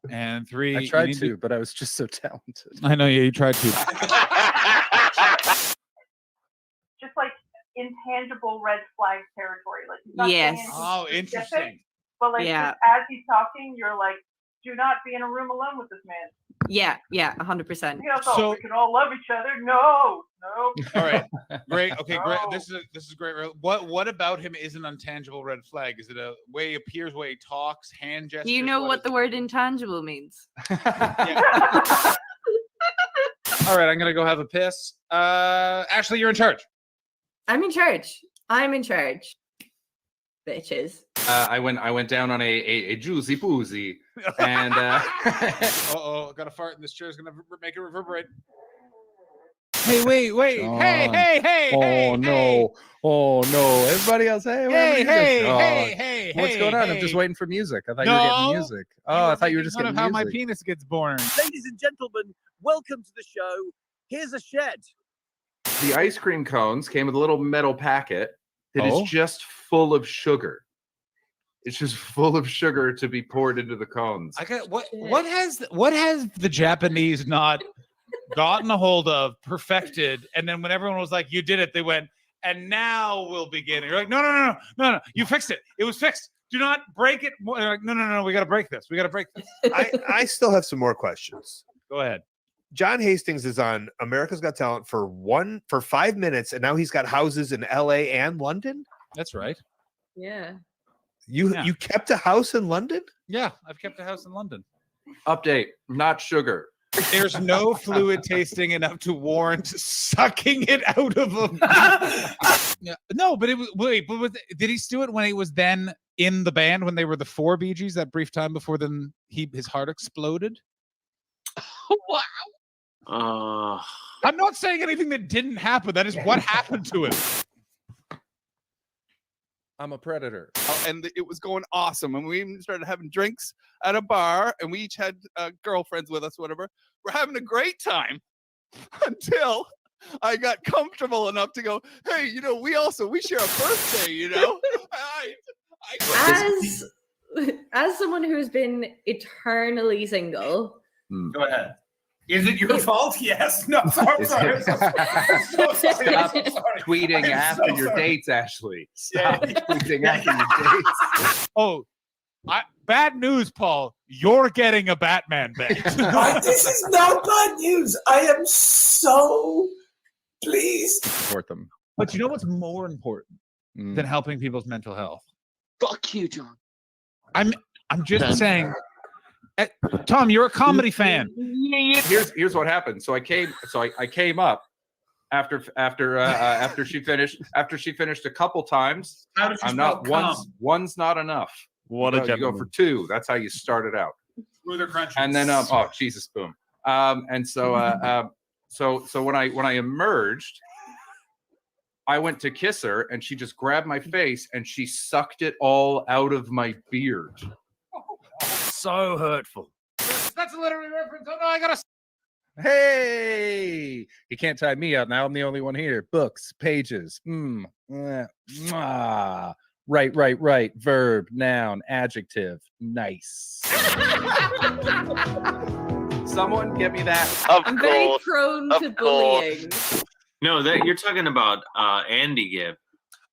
And 3. I tried to, but I was just so talented. I know you tried to. Just like intangible red flag territory. Like he's not saying anything Oh, specific, interesting. But like just as he's talking, you're like, do not be in a room alone with this man. Yeah, 100%. You know, so we can all love each other. No. All right, great. Okay, great. This is great. What about him is an intangible red flag? Is it a way he appears, way he talks, hand gestures? Do you know what the word intangible means? All right, I'm gonna go have a piss. Ashley, you're in charge. I'm in charge. Bitches. I went down on a juicy poozy, and got a fart, and this chair's gonna make it reverberate. Hey, wait! John. Hey! Oh no! Everybody else, Hey! What's going on? I'm just waiting for music. I thought you were getting music. Oh, I thought you were just getting how music. my penis gets born. Ladies and gentlemen, welcome to the show. Here's a shed. The ice cream cones came with a little metal packet that is just full of sugar. It's just full of sugar to be poured into the cones. What has the Japanese not gotten a hold of, perfected, and then when everyone was like, "You did it," they went, "And now we'll begin." And you're like, "No, you fixed it. It was fixed. Do not break it." They're like, no, we got to break this. I still have some more questions. Go ahead. John Hastings is on America's Got Talent for 5 minutes, and now he's got houses in L.A. and London. That's right. Yeah. You kept a house in London? Yeah, I've kept a house in London. Update: not sugar. There's no fluid tasting enough to warrant sucking it out of him. Yeah. No, but it was. Did he do it when he was then in the band when they were the 4 Bee Gees that brief time before then his heart exploded? Wow. I'm not saying anything that didn't happen. That is what happened to him. I'm a predator. And it was going awesome. And we even started having drinks at a bar, and we each had girlfriends with us, whatever. We're having a great time until I got comfortable enough to go, hey, we share a birthday, As someone who's been eternally single. Go ahead. Is it your fault? Yes. No. Sorry. Stop tweeting after your dates, Ashley. Stop tweeting after your dates. Oh, bad news, Paul. You're getting a Batman bait. This is not bad news. I am so pleased. Support them. But you know what's more important than helping people's mental health? Fuck you, John. I'm just saying. Tom, you're a comedy fan. Here's what happened. So I came up after she finished a couple times. How did you I'm not one's not enough. What a you go for 2. That's how you start it out. Smoother crunch. And then Jesus, boom. And so so when I emerged, I went to kiss her, and she just grabbed my face and she sucked it all out of my beard. So hurtful. That's a literary reference. Oh no, I gotta. Hey, he can't tie me up now. I'm the only one here. Books, pages. Right. Verb, noun, adjective. Nice. Someone get me that. I'm very prone to bullying. No, you're talking about Andy Gibb.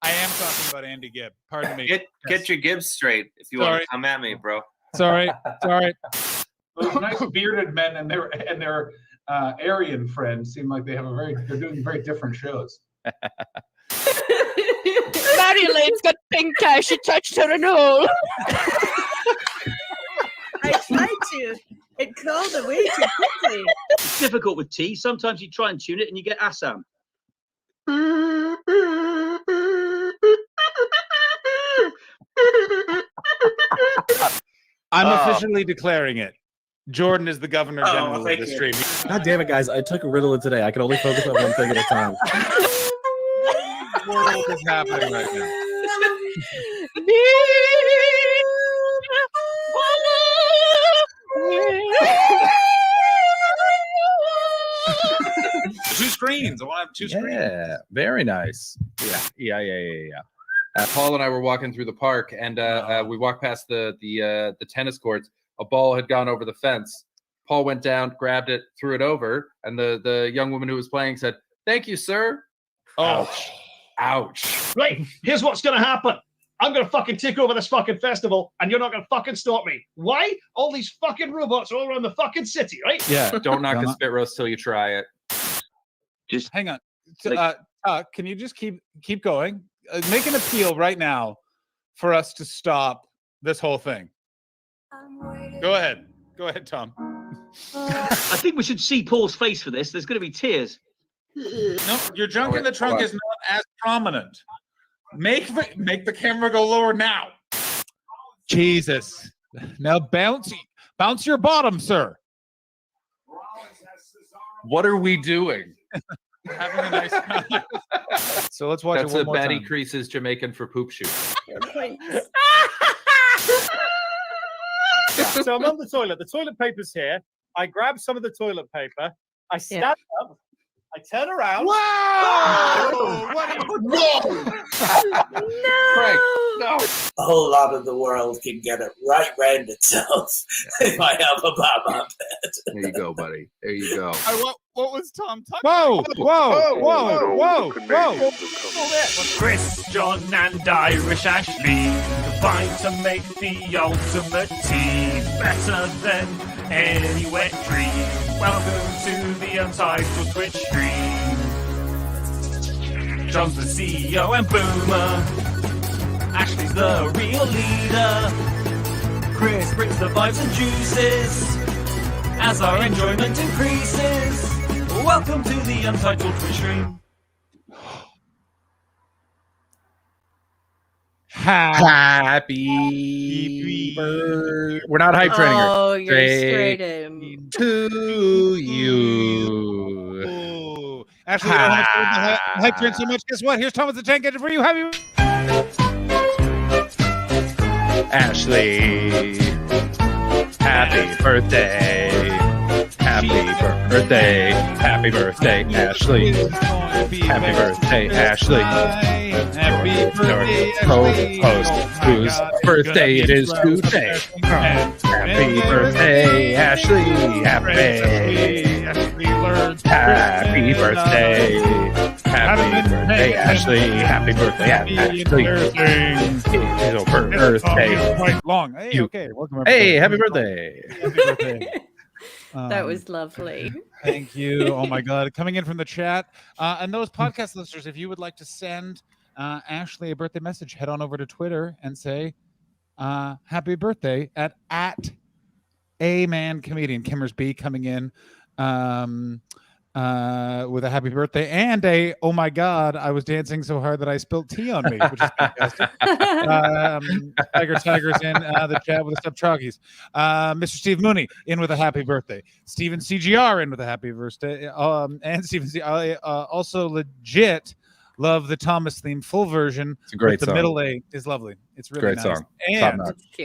I am talking about Andy Gibb. Pardon me. Get your Gibbs straight if you want to come at me, bro. Sorry. Those nice bearded men and their Aryan friends seem like they're doing very different shows. Marilynn's got pink eye. She touched her in hole. I tried to. It crawled away too quickly. It's difficult with tea. Sometimes you try and tune it and you get Assam. I'm officially declaring it. Jordan is the governor general of the stream. God damn it, guys. I took Ritalin today. I can only focus on one thing at a time. What is happening right now? Two screens. I want to have 2 screens. Yeah, very nice. Yeah. Paul and I were walking through the park, and we walked past the tennis courts. a ball had gone over the fence. Paul went down, grabbed it, threw it over, and the young woman who was playing said, "Thank you, sir." Ouch. Ouch. Right, here's what's gonna happen. I'm gonna fucking take over this fucking festival, and you're not gonna fucking stop me. Why? All these fucking robots are all around the fucking city, right? Yeah, don't knock a spit roast till you try it. Just hang on. Can you just keep going? Make an appeal right now for us to stop this whole thing. Go ahead, Tom. I think we should see Paul's face for this. There's going to be tears. No, your junk in the trunk is not as prominent. Make the camera go lower now. Jesus. Now bounce your bottom, sir. What are we doing? Having a nice time. So let's watch That's it one more Betty time. Crease's Jamaican for poop shoot. So I'm on the toilet. The toilet paper's here. I grab some of the toilet paper. I stand up. I turn around. Whoa! Whoa! Frank, no. A whole lot of the world can get it right round itself if I have a bomb on bed. There you go, buddy. There you go. What was Tom talking Whoa! Whoa! Chris, John, and Irish Ashley combine to make the ultimate team, better than any wet dream. Welcome to the Untitled Twitch stream. John's the CEO and Boomer. Ashley's the real leader. Chris brings the vibes and juices as our enjoyment increases. Welcome to the Untitled Twitch stream. Happy birthday. We're not hype training her. Oh, you're straight in. To you. Ashley, you don't have to hype train so much. Guess what? Here's Thomas the Tank Engine for you. Happy Ashley. Happy birthday. Happy birthday. Happy birthday, Ashley. Happy birthday, Ashley. Happy birthday, Co-host, whose birthday it is today. Happy birthday, Ashley. Happy birthday. Happy birthday, Ashley. Happy birthday, Ashley. It's over birthday. Quite long. Hey, okay. Welcome. Hey, happy birthday. Happy birthday. That was lovely. Thank you. Oh my God. Coming in from the chat. And those podcast listeners, if you would like to send Ashley a birthday message, head on over to Twitter and say happy birthday at a man comedian. Kimmers B coming in with a happy birthday and a oh my God, I was dancing so hard that I spilled tea on me, which is fantastic. Tiger's in the chat with the sub troggies. Mr. Steve Mooney in with a happy birthday. Steven CGR in with a happy birthday. And Steven C. Also legit love the Thomas theme full version. It's a great with the song. middle A is lovely. It's really Great nice. song. And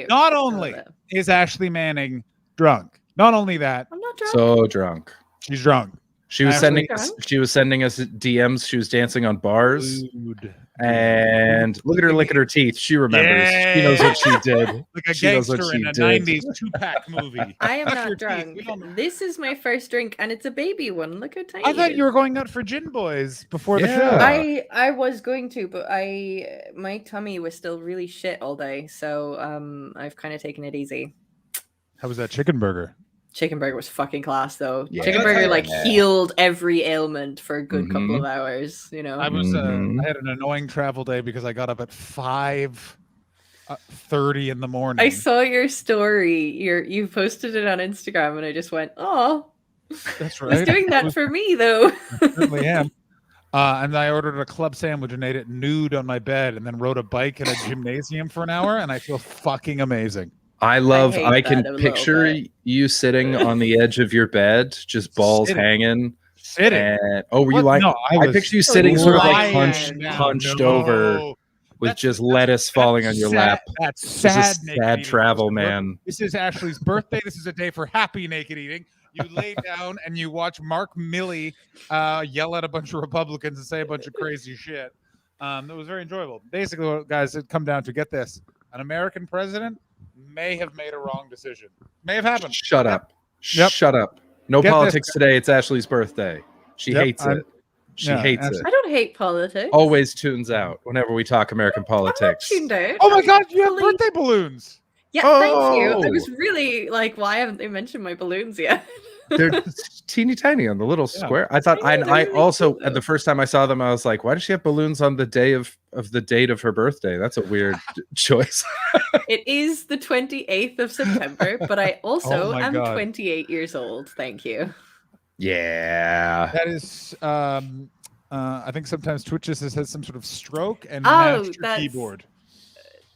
not only is Ashley Manning drunk, not only that, I'm not drunk. So drunk. She's drunk. She was Ashley sending us DMs. She was dancing on bars. And look at her licking her teeth. She remembers. She knows what she did. Like a She knows what gangster she in a did. 90s two-pack movie. I am Brush your not teeth. drunk. This is my first drink, and it's a baby one. Look how tiny. I thought it you were is. going out for Gin Boys before the Yeah. show. I was going to, but my tummy was still really shit all day, so I've kind of taken it easy. How was that chicken burger? Chicken burger was fucking class, though. Yeah. Chicken burger like Yeah. healed every ailment for a good couple Mhm. of hours. You know. I was Mhm. I had an annoying travel day because I got up at 5:30 in the morning. I saw your story. You posted it on Instagram, and I just went, "Oh, That's I was right. doing that for me, though." I certainly am. And I ordered a club sandwich and ate it nude on my bed, and then rode a bike in a gymnasium for an hour, and I feel fucking amazing. I hate can that a little picture bit. you sitting on the edge of your bed, just balls Sitting. hanging. Sitting. And, were you What? like? No, I I was picture you sitting sort of like lying down. hunched No. over with just lettuce falling on your sad- lap. That's This is sad. naked sad eating. travel, Look, man. This is Ashley's birthday. This is a day for happy naked eating. You lay down and you watch Mark Milley yell at a bunch of Republicans and say a bunch of crazy shit. It was very enjoyable. Basically, guys, it come down to get this: an American president may have made a wrong decision. May have happened. Shut up. Yep. Shut up. No Get politics this. today. It's Ashley's birthday. She hates it. She hates it. I don't hate politics. Always tunes out whenever we talk American politics. Tuned out. Oh my God, you have birthday balloons. Yeah, thank you. I Oh. was really like, why haven't they mentioned my balloons yet? They're teeny tiny on the little square. I thought, I really also, at the first time I saw them, I was like, why does she have balloons on the day of the date of her birthday? That's a weird choice. It is the 28th of September, but I also my am God. 28 years old. Thank you. Yeah. That is, I think sometimes Twitch just has some sort of stroke and Oh, mashed your that's- keyboard.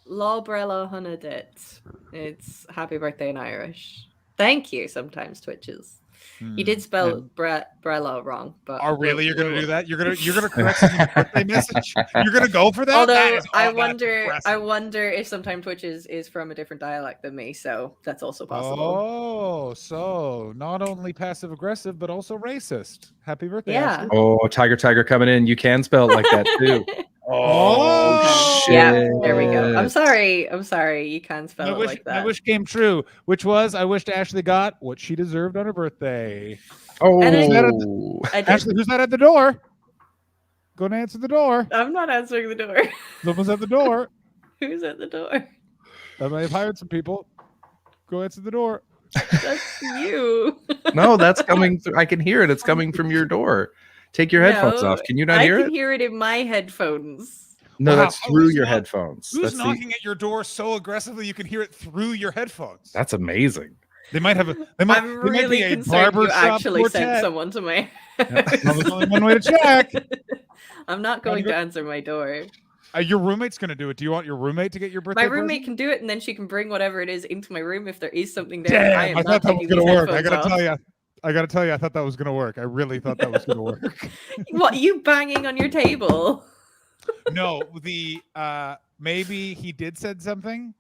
Labrella Hunadet. It's happy birthday in Irish. Thank you. Sometimes Twitches. You did spell Brella wrong, but Oh, really? You're gonna do that? You're gonna correct someone's birthday message? You're gonna go for that? Although That is- I that's impressive. wonder if sometimes Twitches is from a different dialect than me, so that's also possible. Oh, so not only passive aggressive, but also racist. Happy birthday! Yeah. Ashley. Oh, Tiger coming in. You can spell it like that too. Oh, shit. Yeah, there we go. I'm sorry. You can spell My it wish, like my that. wish came true, which was I wished Ashley got what she deserved on her birthday. Oh, And Who's that Ashley, who's that at the door? Go and answer the door. I'm not answering the door. Someone's at the door. Who's at the door? I may have hired some people. Go answer the door. That's you. No, that's coming through. I can hear it. It's coming from your door. Take your headphones No, off. Can you not I hear can it? hear it in my headphones. No, Wow. that's Oh, through who's your knock- headphones. Who's That's knocking at your door so aggressively you can hear it through your headphones? That's amazing. They might have a. They might, I'm they might really be a concerned you barbershop actually sent quartet. someone to my Well, there's only one way to check. I'm not going to answer my door. Your roommate's gonna do it. Do you want your roommate to get your birthday? My roommate present? can do it, and then she can bring whatever it is into my room if there is something there. I Damn, am I not thought that was taking gonna these work. I headphones gotta off. tell you. I gotta tell you, I thought that was gonna work. I really thought that was gonna work. What, you banging on your table? No, the maybe he did said something.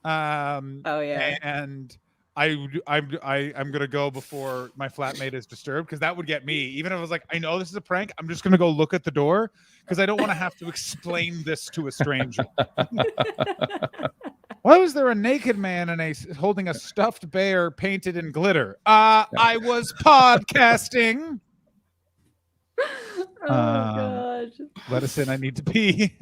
Oh yeah. And I'm gonna go before my flatmate is disturbed because that would get me. Even if I was like, I know this is a prank, I'm just gonna go look at the door because I don't want to have to explain this to a stranger. Why was there a naked man holding a stuffed bear painted in glitter? I was podcasting. Oh god. Let us in. I need to pee.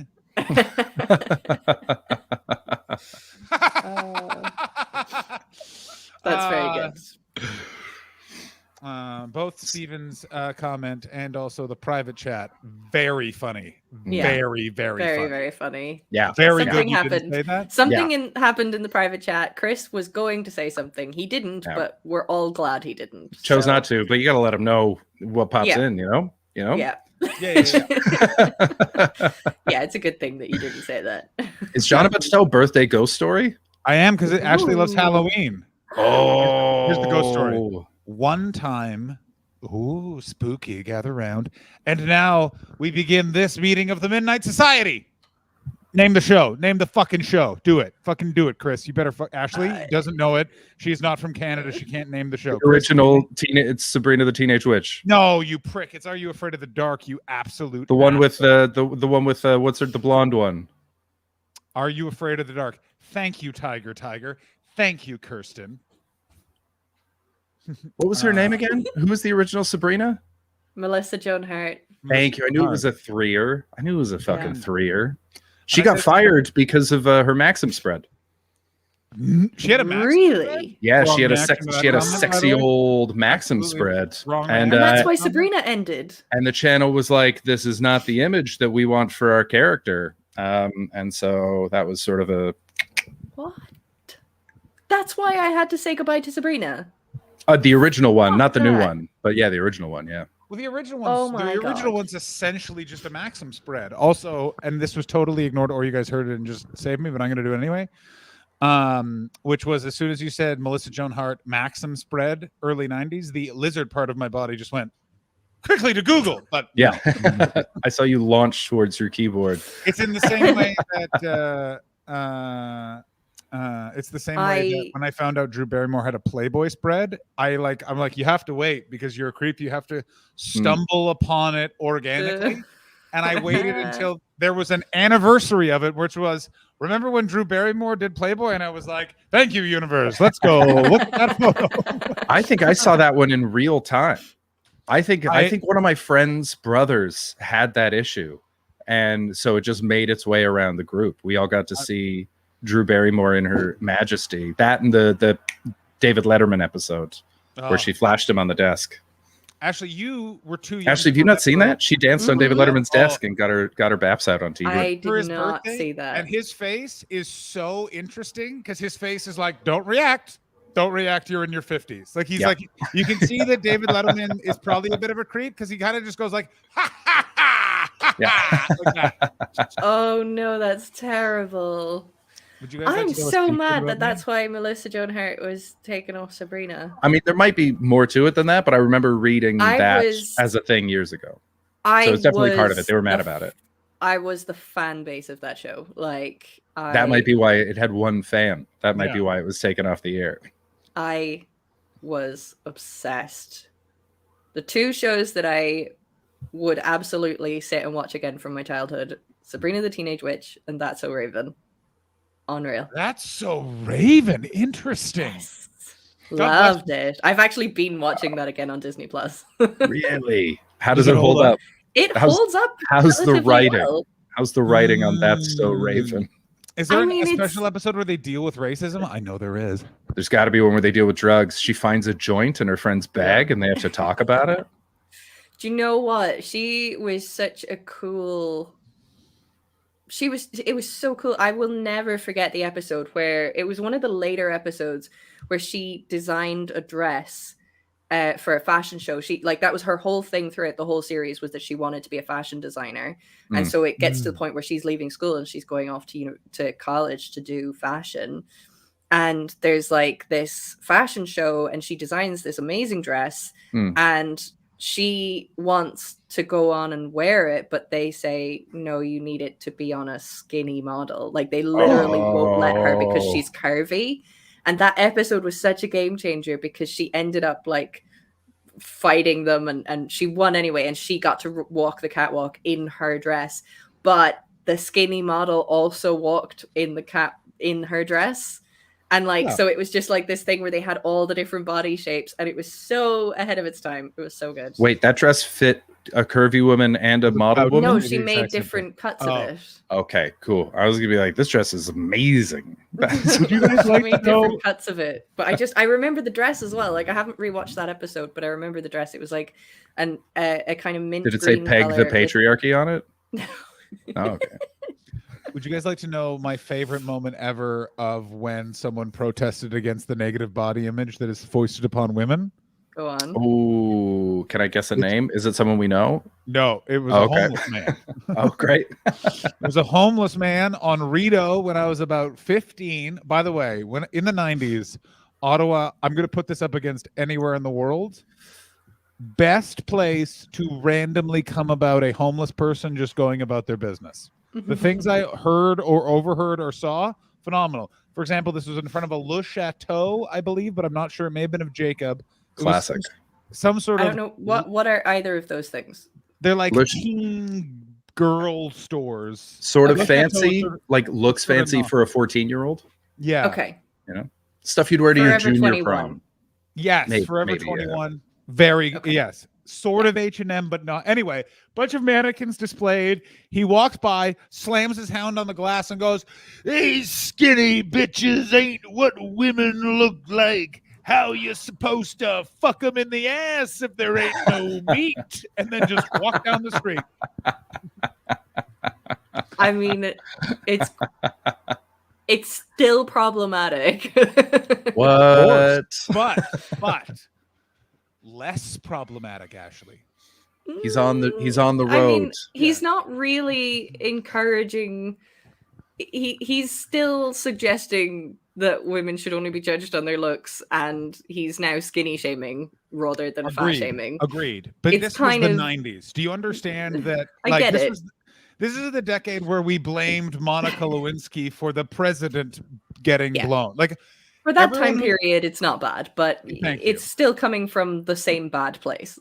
That's very good. Both Steven's comment and also the private chat, very funny. Yeah. Very, very funny. Very funny. Yeah. Very Something good. You didn't happened. say that? Something happened in the private chat. Chris was going to say something. He didn't, Yeah. but we're all glad he didn't. Chose so- not to, but you got to let him know what pops Yeah. in. You know. Yeah. Yeah. Yeah, it's a good thing that you didn't say that. Is John about to tell birthday ghost story? I am because it actually loves Ooh. Halloween. Oh, Here's the ghost story. One time, ooh, spooky, gather round. And now we begin this meeting of the Midnight Society. Name the show. Name the fucking show. Do it. Fucking do it, Chris. You better Ashley doesn't know it. She's not from Canada. She can't name the show. Chris, Original it's Sabrina the Teenage Witch. no, you prick. It's Are You Afraid of the Dark, you absolute The one with asshole. the one with what's her, the blonde one. Are You Afraid of the Dark? Thank you, Tiger. Thank you, Kirsten. What was her name again? Who was the original Sabrina? Melissa Joan Hart. Thank you. I knew it was a threer. I knew it was a fucking Yeah. threer. She I got said- fired because of her Maxim spread. She had a Maxim Really? Yeah, Wrong she had a Maxim she had a comment, by the sexy way. old Maxim Absolutely spread, wrong and Maxim. And that's uh, why Sabrina ended. and the channel was like, "This is not the image that we want for our character," and so that was sort of a What? That's why I had to say goodbye to Sabrina. the original one, not the new that. one, but yeah, the original one. Yeah. Well, the original Oh one's my the original God. one's essentially just a Maxim spread. Also, and this was totally ignored, or you guys heard it and just saved me, but I'm going to do it anyway. Which was as soon as you said Melissa Joan Hart Maxim spread, early '90s, the lizard part of my body just went quickly to Google. But Yeah, I saw you launch towards your keyboard. it's in the same way that it's the same way that when I found out Drew Barrymore had a Playboy spread, I'm like, you have to wait because you're a creep. You have to stumble upon it organically. And I waited until there was an anniversary of it, which was, remember when Drew Barrymore did Playboy? And I was like, thank you, universe. Let's go. Look at that photo. I think I saw that one in real time. I think one of my friend's brothers had that issue. And so it just made its way around the group. We all got to see Drew Barrymore in her majesty. That and the David Letterman episode where she flashed him on the desk. Ashley, you were too young. Ashley, have you not seen that? She danced on David Letterman's desk and got her baps out on TV. I For his did not birthday, see that. And his face is so interesting because his face is like, don't react. Don't react. You're in your 50s. Like, he's like, you can see that David Letterman is probably a bit of a creep because he kind of just goes like, ha, ha, ha, ha, ha, like that. Oh, no, that's terrible. Would you guys like I'm to go so speak mad about that me? that's why Melissa Joan Hart was taken off Sabrina. I mean, there might be more to it than that, but I remember reading that as a thing years ago. So it's definitely part of it. They were mad about it. I was the fan base of that show. Like, That might be why it had one fan. That might be why it was taken off the air. I was obsessed. The two shows that I would absolutely sit and watch again from my childhood: Sabrina the Teenage Witch and That's So Raven. Unreal. That's So Raven. Interesting. Yes. Loved it. I've actually been watching that again on Disney Plus. Really? How does it hold up? It holds up. How's the relatively writing? well. How's the writing on That's So Raven? Is there I mean, a it's- special episode where they deal with racism? I know there is. There's got to be one where they deal with drugs. She finds a joint in her friend's bag and they have to talk about it. Do you know what? She was such a cool. It was so cool. I will never forget the episode where it was one of the later episodes where she designed a dress for a fashion show. That was her whole thing throughout the whole series, was that she wanted to be a fashion designer. And so it gets to the point where she's leaving school and she's going off to college to do fashion. And there's like this fashion show and she designs this amazing dress and she wants to go on and wear it, but they say, no, you need it to be on a skinny model. Like, they literally won't let her because she's curvy. And that episode was such a game changer because she ended up like fighting them and she won anyway. And she got to walk the catwalk in her dress. But the skinny model also walked in her dress. And so it was just like this thing where they had all the different body shapes and it was so ahead of its time. It was so good. Wait, that dress fit a curvy woman and a model woman? No, she made different cuts of it. Okay, cool. I was gonna be like, this dress is amazing. Would you guys She like made to know? different cuts of it. But I remember the dress as well. Like, I haven't rewatched that episode, but I remember the dress. It was like a kind of mint Did it say green peg the color. patriarchy on it? Oh, okay. Would you guys like to know my favorite moment ever of when someone protested against the negative body image that is foisted upon women? Go on. Ooh, can I guess a name? Is it someone we know? No, it was Oh, a okay. homeless man. Oh, great. It was a homeless man on Rideau when I was about 15. By the way, when in the 90s, Ottawa, I'm going to put this up against anywhere in the world. Best place to randomly come about a homeless person just going about their business. The things I heard or overheard or saw, phenomenal. For example, this was in front of a Le Chateau, I believe, but I'm not sure. It may have been of Jacob. It was Classic. some sort I of. don't know what are either of those things. They're like Le- teen girl stores. Sort of Le Chateau fancy, sort of- like looks sort of fancy not. for a 14-year-old. Yeah. Okay. You know, stuff you'd wear to your Forever junior 21. prom. Yes, Maybe- Forever maybe, yeah. 21. Very yes. Sort of H&M, but not. Anyway, bunch of mannequins displayed. He walks by, slams his hand on the glass, and goes, "These skinny bitches ain't what women look like. How you supposed to fuck them in the ass if there ain't no meat?" And then just walk down the street. I mean, it's still problematic. What? But less problematic, Ashley. He's on the road. I mean, he's not really encouraging. He's still suggesting that women should only be judged on their looks, and he's now skinny shaming rather than fat shaming. Agreed. But It's this was kind the of- 90s. Do you understand that? I get this it. This is the decade where we blamed Monica Lewinsky for the president getting blown. Like, For that everyone time who- period, it's not bad, but Thank it's still coming from the same bad place.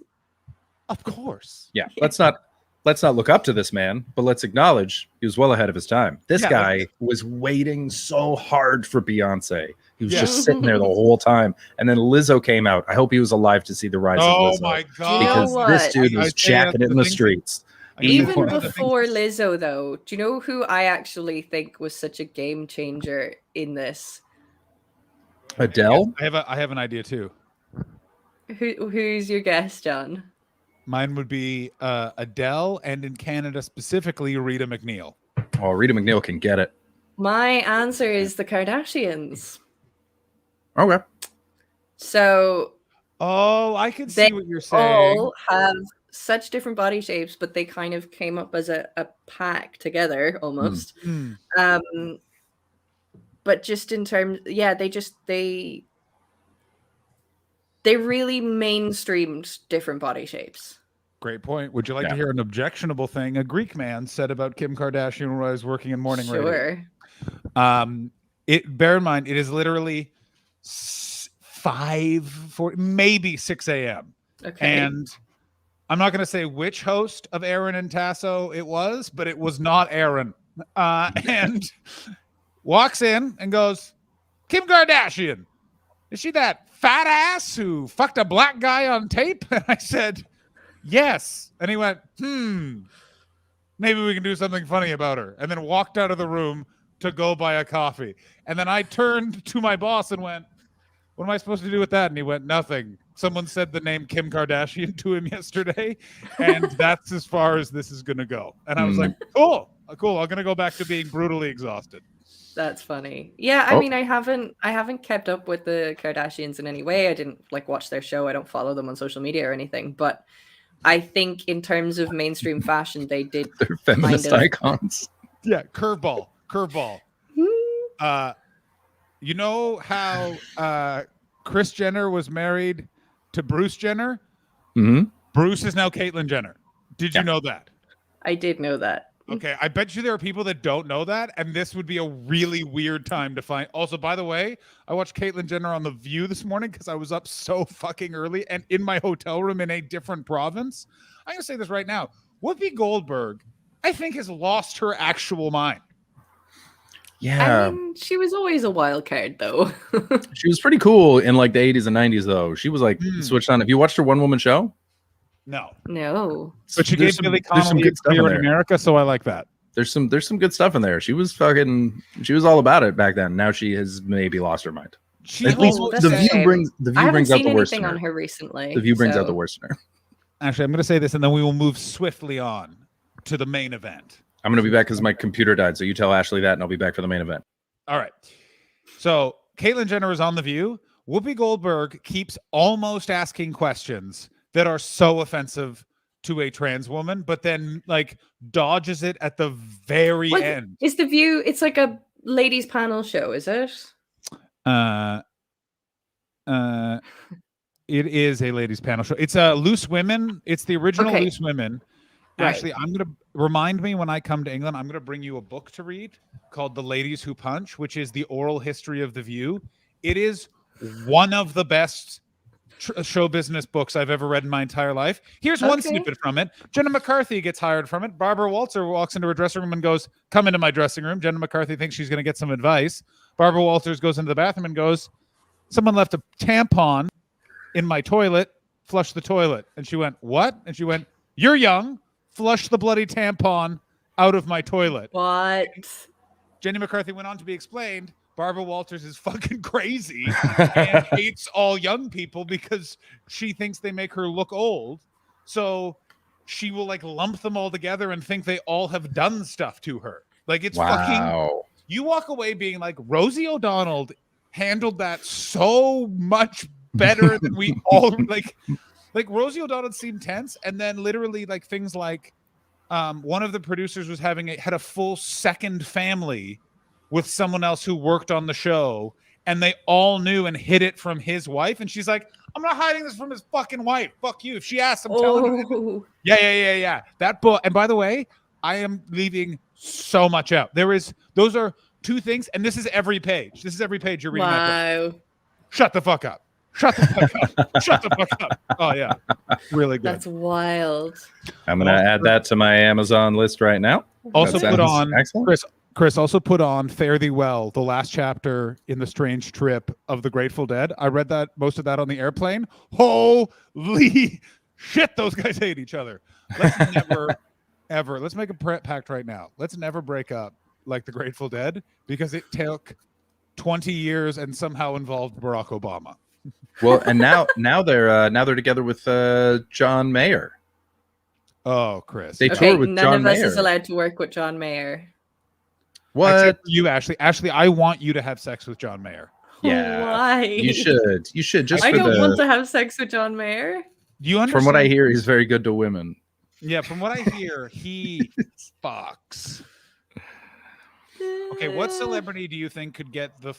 Of course. Yeah, let's not let's not look up to this man, but let's acknowledge he was well ahead of his time. This guy was waiting so hard for Beyonce. He was just sitting there the whole time. And then Lizzo came out. I hope he was alive to see the rise of Lizzo. Oh my God. Because this dude was jacking it in the streets. Even before Lizzo, though, do you know who I actually think was such a game changer in this? Adele? I have an idea too. Who's your guess, John? Mine would be Adele, and in Canada specifically, Rita McNeil. Oh, Rita McNeil can get it. My answer is the Kardashians. Okay. So, I can see what you're saying. All have such different body shapes, but they kind of came up as a pack together almost. But just in terms, they really mainstreamed different body shapes. Great point. Would you like to hear an objectionable thing a Greek man said about Kim Kardashian when I was working in morning radio? Bear in mind, it is literally 5:40, maybe 6 a.m. Okay. And I'm not going to say which host of Aaron and Tasso it was, but it was not Aaron. And walks in and goes, Kim Kardashian, is she that fat ass who fucked a black guy on tape? And I said, yes. And he went, maybe we can do something funny about her. And then walked out of the room to go buy a coffee. And then I turned to my boss and went, what am I supposed to do with that? And he went, nothing. Someone said the name Kim Kardashian to him yesterday, and that's as far as this is going to go. And I was like, cool. I'm going to go back to being brutally exhausted. That's funny. Yeah, I mean, I haven't kept up with the Kardashians in any way. I didn't watch their show. I don't follow them on social media or anything. But I think in terms of mainstream fashion, they did. They're feminist icons. Yeah, curveball. You know how Kris Jenner was married to Bruce Jenner? Mm-hmm. Bruce is now Caitlyn Jenner. Did you know that? I did know that. Okay, I bet you there are people that don't know that, and this would be a really weird time to find. Also, by the way, I watched Caitlyn Jenner on The View this morning because I was up so fucking early and in my hotel room in a different province. I'm going to say this right now. Whoopi Goldberg, I think, has lost her actual mind. Yeah. I mean, she was always a wild card, though. She was pretty cool in like the 80s and 90s, though. She was like switched on. Have you watched her one-woman show? No. But she gave Billy Connolly a career in America, so I like that. There's some good stuff in there. She was all about it back then. Now she has maybe lost her mind. At least the View brings out the worst in her. On her recently. The View brings out the worst in her. Actually, I'm going to say this, and then we will move swiftly on to the main event. I'm going to be back because my computer died. So you tell Ashley that, and I'll be back for the main event. All right. So Caitlyn Jenner is on The View. Whoopi Goldberg keeps almost asking questions that are so offensive to a trans woman, but then dodges it at the very end. Is The View? It's like a ladies' panel show, is it? It is a ladies' panel show. It's Loose Women. It's the original Loose Women. Right. Actually, I'm going to remind me when I come to England, I'm going to bring you a book to read called The Ladies Who Punch, which is the oral history of The View. It is one of the best show business books I've ever read in my entire life. Here's one snippet from it. Jenna McCarthy gets hired from it. Barbara Walters walks into her dressing room and goes, come into my dressing room. Jenna McCarthy thinks she's going to get some advice. Barbara Walters goes into the bathroom and goes, someone left a tampon in my toilet. Flush the toilet. And she went, what? And she went, you're young. Flush the bloody tampon out of my toilet. What? Jenny McCarthy went on to be explained. Barbara Walters is fucking crazy and hates all young people because she thinks they make her look old. So she will lump them all together and think they all have done stuff to her. It's fucking. You walk away being like, Rosie O'Donnell handled that so much better than we all like Rosie O'Donnell seemed tense, and then literally things like one of the producers was had a full second family with someone else who worked on the show, and they all knew and hid it from his wife, and she's like, I'm not hiding this from his fucking wife. Fuck you. If she asks, I'm telling you. Yeah. That book, and by the way, I am leaving so much out. Those are two things, and this is every page. This is every page you're reading that book. Shut the fuck up. Shut the fuck up. Shut the fuck up. Oh yeah, really good. That's wild. I'm gonna add that to my Amazon list right now. Also That put sounds on excellent. Chris also put on Fare Thee Well, the last chapter in the strange trip of the Grateful Dead. I read that most of that on the airplane. Holy shit, those guys hate each other. Let's never ever let's make a pact right now. Let's never break up like the Grateful Dead because it took 20 years and somehow involved Barack Obama. Well, and now they're together with John Mayer. Oh, Chris. They Okay, tour with none John of us Mayer. is allowed to work with John Mayer. What? Except for you, Ashley. Ashley, I want you to have sex with John Mayer. Yeah. Why? You should just I for don't the want to have sex with John Mayer. Do you understand? from what I hear, he's very good to women. Yeah, from what I hear, he fucks. Okay, what celebrity do you think could get the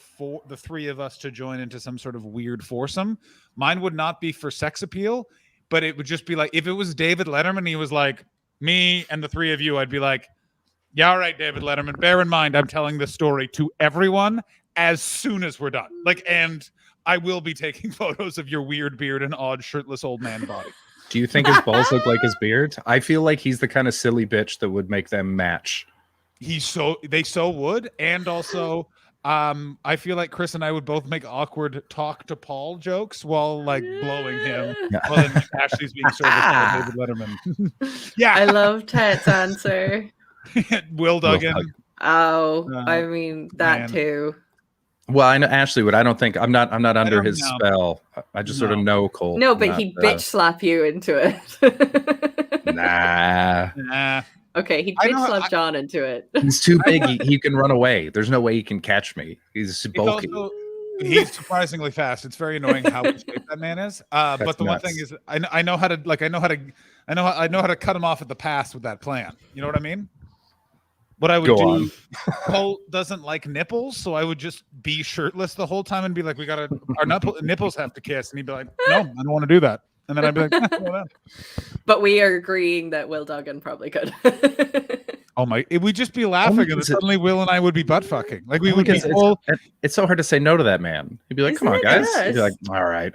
three of us to join into some sort of weird foursome? Mine would not be for sex appeal, but it would just be like if it was David Letterman, he was like me and the three of you, I'd be like, yeah, all right, David Letterman. Bear in mind, I'm telling this story to everyone as soon as we're done. Like, and I will be taking photos of your weird beard and odd shirtless old man body. Do you think his balls look like his beard? I feel like he's the kind of silly bitch that would make them match. They so would, and also I feel like Chris and I would both make awkward talk to Paul jokes while like blowing him while then Ashley's being serviced by David Letterman. Yeah, I love Tet's answer. Will Duggan. Oh, I mean that man. too. Well, I know Ashley would. I don't think I'm not under don't his know. spell. I just sort of know Cole. No, but not, he'd bitch slap you into it. Nah. Okay, he'd I bitch know- slap John into it. He's too big. He can run away. There's no way he can catch me. He's bulky. He's surprisingly fast. It's very annoying how shape that man is. But the one nuts. thing is, I know how to cut him off at the pass with that plan. You know what I mean? What I would Go do, on. Cole doesn't like nipples, so I would just be shirtless the whole time and be like, our nipples have to kiss. And he'd be like, no, I don't want to do that. And then I'd be like, well, But we are agreeing that Will Duggan probably could. oh my, we'd just be laughing and then because suddenly Will and I would be butt fucking. Like we would be Because full. it's so hard to say no to that man. He'd be like, "Come on, Isn't it? guys." Yes. He'd be like,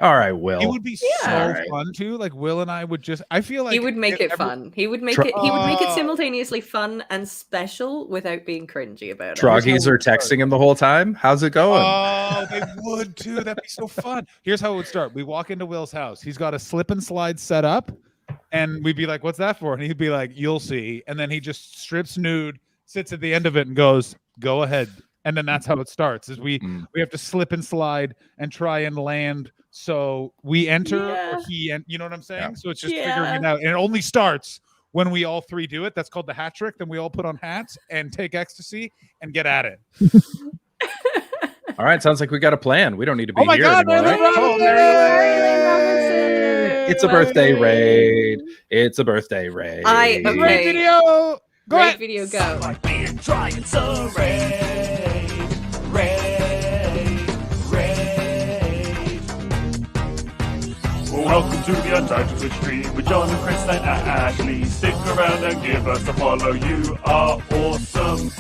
"All right, Will." It would be so Yeah. fun too. Like Will and I would just, I feel like He would make it every- fun. He would make Try- it. He would make it simultaneously fun and special without being cringy about it. Troggies are texting him the whole time. How's it going? Oh, they would too. That'd be so fun. Here's how it would start. We walk into Will's house. He's got a slip and slide set up, and we'd be like, "What's that for?" And he'd be like, "You'll see." And then he just strips nude, sits at the end of it, and goes, "Go ahead." And then that's how it starts. Is we have to slip and slide and try and land. So we enter, or he, and you know what I'm saying. So it's just figuring it out, and it only starts when we all three do it. That's called the hat trick. Then we all put on hats and take ecstasy and get at it. All right, sounds like we got a plan. We don't need to be Oh my here God, anymore. Marilyn Right? Robinson! It's a birthday raid. It's a birthday raid. Okay. Great video. Go Great ahead. video. Go. Trying so raid. Welcome to the Untitled Twitch stream with John and Chris and Ashley. Stick around and give us a follow. You are awesome.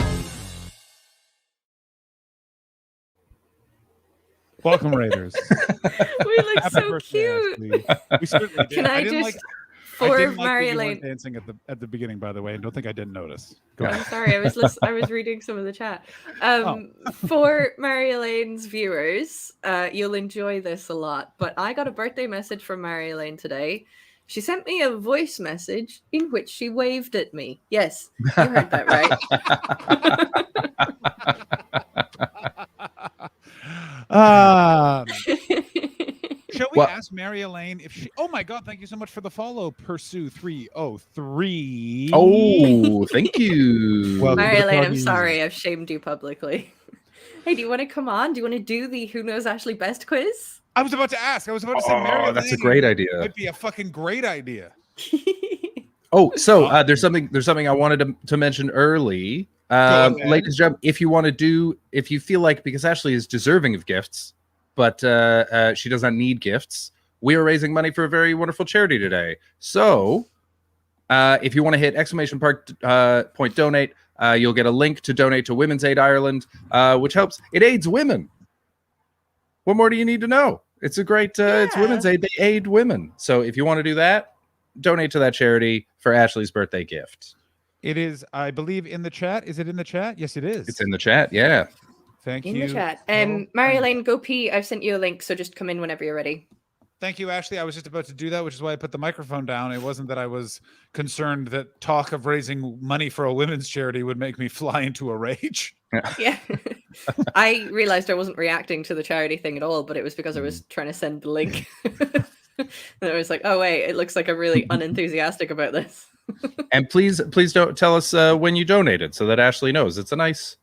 Welcome, Raiders. We look Happy so birthday, cute. Ashley. We certainly did. Can I didn't just I for didn't like that Mary you weren't Elaine? dancing at the beginning, by the way. I don't think I didn't notice. Go I'm ahead. sorry, I was reading some of the chat. For Mary Elaine's viewers, you'll enjoy this a lot. But I got a birthday message from Mary Elaine today. She sent me a voice message in which she waved at me. Yes, you heard that right. Shall we ask Mary Elaine if she? Oh my God! Thank you so much for the follow, Pursue 303. Oh, thank you. Welcome Mary to the Elaine, I'm Froggies. sorry, I've shamed you publicly. Hey, do you want to come on? Do you want to do the Who Knows Ashley Best quiz? I was about to ask. I was about to say, Mary Oh, that's a Elaine great idea. Would be a fucking great idea. Oh, so there's something I wanted to mention early. Ladies and gentlemen, if you feel like, because Ashley is deserving of gifts, but she does not need gifts, we are raising money for a very wonderful charity today. So if you want to hit !point donate, you'll get a link to donate to Women's Aid Ireland, which helps. It aids women. What more do you need to know? It's a great. It's Women's Aid. They aid women. So if you want to do that, donate to that charity for Ashley's birthday gift. It is, I believe, in the chat. Is it in the chat? Yes, it is. It's in the chat. Yeah. Thank you. In the chat. Mary Elaine, go pee. I've sent you a link, so just come in whenever you're ready. Thank you, Ashley. I was just about to do that, which is why I put the microphone down. It wasn't that I was concerned that talk of raising money for a women's charity would make me fly into a rage. Yeah. I realized I wasn't reacting to the charity thing at all, but it was because I was trying to send the link. And I was like, oh, wait, it looks like I'm really unenthusiastic about this. And please don't tell us when you donated so that Ashley knows. It's a nice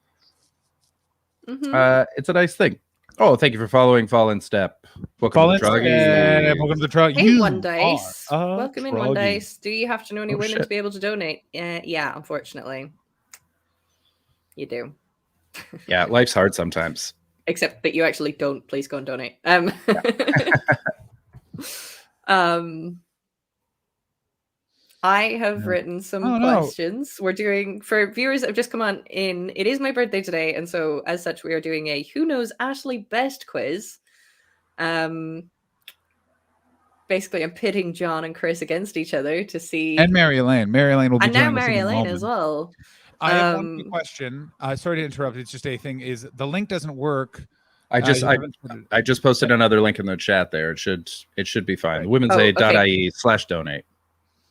it's a nice thing. Oh, thank you for following Fall in Step. Welcome to the Troggy. Welcome to the Troggy. Hey, One Dice. Welcome in, One Troggy. Dice. Do you have to know any women to shit. be able to donate? Yeah, unfortunately. You do. Yeah, life's hard sometimes. Except that you actually don't. Please go and donate. I have written some questions. We're doing, for viewers that have just come on in, it is my birthday today, and so as such we are doing a Who Knows Ashley Best quiz. Basically I'm pitting John and Chris against each other to see, And Mary Elaine. Mary Elaine will be and now joining us in Mary a Elaine moment. as well. I have one quick question. Sorry to interrupt. It's just a thing. Is the link doesn't work? I just posted another link in the chat there. It should be fine. women'said.ie/donate.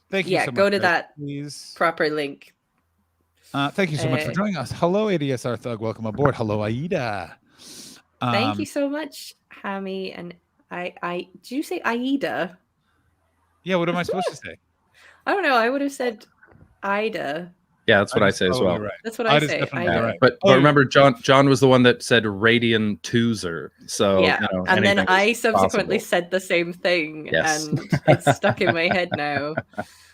Thank you so much. Go to guys. that Please. proper link. Thank you so much for joining us. Hello, ADSR Thug. Welcome aboard. Hello, Aida. Thank you so much, Hammy. And I did you say Aida? Yeah, what am I supposed to say? I don't know. I would have said Ida. Yeah, that's what I say as well. Right. That's what I say. Right. But remember, John was the one that said Radian Toozer. So yeah, you know, and then anything I is subsequently possible. said the same thing, Yes. and it's stuck in my head now.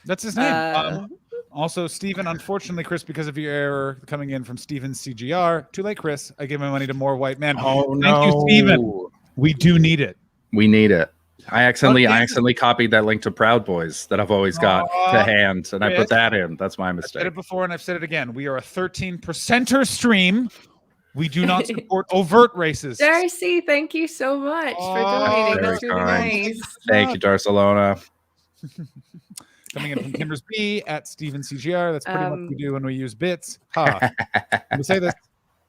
That's his name. Also, Stephen, unfortunately, Chris, because of your error coming in from Stephen CGR, too late, Chris. I give my money to more white men. Oh, Thank you, Stephen. We do need it. We need it. I accidentally copied that link to Proud Boys that I've always got to hand, and I put that in. That's my I've mistake. said it before, and I've said it again. We are a 13%er stream. We do not support overt racists. Darcy, thank you so much for donating. That's really nice. Thank you, Darcelona. Coming in from Timbers B at Steven CGR. That's pretty much what we do when we use bits. Ha. Let me say this.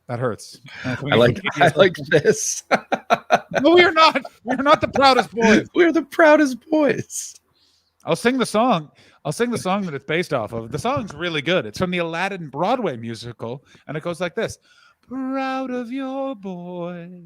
That hurts. I like this. No, we are not. We are not the proudest boys. We're the proudest boys. I'll sing the song. I'll sing the song that it's based off of. The song's really good. It's from the Aladdin Broadway musical, and it goes like this. Proud of your boy.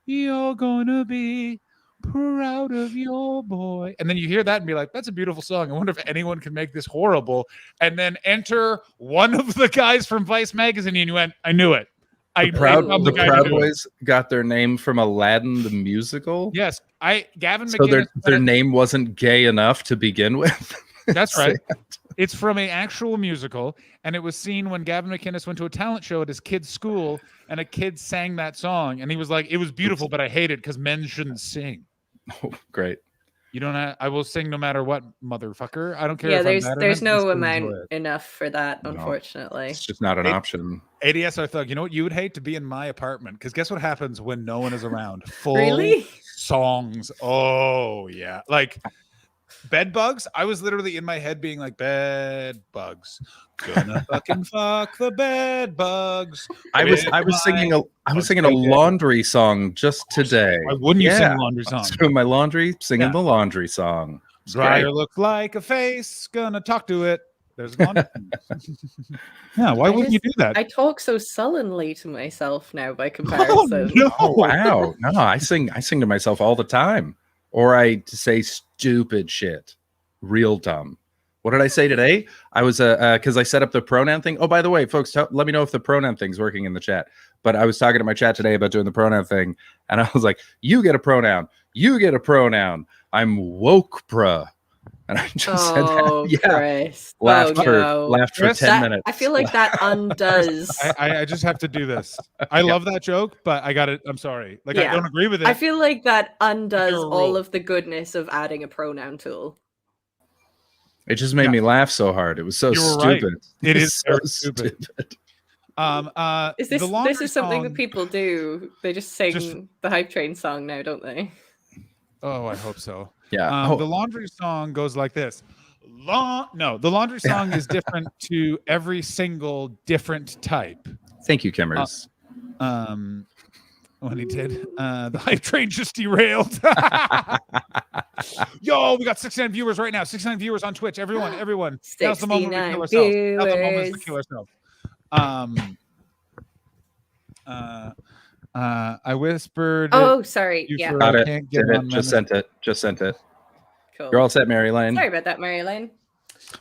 You're gonna be proud of your boy. And then you hear that and be like, that's a beautiful song. I wonder if anyone can make this horrible. And then enter one of the guys from Vice magazine, and you went, I knew it. The Proud Boys got their name from Aladdin the musical. Yes, Gavin So McGinnis. their name wasn't gay enough to begin with. That's right. It's from an actual musical, and it was seen when Gavin McInnes went to a talent show at his kid's school, and a kid sang that song, and he was like, "It was beautiful, but I hate it because men shouldn't sing." Oh, great. You don't have, I will sing no matter what, motherfucker. I don't care. Yeah, if there's no still amount enjoy it. enough for that, unfortunately. It's just not an option. ADSR Thug, you know what you would hate? To be in my apartment, because guess what happens when no one is around? Full Really? songs. Oh yeah, like bed bugs. I was literally in my head being like, bed bugs, gonna fucking fuck the bed bugs. I was singing a laundry song just today. Why wouldn't you sing a laundry song? Doing my laundry, singing the laundry song. It's Dryer great. looks like a face, gonna talk to it. There's one. Yeah, why wouldn't you do that? I talk so sullenly to myself now by comparison. Oh wow. No, I sing to myself all the time. Or I say stupid shit. Real dumb. What did I say today? I was because I set up the pronoun thing. Oh, by the way, folks, let me know if the pronoun thing's working in the chat. But I was talking to my chat today about doing the pronoun thing, and I was like, you get a pronoun. You get a pronoun. I'm woke, bruh. And I just said that. Yeah. Chris. Laughed for 10 That- minutes. I feel like that undoes. I just have to do this. I love that joke, but I got it. I'm sorry. Like, I Yeah. don't agree with it. I feel like that undoes You're a all rule. of the goodness of adding a pronoun tool. It just made me laugh so hard. It was so You were right. stupid. It was is very stupid. Is this the laundry this is something song- that people do? They just sing the hype train song now, don't they? Oh, I hope so. Yeah. The laundry song goes like this. The laundry song is different to every single different type. Thank you, Kimmers. When he did, the hype train just derailed. Yo, we got 69 viewers right now. 69 viewers on Twitch. Everyone. Now's the moment we kill ourselves. Now's the moment we kill ourselves. I whispered. Oh, sorry. You Yeah. for Got it. can't get Did it. on Just Menace. sent it. Cool. You're all set, Mary Lane. Sorry about that, Mary Elaine.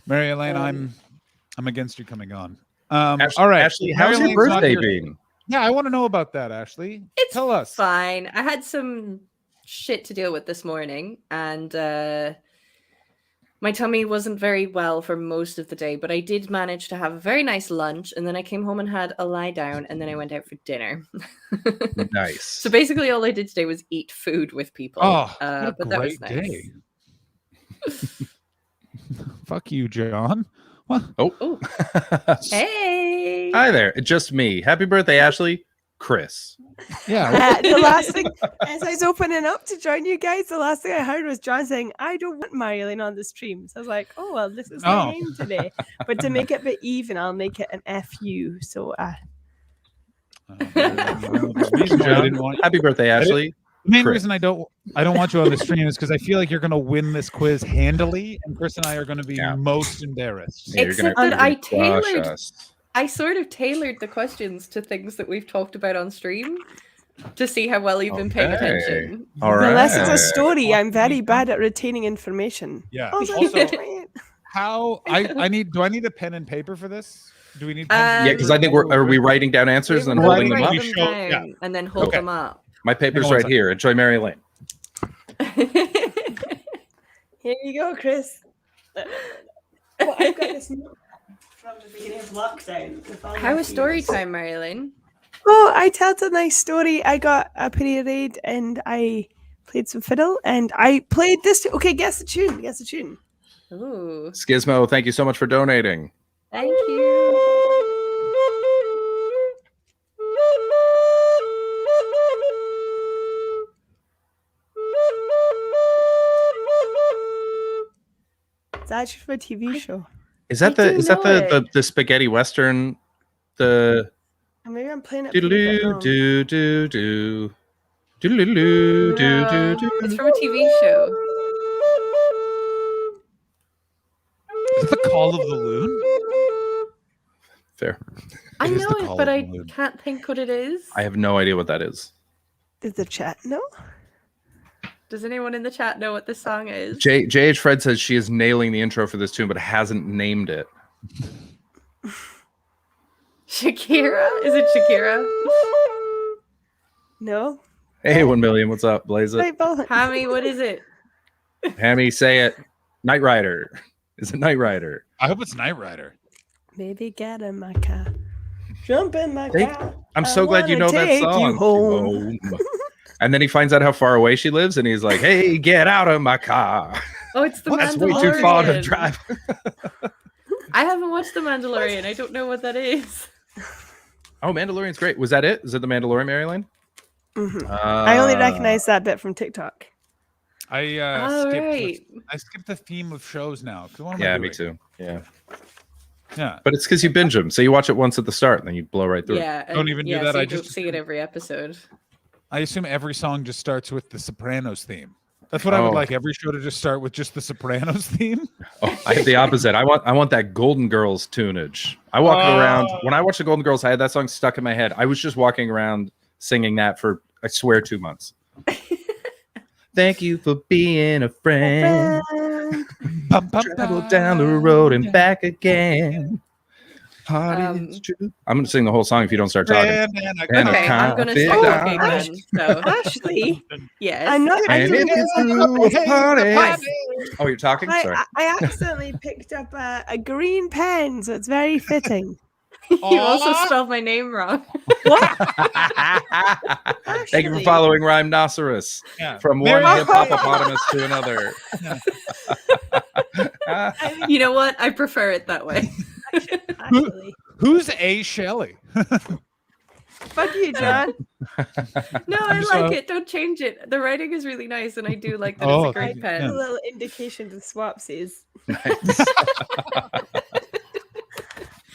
Mary Elaine, I'm against you coming on. Ashley, all right. Ashley, how's your birthday been? Yeah, I want to know about that, Ashley. Tell us. Fine. I had some shit to deal with this morning, and my tummy wasn't very well for most of the day, but I did manage to have a very nice lunch, and then I came home and had a lie down, and then I went out for dinner. Nice. So basically all I did today was eat food with people. Oh, what a but that was great nice. day. Fuck you, John. What? Oh. Hey. Hi there. It's just me. Happy birthday, Ashley. Chris. Yeah. The last thing, as I was opening up to join you guys, the last thing I heard was John saying, "I don't want Marilyn on the stream." So I was like, "Oh well, this is my name today." But to make it a bit even, I'll make it an FU. So Happy birthday, Ashley. The main Chris. reason I don't want you on the stream is because I feel like you're going to win this quiz handily, and Chris and I are going to be most embarrassed. Yeah, you're Except gonna that I crush tailored, us. I sort of tailored the questions to things that we've talked about on stream to see how well you've been paying Okay. attention. All unless it's right. a story, I'm very bad at retaining information. Yeah. Also, How I need? Do I need a pen and paper for this? Do we need? Yeah, because I think are we writing down answers and then We're holding them write up? them down and then hold Okay. them up. My paper's Hang on right one here. Enjoy Mary Lane. Here you go, Chris. Well, I've got this note from the beginning of lockdown. with all How my was story fears. time, Marilyn? Oh, I told a nice story. I got a parade and I played some fiddle and I played this. Okay, guess the tune. Guess the tune. Ooh. Skizmo, thank you so much for donating. Thank you. It's actually for a TV show. Is that I the do is that know the spaghetti western? The And maybe I'm playing it. do for you, but do no. do do do do do do do do. It's from a TV show. Is it the Call of the Loon? Fair. I It is know the it, Call but of I the Loon. can't think what it is. I have no idea what that is. Did the chat know? Does anyone in the chat know what this song is? JH Fred says she is nailing the intro for this tune, but hasn't named it. Shakira? Is it Shakira? No. Hey, 1 million. What's up? Blaze it. Right, Bowen. Hammy, what is it? Hammy, say it. Knight Rider. Is it Knight Rider? I hope it's Knight Rider. Maybe get in my car. Jump in my Thank- car. I'm so glad you wanna know that take you song. home. And then he finds out how far away she lives, and he's like, "Hey, get out of my car! Oh, it's the That's Mandalorian. way too far to drive." I haven't watched The Mandalorian. I don't know what that is. Oh, Mandalorian's great. Was that it? Is it the Mandalorian, Maryland? I only recognize that bit from TikTok. I All skipped. right. I skipped the theme of shows now. 'Cause what am I Yeah, doing? me too. Yeah, Yeah. but it's because you binge them, so you watch it once at the start, and then you blow right through. Yeah. Don't even do yeah, that. So I you don't just see it every episode. I assume every song just starts with the Sopranos theme. That's what I would Oh. like every show to just start with, just the Sopranos theme. Oh, I have the opposite. I want that Golden Girls tunage. I walk around when I watched the Golden Girls. I had that song stuck in my head. I was just walking around singing that for, I swear, 2 months. Thank you for being a friend. Travel down the road and back again. Party is true. I'm gonna sing the whole song if you don't start talking. Okay, I'm gonna start talking then. So. Ashley, Yes. I'm not. I And didn't if get it's through with party. Oh, you're talking? I, Sorry. I accidentally picked up a green pen, so it's very fitting. You also spelled my name wrong. Thank you for following Rhymenoceros. Yeah. From one hippopotamus to another. You know what? I prefer it that way. Actually, Who's A. Shelley? Fuck you, John. No, I like it. Don't change it. The writing is really nice, and I do like that it's a great A pen. little indication to swapsies.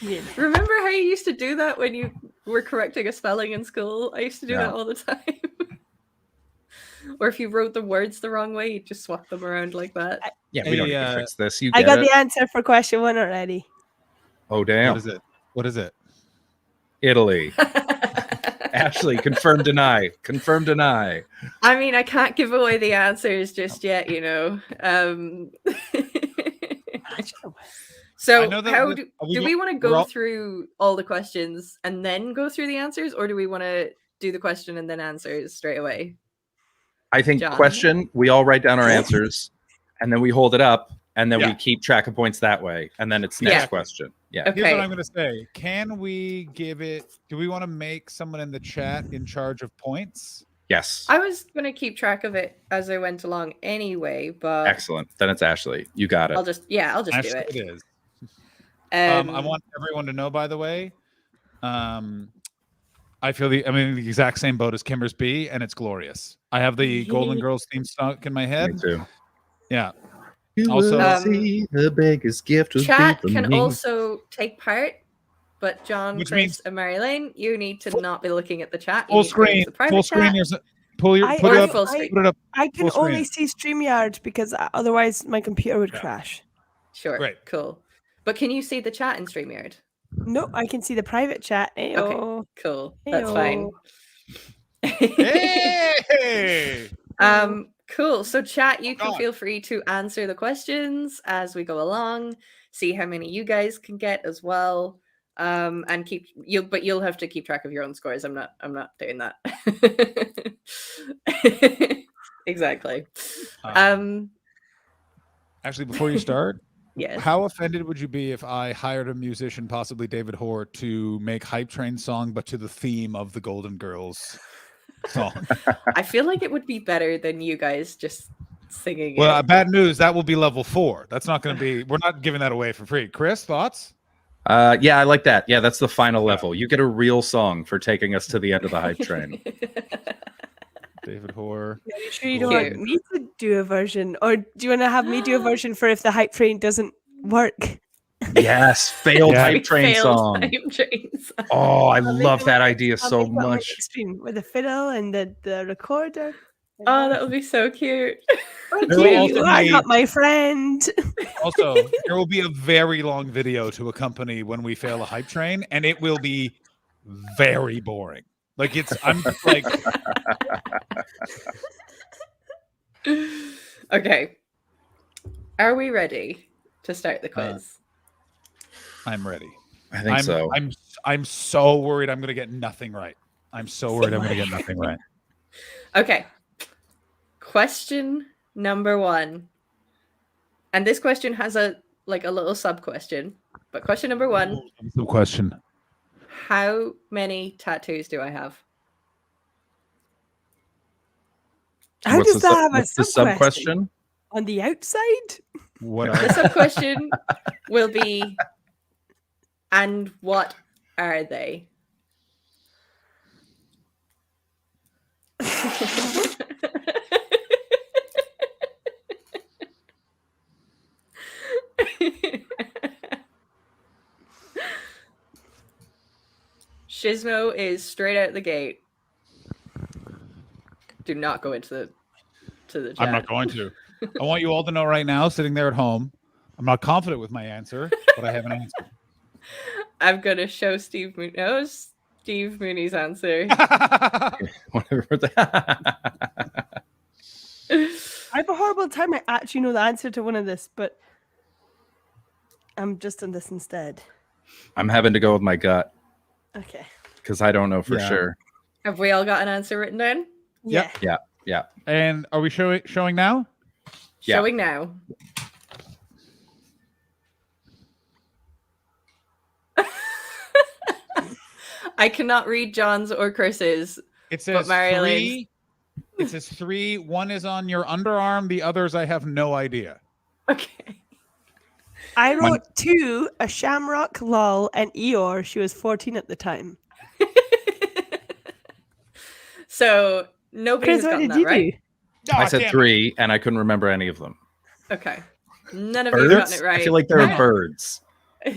Yeah. Remember how you used to do that when you were correcting a spelling in school? I used to do that all the time. Or if you wrote the words the wrong way, you just swap them around like that. Yeah, we don't need to fix this. You I get got it. the answer for question 1 already. Oh, damn. What is it? What is it? Italy. Ashley, confirm, deny. Confirm, deny. I mean, I can't give away the answers just yet, you know. So know that how with- do are we we go- want to we're go all- through all the questions and then go through the answers, or do we want to do the question and then answers straight away? I think John? question, we all write down our answers, and then we hold it up, and then Yeah. we keep track of points that way. And then it's next Yeah. question. Yeah. Here's what I'm going to say. Can we give it? Do we want to make someone in the chat in charge of points? Yes. I was going to keep track of it as I went along anyway, but Excellent. Then it's Ashley. You got it. I'll just do Actually, it. it is. I Um, want everyone to know, by the way, I feel I'm in the exact same boat as Kimmer's B, and it's glorious. I have the Golden Girls theme stuck in my head. Me too. Yeah. You Also, will see the biggest gift would chat be from can me. also take part, but John, Which Chris, means- and Mary Lane, you need to not be looking at the chat. You full need to go into screen. the private Full screen. chat. Here's pull your I- put it I- up. full I- screen. Put it up. I can Full only screen. see StreamYard because otherwise my computer would crash. Sure. Great. Cool. But can you see the chat in StreamYard? No, I can see the private chat. Ayo. Okay, cool. That's fine. Hey! Cool. So chat, you can God. feel free to answer the questions as we go along, see how many you guys can get as well. And you'll have to keep track of your own scores. I'm not doing that. Exactly. Actually, before you start, Yes. how offended would you be if I hired a musician, possibly David Hoare, to make Hype Train song, but to the theme of the Golden Girls song? I feel like it would be better than you guys just singing Well, it. bad news. That will be level 4. That's not going to be. We're not giving that away for free. Chris, thoughts? Yeah, I like that. Yeah, that's the final level. You get a real song for taking us to the end of the hype train. David Hoare. Are you sure you don't want me to do a version, or do you want to have me do a version for if the hype train doesn't work? Yes, failed Yeah. hype train Failed song. Hype Train song. Oh, I I'll make love it that like- idea I'll so make it on my much. next stream with the fiddle and the recorder. Oh, that would be so cute. Thank There will you. also I be- got my friend. Also, there will be a very long video to accompany when we fail a hype train, and it will be very boring. Like I'm like, Okay. Are we ready to start the quiz? I'm ready. I think so. I'm so worried I'm going to get nothing right. I'm so worried I'm going to get nothing right. Okay. Question number 1. And this question has a little sub question. But question number 1, The question. how many tattoos do I have? How What's does the that sub- have a what's the sub question? On the outside? What The sub question will be, and what are they? Shizmo is straight out the gate. Do not go into the chat. I'm not going to. I want you all to know right now, sitting there at home, I'm not confident with my answer, but I have an answer. I'm gonna show Steve Mooney's answer. Whatever. I have a horrible time. I actually know the answer to one of this, but I'm just on this instead. I'm having to go with my gut Okay. because I don't know for Yeah. sure. Have we all got an answer written down? Yeah. Yeah. And are we showing now? Yeah. Showing now. I cannot read John's or Chris's. It says Mario 3. It says 3. One is on your underarm. The others, I have no idea. Okay. I wrote 2, a shamrock, lol, and Eeyore. She was 14 at the time. So nobody Chris, has what gotten did that, you right? do? I said 3, and I couldn't remember any of them. Okay. None of you have gotten Birds? it right. I feel like there are birds.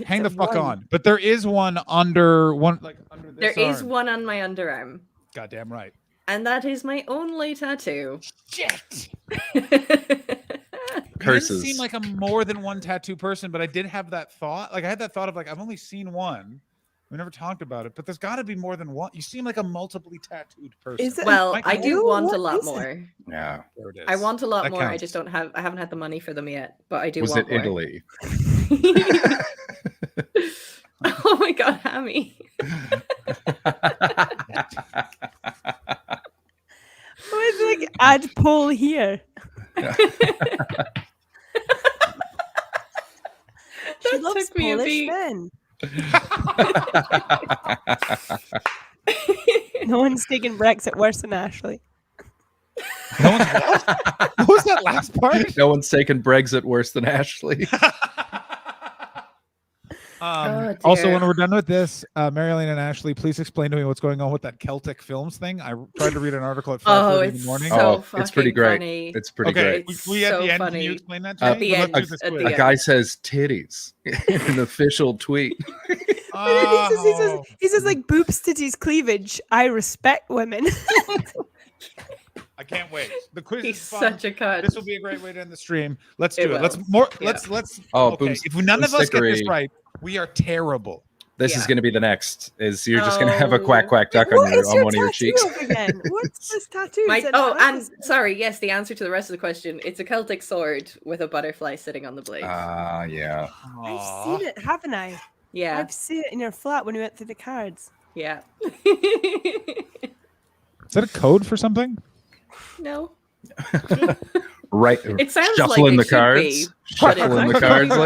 Hang the It's a fuck one. on. But there is one under There this is arm. one on my underarm. Goddamn right. And that is my only tattoo. Shit. Curses. You didn't seem like a more than one tattoo person, but I did have that thought. Like I had that thought of like I've only seen one. We never talked about it, but there's got to be more than one. You seem like a multiply tattooed person. Is it? Well, Like, I do oh, want a what lot is it? more. Yeah. There it is. I want a lot That more. I counts. just don't have. I haven't had the money for them yet, but I do Was want it more. Italy? Oh my god, Hammy! Oh, it's like add poll here. She That loves took me a Polish beat. men. No one's taking Brexit worse than Ashley. No one's what? What was that last part? No one's taken Brexit worse than Ashley. Oh, Also, dear. when we're done with this, Marilyn and Ashley, please explain to me what's going on with that Celtic Films thing. I tried to read an article at 5:30 Oh, in the it's morning. so it's pretty fucking great. funny. It's pretty Okay, great. we at so the end. Can funny. you explain that to At me? the Let's end, do this at quick. the A guy says titties in an official tweet. Oh. He says like boobs, titties, cleavage. I respect women. I can't wait. The quiz He's is fun. such a cunt. This will be a great way to end the stream. Let's It do it. Let's will. more. Yeah. Let's. Oh, okay. boom- If none of us get this boomstickery. right, we are terrible. This is Yeah. going to be the next. Is you're just going to have a Oh. quack quack duck What on is one of your tattoo cheeks. of again? What's this tattoo? My, Is it oh, not and this- sorry, yes, the answer to the rest of the question. It's a Celtic sword with a butterfly sitting on the blade. Yeah. I've seen it, haven't I? yeah, I've seen it in your flat when we went through the cards. yeah. Is that a code for something? No. Right. It sounds Shuffling like the it cards. should be, but it's Shuffling the actually cards, not.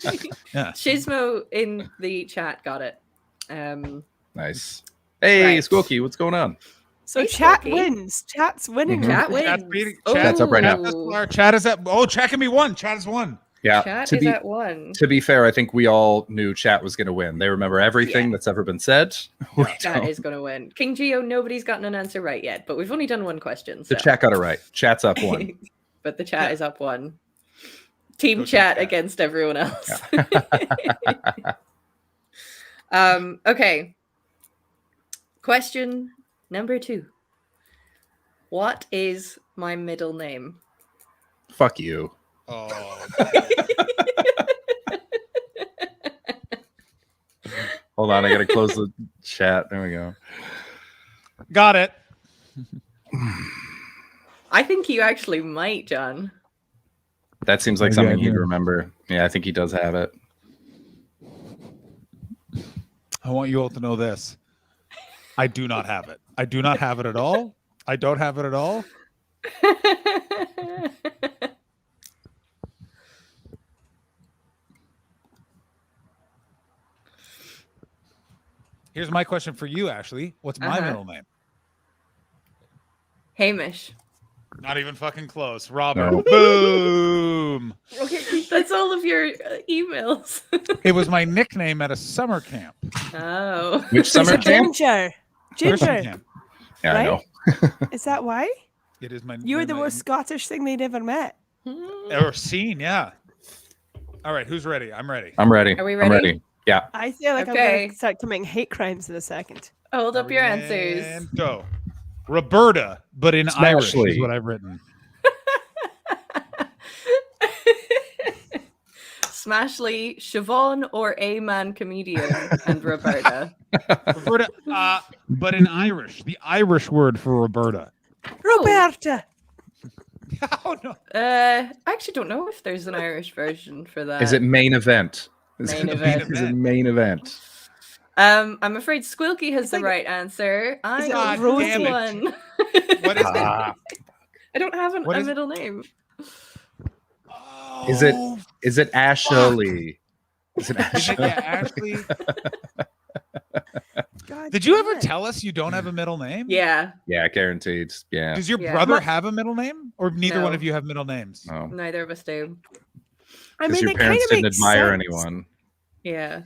ladies. Yeah. Chismo in the chat got it. Nice. Hey, Right. Squilky, what's going on? So Hey, chat Squilky. wins. Chat's winning. Mhm. Chat Chat's wins. beating- Chat's up right now. Ooh. Our chat is at. Oh, chat can be one. Chat is one. Yeah. Chat to is be at 1. to be fair, I think we all knew chat was going to win. They remember everything that's ever been said. We Chat don't. is going to win. King Geo, nobody's gotten an answer right yet, but we've only done one question. So. The chat got it right. Chat's up 1. But the chat is up 1. Team Go chat chat. against everyone else. Okay. Question number 2. What is my middle name? Fuck you. Oh. Hold on, I gotta close the chat. There we go. Got it. I think you actually might, John. That seems like Maybe something I he'd do. remember. Yeah, I think he does have it. I want you all to know this. I do not have it. I do not have it at all. I don't have it at all. Here's my question for you, Ashley. What's my Uh-huh. middle name? Hamish. Not even fucking close. Robert. No. Boom. Okay, that's all of your emails. It was my nickname at a summer camp. Oh. Which summer camp? Ginger. Christian Ginger. camp. Yeah, I know. Is that why? It is my. You were the my- most Scottish thing they'd ever met. or seen. Yeah. All right. Who's ready? I'm ready. I'm ready. Are we I'm ready? ready. Yeah. I feel like I'm Okay. going to start committing hate crimes in a second. Hold up your answers. And go. Roberta, but in Irish is Smashly. what I've written. Smashly, Siobhan, or A Man Comedian, and Roberta. Roberta, but in Irish. The Irish word for Roberta. Roberta. Oh no. I actually don't know if there's an Irish version for that. Is it main event? Main event. Is it main event? I'm afraid Squilky has the right answer. I it got Rosie? this one. What is Ah. I don't have What a is it? middle name. Is it Ashley? Is it Is it, Ashley? yeah, Ashley? God Did you damn ever it. tell us you don't have a middle name? Yeah, Yeah, guaranteed. Yeah. Does your Yeah. brother My- have a middle name, or neither No. one of you have middle names? Oh. neither of us do. I Because mean, your it kind parents of didn't makes admire sense. anyone. Yeah.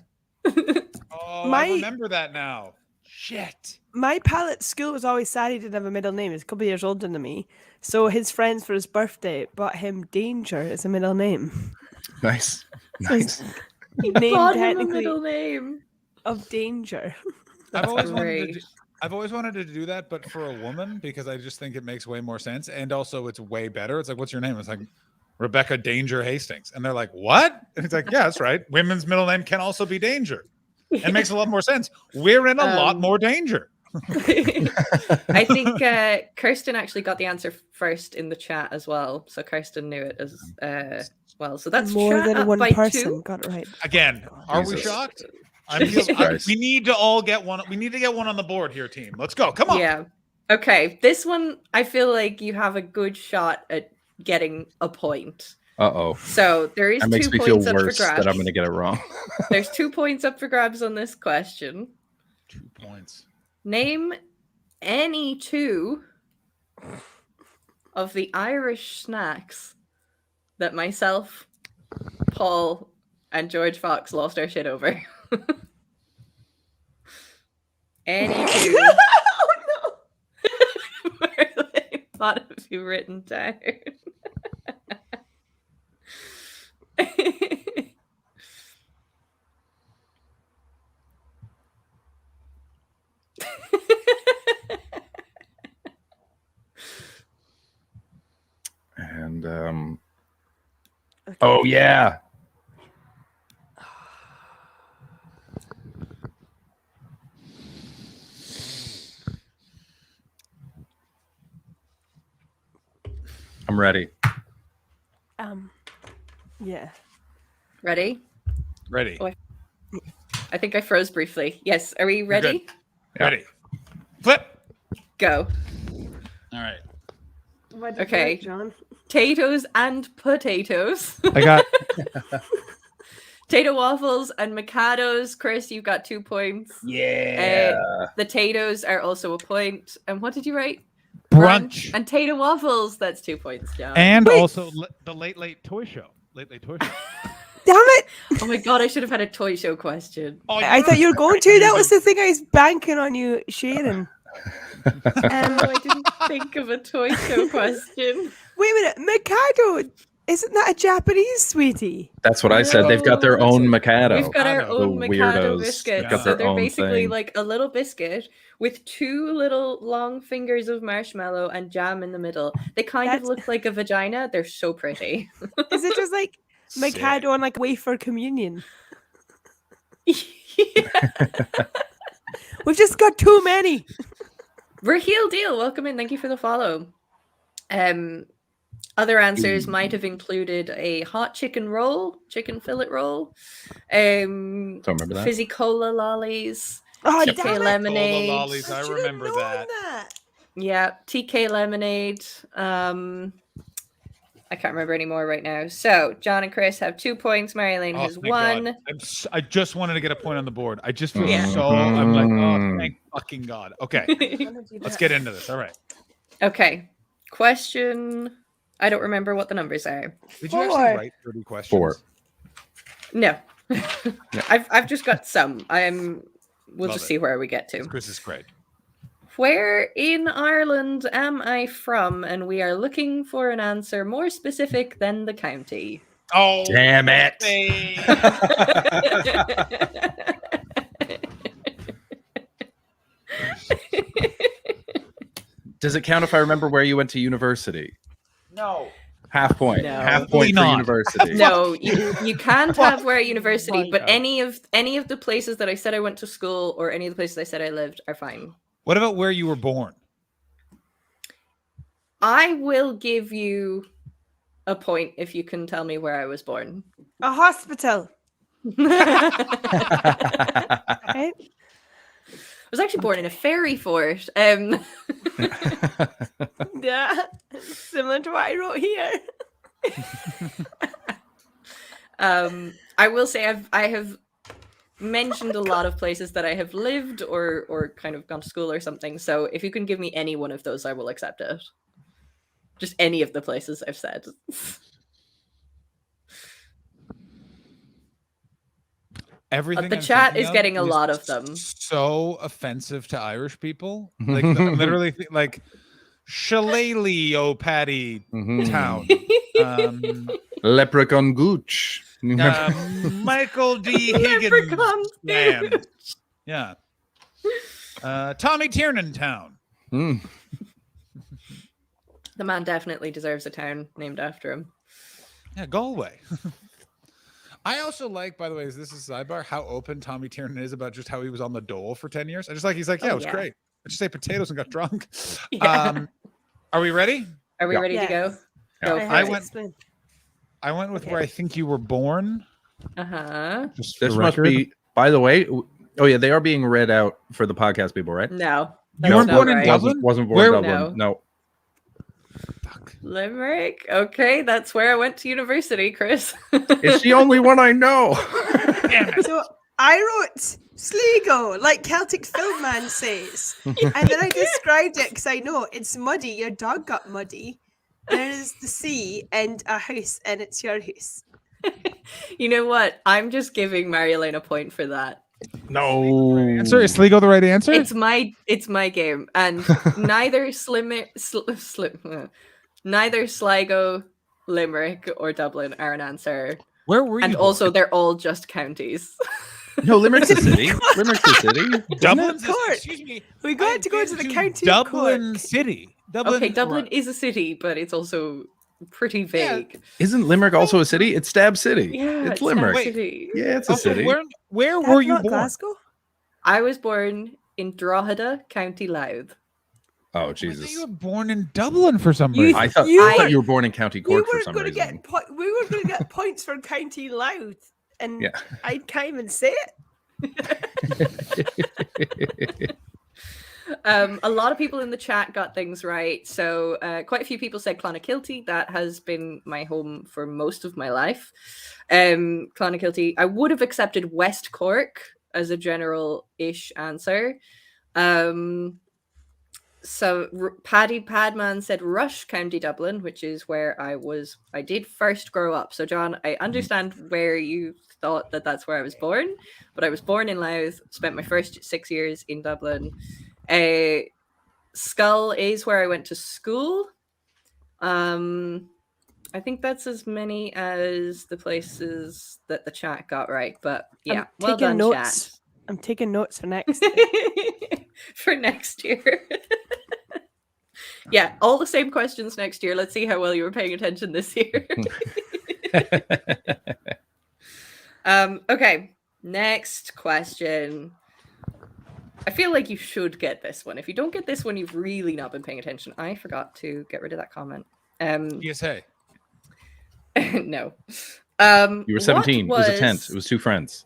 Oh, My- I remember that now. Shit. My pal at school was always sad he didn't have a middle name. He's a couple of years older than me. So his friends for his birthday bought him Danger as a middle name. Nice. So Nice. his He name bought him a technically middle name. of Danger. I've always wanted to. great. I've always wanted to do that, but for a woman, because I just think it makes way more sense, and also it's way better. It's like, what's your name? It's like Rebecca Danger Hastings, and they're like, what? And it's like, yeah, that's right. Women's middle name can also be Danger. It makes a lot more sense. We're in a lot more danger. I think Kirsten actually got the answer first in the chat as well, so Kirsten knew it as well. So that's More chat than up one by person 2. got it right. Again, are we Jesus. shocked? Jesus Christ. We need to all get one. We need to get one on the board here, team. Let's go. Come on. Yeah. Okay. This one, I feel like you have a good shot at getting a point. Uh-oh. So there is That makes 2 me feel points up for worse grabs. that I'm going to get it wrong. There's 2 points up for grabs on this question. 2 points. Name any 2 of the Irish snacks that myself, Paul, and George Fox lost our shit over. Any 2. Oh What have you written down? And oh yeah. I'm ready. Yeah. Ready? Ready. Oh, I think I froze briefly. Yes. Are we ready? Ready. Flip. Go. All right. What did you Okay. write, John? Potatoes and potatoes. I got Tato waffles and Mikados. Chris, you got 2 points. Yeah. The Tatoes are also a point. And what did you write? Brunch. And Tato waffles. That's 2 points, John. And also the late toy show. Late toy show. Damn it! Oh my god, I should have had a toy show question. Oh, I thought you were going to. That was the thing I was banking on you sharing. I didn't think of a toy show question. Wait a minute, Mikado. Isn't that a Japanese sweetie? That's what I said. They've got their own Mikado. We've got our The own Mikado weirdos biscuits. got So their they're own basically thing. like a little biscuit with 2 little long fingers of marshmallow and jam in the middle. They kind of look like a vagina. They're so pretty. Is it just like Mikado on like wafer communion? We've just got too many. We're heel deal. Welcome in. Thank you for the follow. Other answers might have included a hot chicken roll, chicken fillet roll, Don't remember that. fizzy cola lollies, Oh, TK damn it. lemonade. Cola lollies. I remember that. Yeah, TK lemonade. I can't remember anymore right now. So John and Chris have 2 points. Marilyn Oh, has thank God. 1. I just wanted to get a point on the board. I just feel Yeah. so. I'm like, oh, thank fucking God. Okay, let's get into this. All right. Okay. Question. I don't remember what the numbers are. Did you actually write 30 questions? 4. No. I've just got some. We'll Love just it. see where we get to. Chris is great. Where in Ireland am I from? And we are looking for an answer more specific than the county. Oh, damn it. Does it count if I remember where you went to university? No. Half point. No. Half point for not. university. No, you can't have where at university, but any of the places that I said I went to school or any of the places I said I lived are fine. What about where you were born? I will give you a point if you can tell me where I was born. A hospital. I was actually born in a fairy fort. Yeah, similar to what I wrote here. I will say I have mentioned a lot of places that I have lived or kind of gone to school or something. So if you can give me any one of those, I will accept it. Just any of the places I've said. everything. The I'm chat thinking is of getting a lot of them. So offensive to Irish people. Like I'm literally like Shillelagh Paddy Town. Leprechaun Gooch. Michael D. Higgins land. Yeah. Tommy Tiernan Town. The man definitely deserves a town named after him. Yeah, Galway. I also like, by the way, this is sidebar, how open Tommy Tiernan is about just how he was on the dole for 10 years. I just like, he's like, yeah, it was great. I just ate potatoes and got drunk. Yeah. Are we ready? Are we ready to go? Go for it. I went with where I think you were born. Uh-huh. This must be, by the way, oh yeah, they are being read out for the podcast people, right? No. You weren't born in Dublin? Wasn't born in Dublin. No. Limerick. Okay, that's where I went to university, Chris. It's the only one I know. So I wrote Sligo, like Celtic film man says. And then I described it because I know it's muddy. Your dog got muddy. There's the sea and a house, and it's your house. You know what? I'm just giving Marilyn a point for that. No. Answer is Sligo the right answer? It's my game, and neither neither Sligo, Limerick, or Dublin are an answer. Where were you? And also, they're all just counties. No, Limerick's a city. Limerick's a city. Dublin. Excuse me. We got to go to the county Dublin Cork. City. Okay, Dublin is a city, but it's also pretty vague. Isn't Limerick also a city? It's Stab City. Yeah, it's Limerick. City. Yeah, it's a city. Where were you born? Glasgow? I was born in Drogheda, County Louth. Oh Jesus! You were born in Dublin for some reason. I thought you were born in County Cork for some reason. We were going to get points for County Louth, and Yeah. I can't even say it. A lot of people in the chat got things right. So quite a few people said Clonakilty. That has been my home for most of my life. Clonakilty. I would have accepted West Cork as a general-ish answer. So Paddy Padman said Rush, County Dublin, which is where I did first grow up. So John, I understand where you thought that that's where I was born, but I was born in Louth, spent my first 6 years in Dublin. Skull is where I went to school. I think that's as many as the places that the chat got right, but yeah, well done, chat. I'm taking notes for next for next year. Yeah, all the same questions next year. Let's see how well you were paying attention this year. Okay, next question. I feel like you should get this one. If you don't get this one, you've really not been paying attention. I forgot to get rid of that comment. PSA. No. You were 17. It was a tent. It was two friends.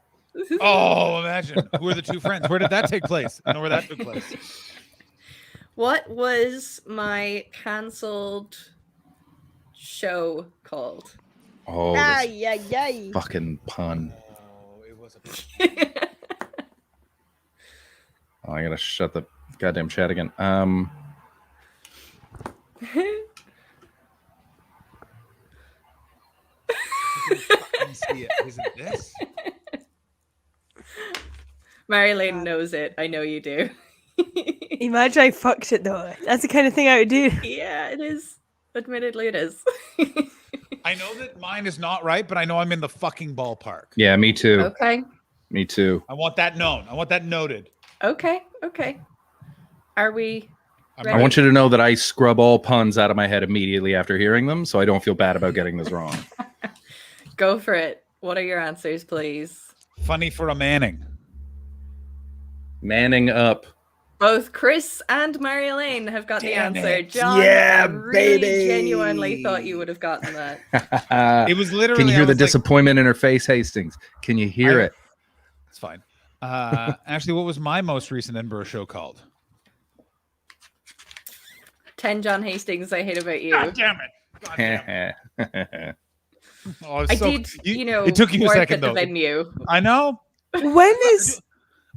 Oh, imagine. Who are the two friends? Where did that take place? I know where that took place. What was my cancelled show called? Oh, Ay. fucking pun. Oh, it was a Oh, I gotta shut the goddamn chat again. See it. Is it this? Marilyn knows it. I know you do. Imagine I fucked it though. That's the kind of thing I would do. Yeah, it is. Admittedly, it is. I know that mine is not right, but I know I'm in the fucking ballpark. Yeah, me too. Okay. Me too. I want that known. I want that noted. Okay. Are we ready? I want you to know that I scrub all puns out of my head immediately after hearing them, so I don't feel bad about getting this wrong. Go for it. What are your answers, please? Funny for a Manning. Manning up. Both Chris and Mary-Elaine have got the answer. it. John, Yeah, I really baby. genuinely thought you would have gotten that. It was literally. Can you hear I the was like, disappointment in her face, Hastings? Can you hear it? It's fine. Actually, what was my most recent Edinburgh show called? 10 John Hastings, I hate about you. God damn it! God damn it. Oh, I did, it took you a work second at though. the venue. I know. When is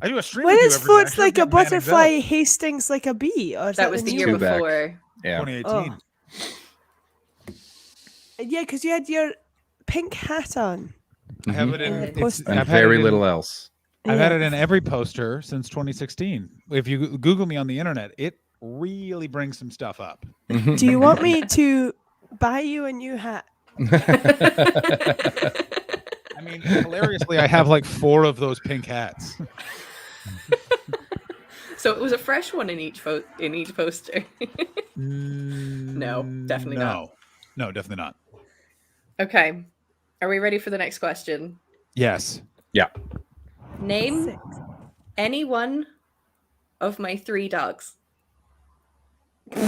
I do a stream. when with you is every day. I floats should like a get Manning's butterfly, out. Hastings like a bee? Or is That was the new year one? Two back. before. Yeah. 2018. Yeah, because you had your pink hat on. I have it in. And very little else. I've had it in every poster since 2016. If you Google me on the internet, it really brings some stuff up. Do you want me to buy you a new hat? I mean, hilariously, I have like 4 of those pink hats. So it was a fresh one in each poster. No, definitely not. No, definitely not. Okay. Are we ready for the next question? Yes. Yeah. Name any one of my 3 dogs. Did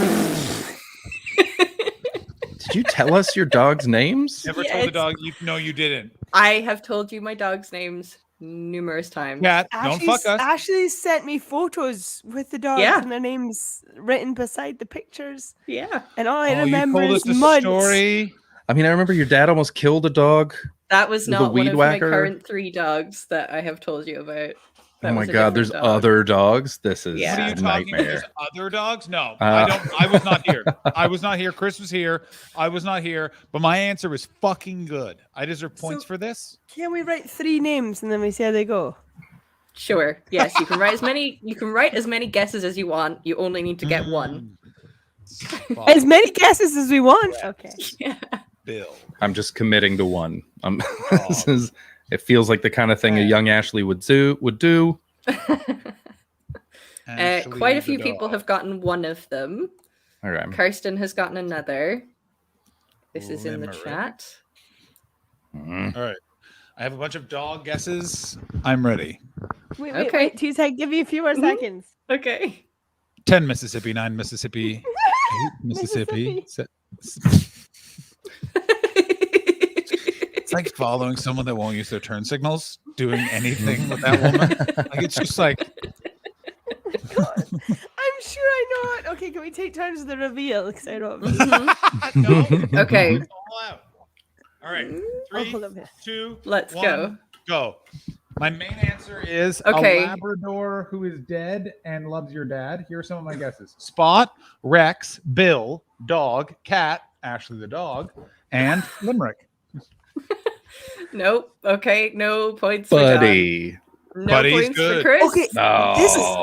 you tell us your dog's names? Never told the dog. No, you didn't. I have told you my dog's names numerous times. Yeah, don't fuck us. Ashley sent me photos with the dogs Yeah. and their names written beside the pictures. Yeah. And all I You remember told is us the Muds. story. I mean, I remember your dad almost killed a dog. That was The not one weed of whacker. my current 3 dogs that I have told you about. That Oh my was a god, there's different dog. other dogs. This is Yeah. What are you a talking about? nightmare. There's other dogs? No, I don't. I was not here. I was not here. Chris was here. I was not here. But my answer was fucking good. I deserve points for this. Can we write 3 names and then we see how they go? Sure. Yes, you can write as many. You can write as many guesses as you want. You only need to get one. As many guesses as we want. Okay. Yeah. Bill. I'm just committing to one. This is. It feels like the kind of thing a young Ashley would do. Quite a few people have gotten one of them. All right. Kirsten has gotten another. This is in the Limerick. chat. All right. I have a bunch of dog guesses. I'm ready. Wait, 2 seconds. Give you a few more seconds. Okay. 10 Mississippi, 9 Mississippi, 8 Mississippi. It's like following someone that won't use their turn signals, doing anything with that woman. Like it's just like I'm sure I know it. Okay, can we take turns with the reveal? Because I don't. no. Okay. It's all out. All right. 3, 2, Let's 1, go. Go. My main answer is Okay. a Labrador who is dead and loves your dad. Here are some of my guesses: Spot, Rex, Bill, dog, cat, Ashley the dog, and Limerick. Nope. Okay. No points for Buddy. John. No Buddy's points good. for Chris. Okay, No.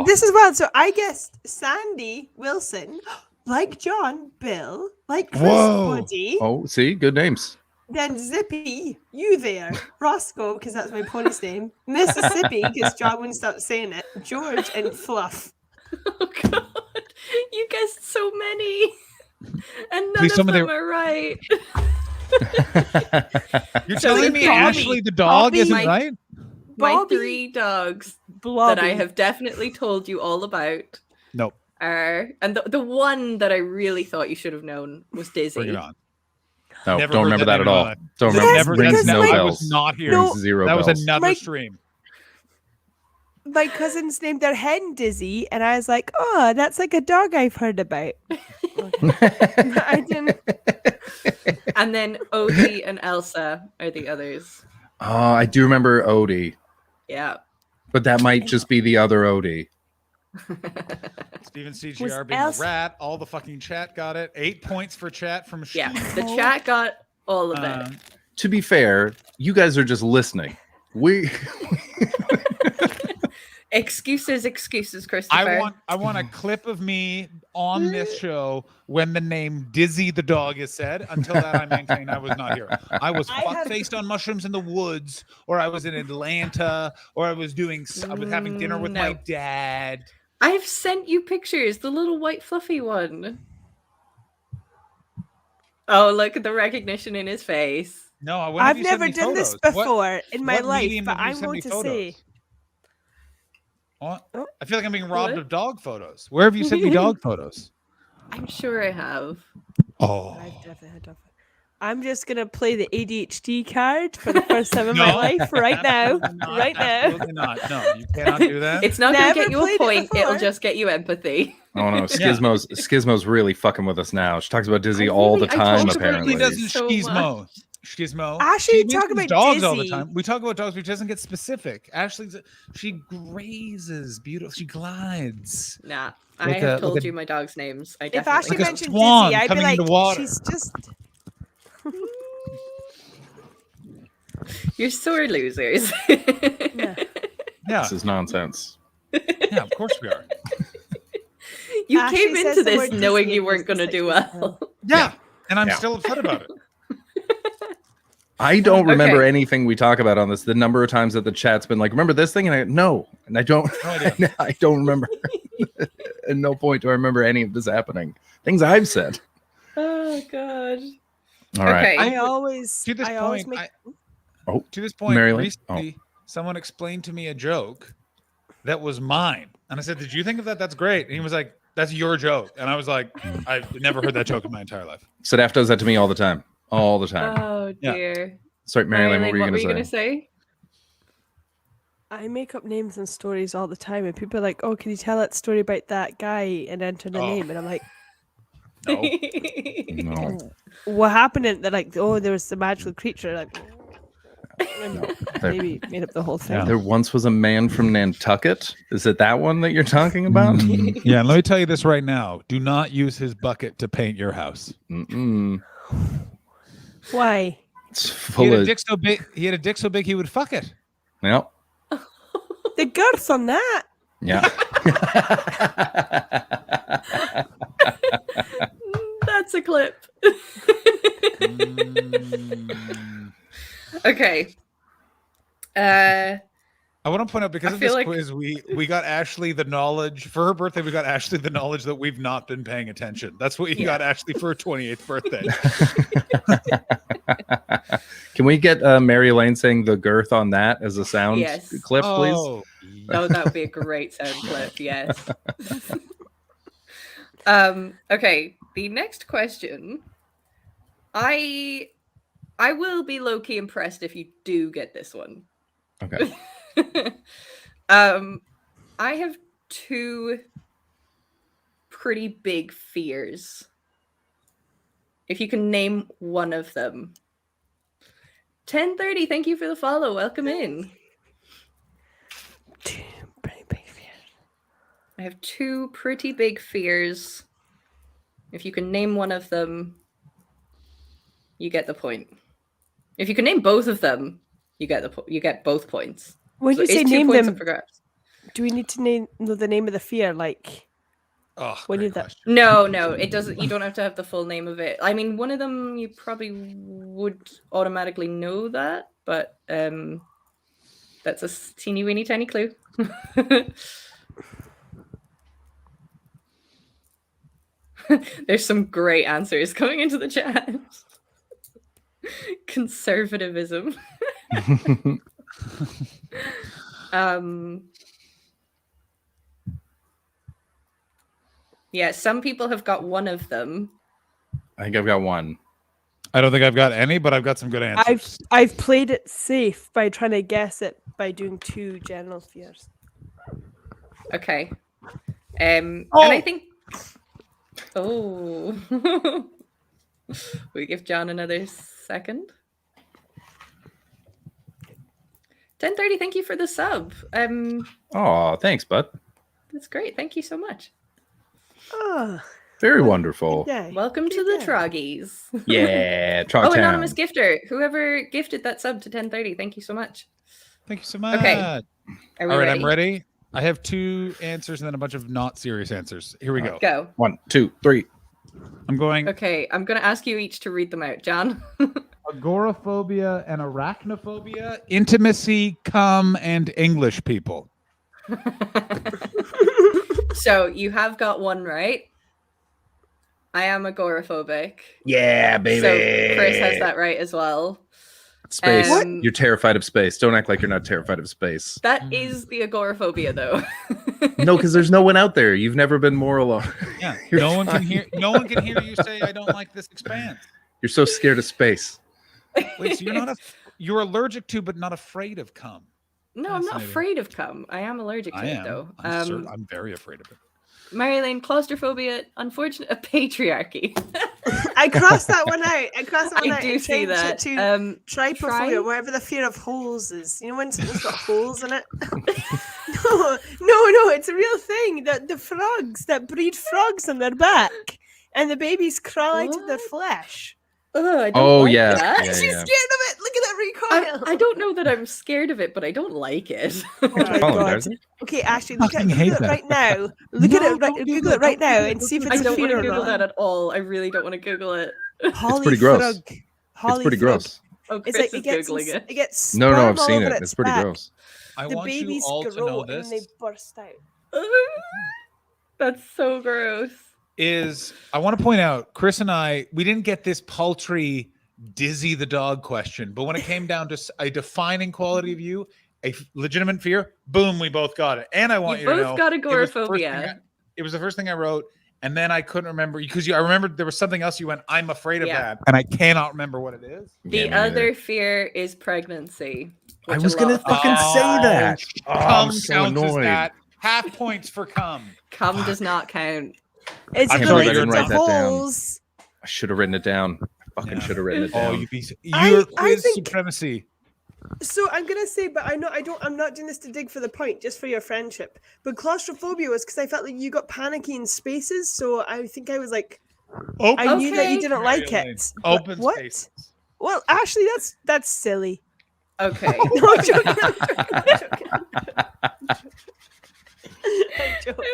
this is wild. So I guessed Sandy Wilson, like John, Bill, like Chris, Whoa. Buddy, Oh, see, good names. then Zippy, you there, Roscoe, because that's my pony's name, Mississippi, because John wouldn't stop saying it, George, and Fluff. Oh God! You guessed so many, and none Please of tell me them they- are right. You're So telling it's me Bobby. Ashley the dog Bobby. isn't right? My Bobby. 3 dogs Blobby. that I have definitely told you all about Nope. are, and the one that I really thought you should have known was Dizzy. Bring it on. No, Never don't heard remember that that at name in all. my life. Don't Yes, remember. Never. Rings because no my- I bells. was not here. No. Zero That was bells. another Mike- stream. My cousins named their hen Dizzy, and I was like, oh, that's like a dog I've heard about. I didn't. And then Odie and Elsa are the others. Oh, I do remember Odie, Yeah. but that might just be the other Odie. Steven Was CGR being Elsa- a rat. All the fucking chat got it. 8 points for chat from Yeah. Steve. The chat got all of it. To be fair, you guys are just listening. We Excuses, Christopher. I want a clip of me on this show when the name Dizzy the dog is said. Until that, I maintain I was not here. I was fuck faced on mushrooms in the woods, or I was in Atlanta, or I was having dinner with my No. dad. I've sent you pictures. The little white fluffy one. Oh, look at the recognition in his face. No, when have I've you sent never me done this photos? What- before in my what life, medium but have you I'm sent going me to photos? say. What? Oh. I feel like I'm being robbed What? of dog photos. Where have you sent me dog photos? I'm sure I have. Oh, I've definitely had dog. I'm just gonna play the ADHD card for the first time in my No. life right now. Absolutely not. Right now. Absolutely not. No, you cannot do that. It's not going to Never get you a played it point. It'll before. just get you empathy. oh no, Skizmo's really fucking with us now. She talks about Dizzy all the I time. talk about Apparently, Really doesn't So schizmo. Schizmo. Ashley, She talk mentions about dogs all the Dizzy. time. We talk about dogs, but she doesn't get specific. Ashley's she grazes beautiful. She glides. Nah, Like I have a- told like a- you my dog's names. I If definitely Ashley Like a mentioned swan Dizzy, I'd be coming like, into water. she's just. You're sore losers. Yeah. This is nonsense. Yeah, of course we are. You Ashley came says into the this word knowing Disney you in weren't going to business do like well. Yeah, and I'm Yeah. still upset about it. I don't remember Okay. anything we talk about on this. The number of times that the chat's been like, "Remember this thing?" And I no, and I don't. No idea. I don't remember. At no point do I remember any of this happening. Things I've said. Oh god. All right. Okay. I always To this always point, make Oh, to this point, Marilyn? recently, someone explained to me a joke that was mine, and I said, "Did you think of that? That's great." And he was like, "That's your joke," and I was like, "I've never heard that joke in my entire life." Sadaf does that to me all the time. All the time. Oh Yeah. dear. Sorry, Marilyn, what were you going going to to say? I make up names and stories all the time, and people are like, "Oh, can you tell that story about that guy?" and enter the name, and I'm like, No. No. "What happened?" And they're like, "Oh, there was the magical creature." Like, maybe made up the whole thing. There once was a man from Nantucket. Is it that one that you're talking about? Yeah, and let me tell you this right now: do not use his bucket to paint your house. Mm-mm. Why? It's He full had a of. dick so big. He had a dick so big he would fuck it. Yep. The girth on that. Yeah. That's a clip. Okay. I want to point out because I of feel this like- quiz, we got Ashley the knowledge for her birthday. We got Ashley the knowledge that we've not been paying attention. That's what you got Ashley for her 28th birthday. Can we get Mary Elaine saying the girth on that as a sound Yes. clip, please? Oh, Oh, that would be a great sound clip. Yes. Okay. The next question. I will be low-key impressed if you do get this one. Okay. I have two pretty big fears. If you can name one of them. 1030, thank you for the follow. Welcome in. I have two pretty big fears. If you can name one of them, you get the point. If you can name both of them, you get both points. When So you say it's 2 name points them, up for grabs. do we need to know the name of the fear? Like, when you that? No, it doesn't. You don't have to have the full name of it. I mean, one of them you probably would automatically know that, but that's a teeny weeny tiny clue. There's some great answers coming into the chat. Conservatism. Yeah, some people have got one of them. I think I've got one. I don't think I've got any, but I've got some good answers. I've played it safe by trying to guess it by doing two general fears. Okay. And I think. Oh. We give John another second. 1030, thank you for the sub. Oh, thanks, bud. That's great. Thank you so much. Oh, Very wonderful. yeah. Welcome to the Troggies. Yeah, Trog Oh, Town. anonymous gifter. Whoever gifted that sub to 1030, thank you so much. Thank you so much. Okay. All Are we right, ready? I'm ready. I have two answers and then a bunch of not serious answers. Here we go. Go. 1, 2, 3. I'm going Okay, I'm going to ask you each to read them out. John? agoraphobia and arachnophobia, intimacy, cum, and English people. So you have got one right. I am agoraphobic. Yeah, baby. So Chris has that right as well. Space. Um, You're terrified of space. Don't act like you're not terrified of space. That is the agoraphobia, though. No, because there's no one out there. You've never been more alone. Yeah, no one can hear. No one can hear you say, "I don't like this expanse." You're so scared of space. Wait, so you're allergic to, but not afraid of cum. No, I'm not Fascinating. afraid of cum. I am allergic to I it, am. though. I'm very afraid of it. Marilyn, claustrophobia, unfortunate, patriarchy. I crossed that one out. I crossed that one I out. do and see changed that. it to Try- trypophobia, whatever the fear of holes is. You know when something's got holes in it? No, it's a real thing. The frogs that breed frogs on their back, and the babies crawl out of their flesh. I don't Oh, like yeah. that. Yeah, She's yeah. scared of it. Look at that recoil. I don't know that I'm scared of it, but I don't like it. Oh my Oh, god. Darcy? Okay, Ashley, look at Fucking hate Google it that. right now. Look at it right, Google it right now and see if it's I a don't want fear to or Google not. that at all. I really don't want to Google it. Holly pretty gross. Frog. Holly It's pretty Frog. gross. Oh, Chris It's like is it gets Googling it. it gets No, sperm I've all seen over it. its It's pretty back. gross. I The want you babies all to grow know and then they this burst out. That's so gross. is I want to point out, Chris and we didn't get this paltry Dizzy the dog question, but when it came down to a defining quality of you, a legitimate fear, boom, we both got it. And I want you, You to both know, got it was the first thing agoraphobia. it was the first thing I wrote, and then I couldn't remember because I remembered there was something else you went, I'm afraid of Yeah. that, and I cannot remember what it is. The other fear is pregnancy. I which was a gonna lot of fucking people- say that. Oh, Cum I'm so counts as annoyed. that. Half points for cum. Cum does not count. It's I'm the sorry, I list didn't of write that down. holes. I should have written it down. I fucking should have written it down. Oh, your I quiz think- supremacy. So I'm gonna say, but I'm not doing this to dig for the point, just for your friendship. But claustrophobia was because I felt like you got panicky in spaces, so I think I was like, I knew that you didn't like it. But Open what? spaces. Well, Ashley, that's silly. Okay. No, I'm joking. I'm joking. I'm joking.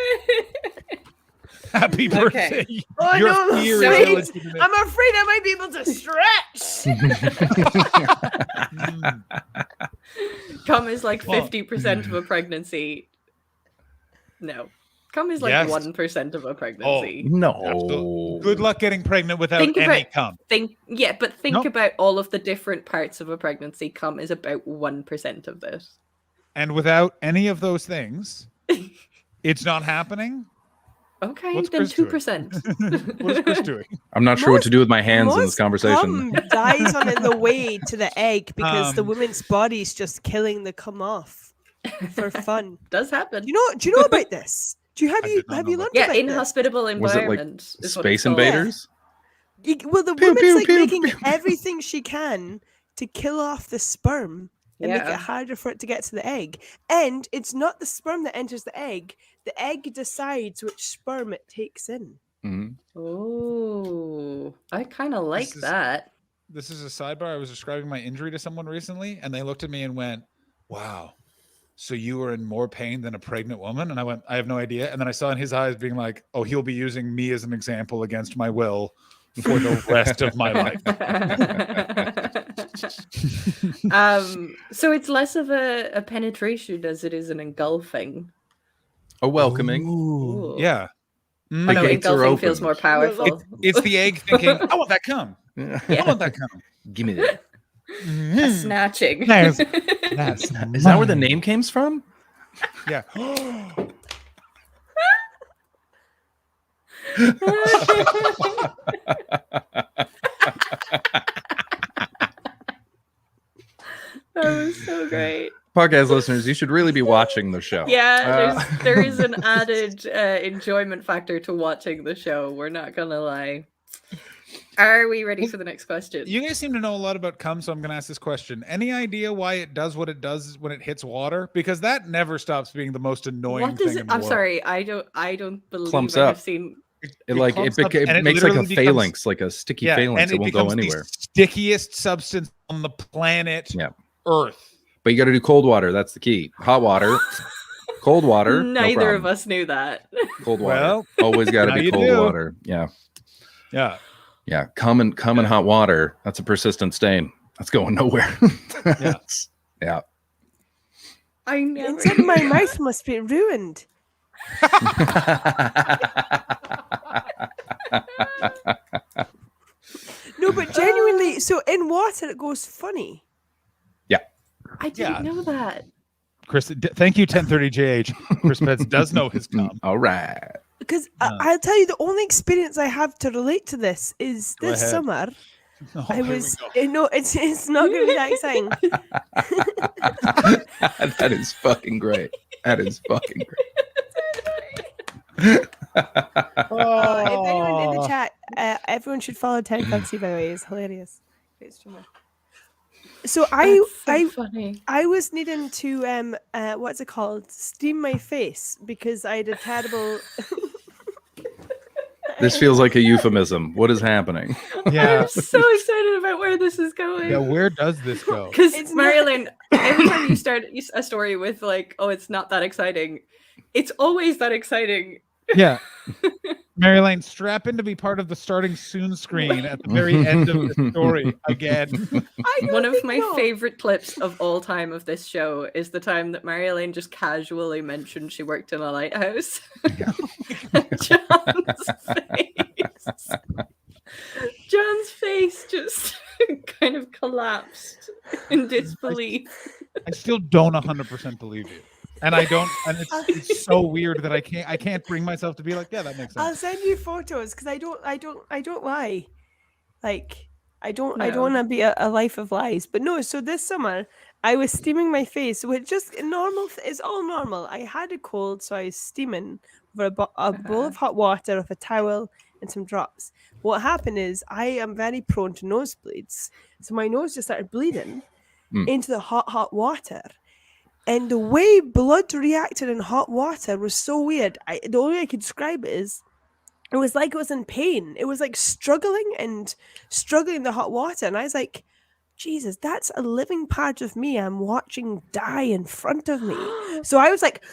Happy birthday. Oh Your no, I'm fear is afraid. illegitimate. I'm afraid I might be able to stretch. Cum is like Well- 50% of a pregnancy. No. Cum is like Yes. 1% of a pregnancy. No. Good luck getting pregnant without Think any about cum. but think Nope. about all of the different parts of a pregnancy. Cum is about 1% of this. And without any of those things, it's not happening. Okay, What's then Chris doing? 2%. What is Chris doing? I'm not sure what to do with my hands in this conversation. Cum dies on the way to the egg because the Um, woman's body's just killing the cum off for fun. Does happen. Do you know about this? Do you have you learned Yeah, about this? inhospitable Was it environment. like is what Space it's called. Invaders? Well, the Pew, woman's pew, like pew, making pew. everything she can to kill off the sperm and make Yeah. it harder for it to get to the egg. And it's not the sperm that enters the egg. The egg decides which sperm it takes in. Mhm. Oh, I kind of like is- that. This is a sidebar. I was describing my injury to someone recently, and they looked at me and went, "Wow, so you were in more pain than a pregnant woman?" And I went, "I have no idea." And then I saw in his eyes being like, "Oh, he'll be using me as an example against my will for the rest of my life." So it's less of a penetration as it is an engulfing. A welcoming. Ooh. Yeah. I know gates are engulfing feels open. more powerful. It's the egg thinking, "I want that cum. I want that cum." Give me that. A snatching. Yes. Is that where the name came from? Yeah. That was so great. Podcast listeners, you should really be watching the show. Yeah, there is an added enjoyment factor to watching the show. We're not gonna lie. Are we ready for the next question? You guys seem to know a lot about cum, so I'm going to ask this question. Any idea why it does what it does when it hits water? Because that never stops being the most annoying What does thing it? in the I'm world. sorry, I don't believe Clumps I have up. seen. It like clumps it, up, and it makes like a literally becomes- phalanx, like a sticky phalanx. It won't go becomes the anywhere. stickiest substance on the planet Yeah. Earth. But you got to do cold water. That's the key. Hot water, cold water. no Neither of problem. us knew that. Cold water. Well, Always got to now be you cold do. water. Yeah. Yeah. Yeah. Cum and hot water. That's a persistent stain. That's going nowhere. Yeah. I never. Inside my mouth must be ruined. No, but genuinely, so in water it goes funny. I didn't know that. Chris, thank you, 1030JH. Chris Pets does know his cum. All right. Because I'll tell you, the only experience I have to relate to this is Go this ahead. summer. Oh, I here we was, go. no, it's not going to be that exciting. That is fucking great. That is fucking great. If anyone in the chat, everyone should follow Ted Fancy, by the way. It's hilarious. Great streamer. So funny. I was needing to what's it called? Steam my face because I had a terrible This feels like a euphemism. What is happening? Yeah. I'm so excited about where this is going. Yeah, where does this go? Because Marilyn, every time you start a story with like, "Oh, it's not that exciting," it's always that exciting. Yeah. Mary Lane, strap in to be part of the starting soon screen at the very end of the story again. One of my favorite clips of all time of this show is the time that Mary Elaine just casually mentioned she worked in a lighthouse. John's face just kind of collapsed in disbelief. I still don't 100% believe you. And I don't, and it's so weird that I can't bring myself to be like, yeah, that makes sense. I'll send you photos because I don't lie. Like I don't want to be a life of lies. But no, so this summer I was steaming my face, which just normal. It's all normal. I had a cold, so I was steaming over a bowl of hot water with a towel and some drops. What happened is I am very prone to nosebleeds, so my nose just started bleeding into the hot water. And the way blood reacted in hot water was so weird. The only way I could describe it is it was like it was in pain. It was like struggling in the hot water. And I was like, Jesus, that's a living part of me I'm watching die in front of me. So I was like,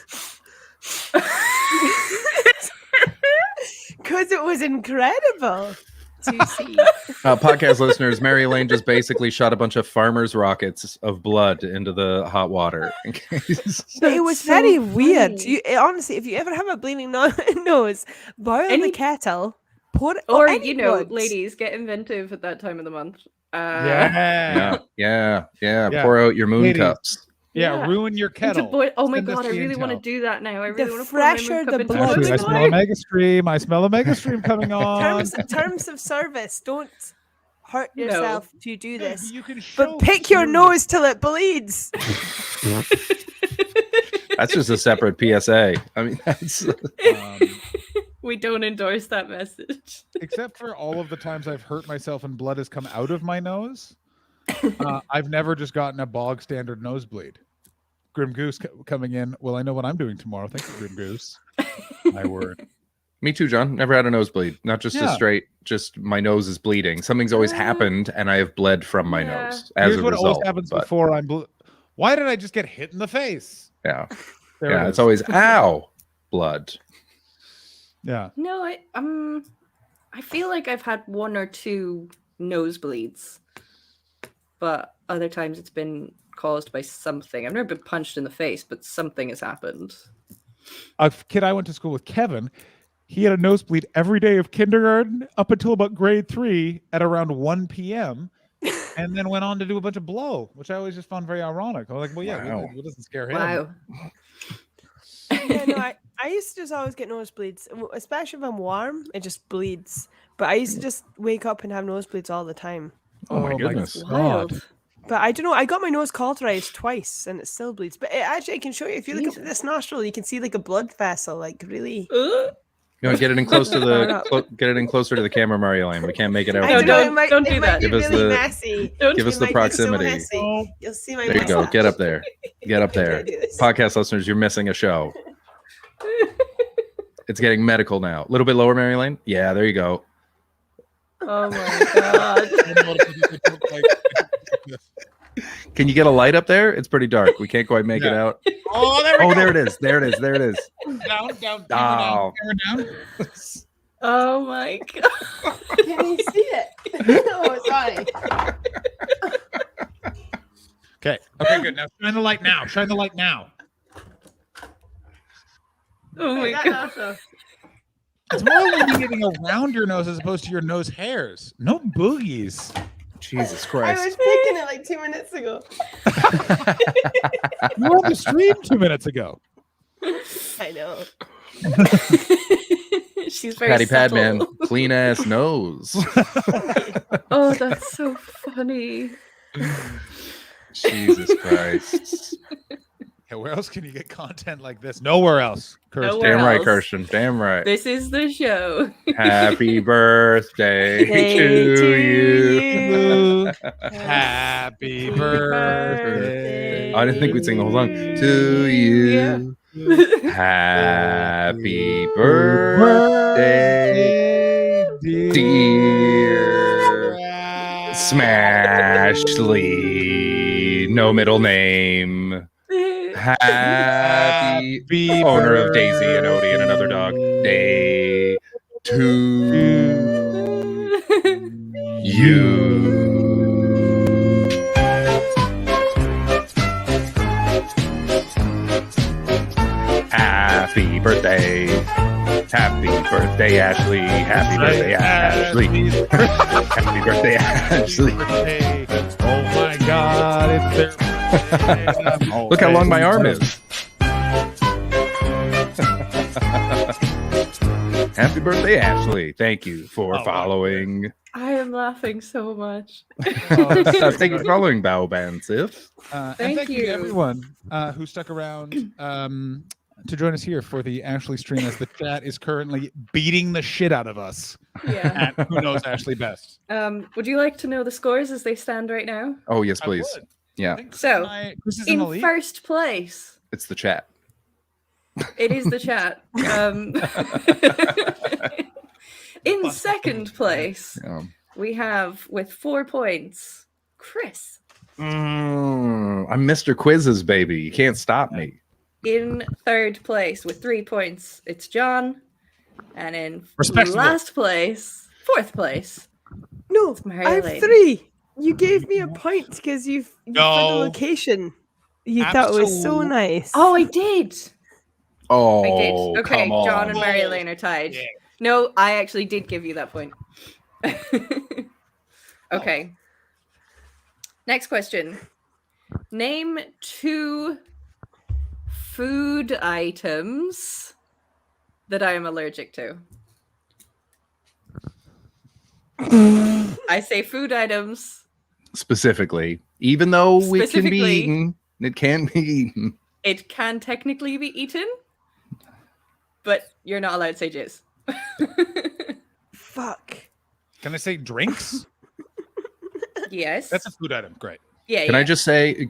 because it was incredible to see. Podcast listeners, Mary Elaine just basically shot a bunch of farmers' rockets of blood into the hot water. In case. It was very weird. Honestly, if you ever have a bleeding nose, boil the kettle, pour it, Or any you know, blood. ladies, get inventive at that time of the month. Yeah. Yeah. Pour out your moon Ladies. cups. Yeah, ruin your kettle. Oh my Send us god, I the really want to intel. do that now. I really want to fresher the blood. Actually, I smell a mega stream. I smell a mega stream coming on. terms of service, don't hurt No. yourself to do this. You can but pick your nose till it bleeds. That's just a separate PSA. I mean, that's. We don't endorse that message. Except for all of the times I've hurt myself and blood has come out of my nose. I've never just gotten a bog standard nosebleed. Grim Goose coming in. Well, I know what I'm doing tomorrow. Thank you, Grim Goose. My word. Me too, John. Never had a nosebleed. Not just a Yeah. straight, just my nose is bleeding. Something's always happened, and I have bled from my nose as Here's a what result. always happens but- before I'm. Why did I just get hit in the face? Yeah. There Yeah, it it's is. always ow, blood. Yeah. No, I feel like I've had one or two nosebleeds, but other times it's been caused by something. I've never been punched in the face, but something has happened. A kid I went to school with, Kevin, he had a nosebleed every day of kindergarten up until about grade 3 at around 1 p.m. and then went on to do a bunch of blow, which I always just found very ironic. I was like, well, yeah, Wow. what doesn't scare him? Wow. Yeah, no, I used to just always get nosebleeds, especially if I'm warm. It just bleeds. But I used to just wake up and have nosebleeds all the time. Oh my goodness. God. But I don't know. I got my nose cauterized twice, and it still bleeds. But actually, I can show you. If you look up at this nostril, you can see like a blood vessel, like really. You want to get it in close to get it in closer to the camera, Mario Lane. We can't make it out. I from don't know. here. It might, don't do it might that. be Give us really the- messy. Give us It the might be so proximity. messy. You'll see my. There you go. mustache. Get up there. Get up there. do this. Podcast listeners, you're missing a show. It's getting medical now. A little bit lower, Mary Lane. Yeah, there you go. Oh my god. Can you get a light up there? It's pretty dark. We can't quite make it out. Oh, there we Oh, go. there it is. There it is. There it is. Down, Oh. down. Oh my god. Can you see it? Oh, sorry. Okay. Okay, good. Now shine the light now. Shine the light now. Oh my That god. nostril. It's more illuminating around your nose as opposed to your nose hairs. No boogies. Jesus I Christ. was picking it like 2 minutes ago. You were on the stream 2 minutes ago. I know. She's very Patty subtle. Padman, clean ass nose. Oh, that's so funny. Jesus Christ. Yeah, where else can you get content like this? Nowhere else. Kirsten. Nowhere Damn right, else. Kirsten. Damn right. This is the show. Happy birthday to you. Happy birthday. I didn't think we'd sing the whole song. To you. Happy birthday Dear Smashly, no middle name. Happy owner of Daisy and Odie and another dog. Day to you. Happy birthday. Happy birthday, Ashley. Happy birthday, Ashley. Happy birthday, Ashley. Oh my God, it's their Look how long my arm is. Happy birthday, Ashley. Thank you for following. I am laughing so much. Thank you for following Baoban Sif. And Thank thank you to you. everyone who stuck around to join us here for the Ashley stream, as the chat is currently beating the shit out of us. Yeah. At who knows Ashley best? Would you like to know the scores as they stand right now? Oh, yes, please. Yeah. So, Chris is in the in lead. first place, It's the chat. it is the chat. In second place, we have with 4 points, Chris. I'm Mr. Quizzes, baby. You can't stop me. In third place with 3 points, it's John. And in Respectable. last place, fourth place, No, it's Mary I have Elaine. 3. You gave me a point because you for the No. location. You thought it was so nice. Oh, I did. Oh, I did. Okay, come on. John and Mary Elaine are tied. Yeah. No, I actually did give you that point. Okay. Next question. Name 2 food items that I am allergic to. I say food items. Specifically, even though it can be Specifically. eaten, it can be eaten. It can technically be eaten, but you're not allowed to say jizz. Fuck. Can I say drinks? Yes. That's a food item. Great. Yeah. Can I just say,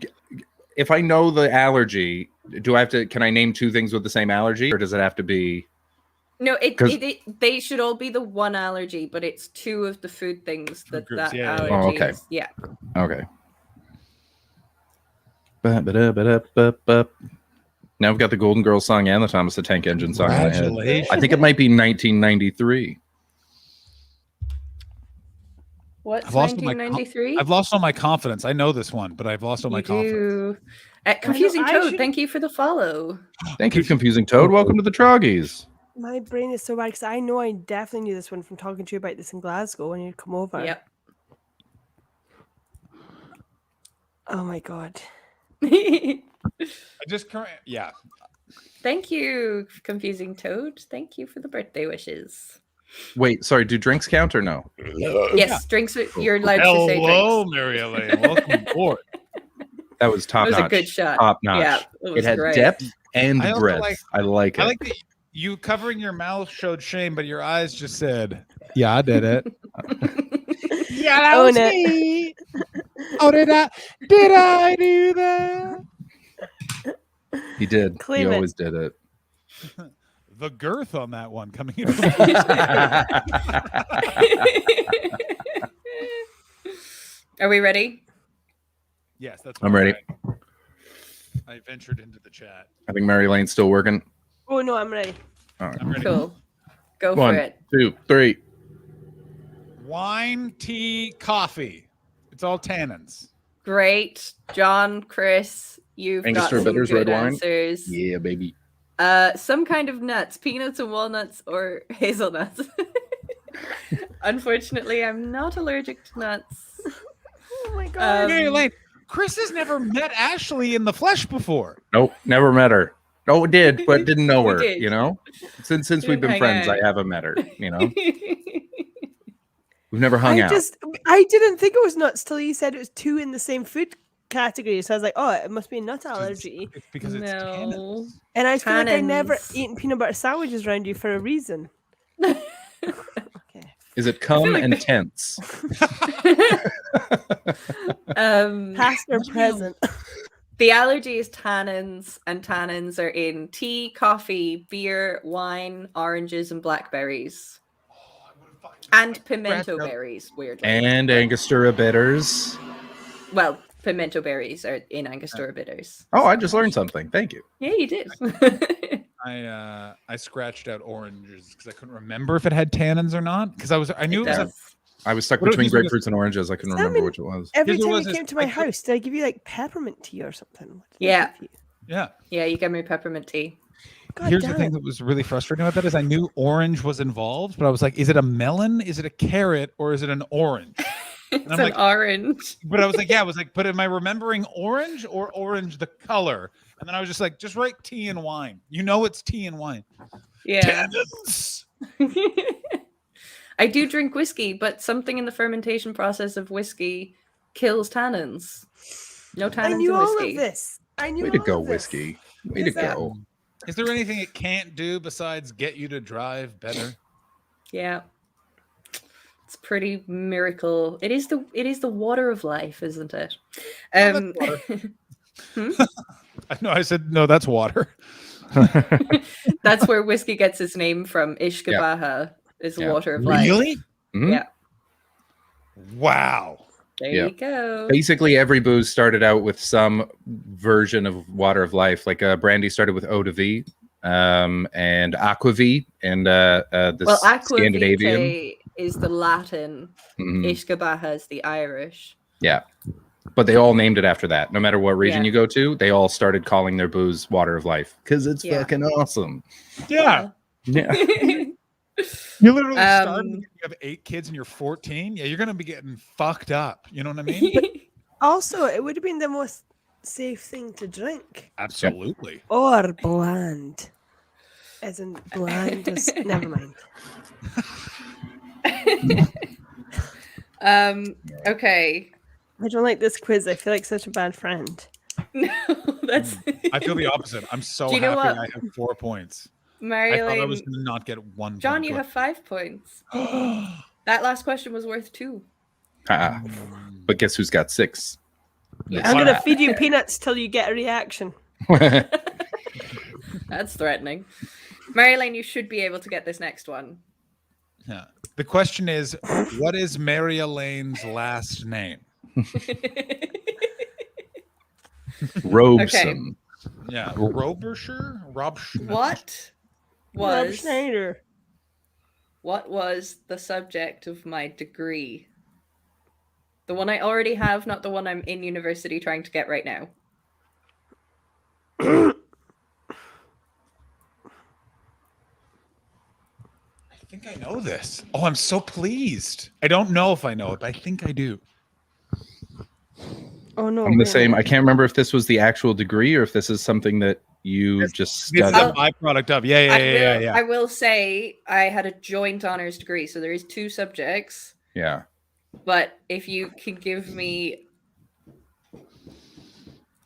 if I know the allergy, do I have to? Can I name 2 things with the same allergy, or does it have to be? No, 'Cause- they should all be the one allergy, but it's 2 of the food things that groups, that yeah, yeah. allergy Oh, okay. is. Yeah. Okay. Ba-ba-da-ba-da-ba-ba. Now I've got the Golden Girls song and the Thomas the Tank Engine song in my head. Congratulations. I think it might be 1993. What's I've lost all my 1993? I've lost all my confidence. I know this one, but I've lost all my confidence. You. Confusing I Toad, should- thank you for the follow. Thank you, Confusing Toad. Welcome to the Troggies. My brain is so bad because I know I definitely knew this one from talking to you about this in Glasgow when you come over. Yep. Oh my god. I just yeah. Thank you, Confusing Toad. Thank you for the birthday wishes. Wait, sorry. Do drinks count or no? Yes, drinks. You're allowed to say Hello, drinks. Mary Elaine. Welcome aboard. That was top That was a notch. good shot. Top notch. Yeah, it was had great. depth and I also breadth. like- I like it. I like that you covering your mouth showed shame, but your eyes just said, "Yeah, I did it." Yeah, that was me. Oh, did I do that? He did. Claim He it. always did it. The girth on that one coming in. Are we ready? Yes, that's. I'm ready. I ventured into the chat. I think Mary Lane's still working. Oh no, I'm ready. All right. I'm ready. Cool. Go One, for it. 2, 3. Wine, tea, coffee. It's all tannins. Great, John, Chris. You've got Angostura some bitters, good red wine. answers. Yeah, baby. Some kind of nuts, peanuts and walnuts, or hazelnuts. Unfortunately, I'm not allergic to nuts. Oh my god. Mary Elaine, Chris has never met Ashley in the flesh before. Nope, never met her. No, did, but didn't know We her. did. You know, since we've Didn't been hang friends, out. I haven't met her. You know, we've never hung out. I didn't think it was nuts till you said it was 2 in the same food category. So I was like, oh, it must be a nut allergy. It's because it's No. tannins. And I feel like I never Tannins. eaten peanut butter sandwiches around you for a reason. Is it cum like and the- tense? Past or present. The allergy is tannins, and tannins are in tea, coffee, beer, wine, oranges, and blackberries. And pimento berries, weirdly. And Angostura bitters. Well, pimento berries are in Angostura bitters. Oh, I just learned something. Thank you. Yeah, you did. I scratched out oranges because I couldn't remember if it had tannins or not. Because I knew it was. I was stuck What between are these- grapefruits and oranges. I couldn't remember which it was. Every Here's what time was you this- came to my house, did I give you like peppermint tea or something? What did I Yeah. give you? Yeah. Yeah, you gave me peppermint tea. God Here's the damn thing it. that was really frustrating about that is I knew orange was involved, but I was like, is it a melon? Is it a carrot? Or is it an orange? It's I'm an like- orange. But I was like, but am I remembering orange or orange the color? And then I was just like, just write tea and wine. You know it's tea and wine. Yeah. Tannins. I do drink whiskey, but something in the fermentation process of whiskey kills tannins. No I tannins knew in all whiskey. of this. I knew Way all to go, of this. whiskey. Way to Is that- go. Is there anything it can't do besides get you to drive better? Yeah. It's pretty miracle. It is the water of life, isn't it? No, I said no. That's water. That's where whiskey gets its name from. Ishkabaha is the Yeah. water of life. Really? Mhm. Yeah. Wow. There Yeah. you go. Basically, every booze started out with some version of water of life. Like brandy started with eau de vie, and aquavit, and the Well, Scandinavian. aquavitae is the Latin. Mhm. Ishkabaha is the Irish. Yeah, but they all named it after that. No matter what region Yeah. you go to, they all started calling their booze water of life because it's Yeah. fucking awesome. Yeah. Yeah. You literally started Um, when you have 8 kids and you're 14. Yeah, you're gonna be getting fucked up. You know what I mean? Also, it would have been the most safe thing to drink. Absolutely. Or bland. As in bland is never mind. Okay. I don't like this quiz. I feel like such a bad friend. No, that's I feel the opposite. I'm so Do you know happy what? I have 4 points. I Marilyn. thought I was gonna not get 1 John, point. you have 5 points. That last question was worth 2. But guess who's got 6? I'm going to feed you peanuts till you get a reaction. That's threatening. Marilyn, you should be able to get this next one. Yeah. The question is, what is Mary Elaine's last name? Robeson. Yeah. Robershire? Rob Schneider. Rob Schneider. What was the subject of my degree? The one I already have, not the one I'm in university trying to get right now. I think I know this. Oh, I'm so pleased. I don't know if I know it, but I think I do. Oh no. I'm the wait a same. I minute. can't remember if this was the actual degree or if this is something that you just This is studied. a byproduct of. Yeah. I will say I had a joint honors degree, so there is 2 subjects. Yeah. But if you can give me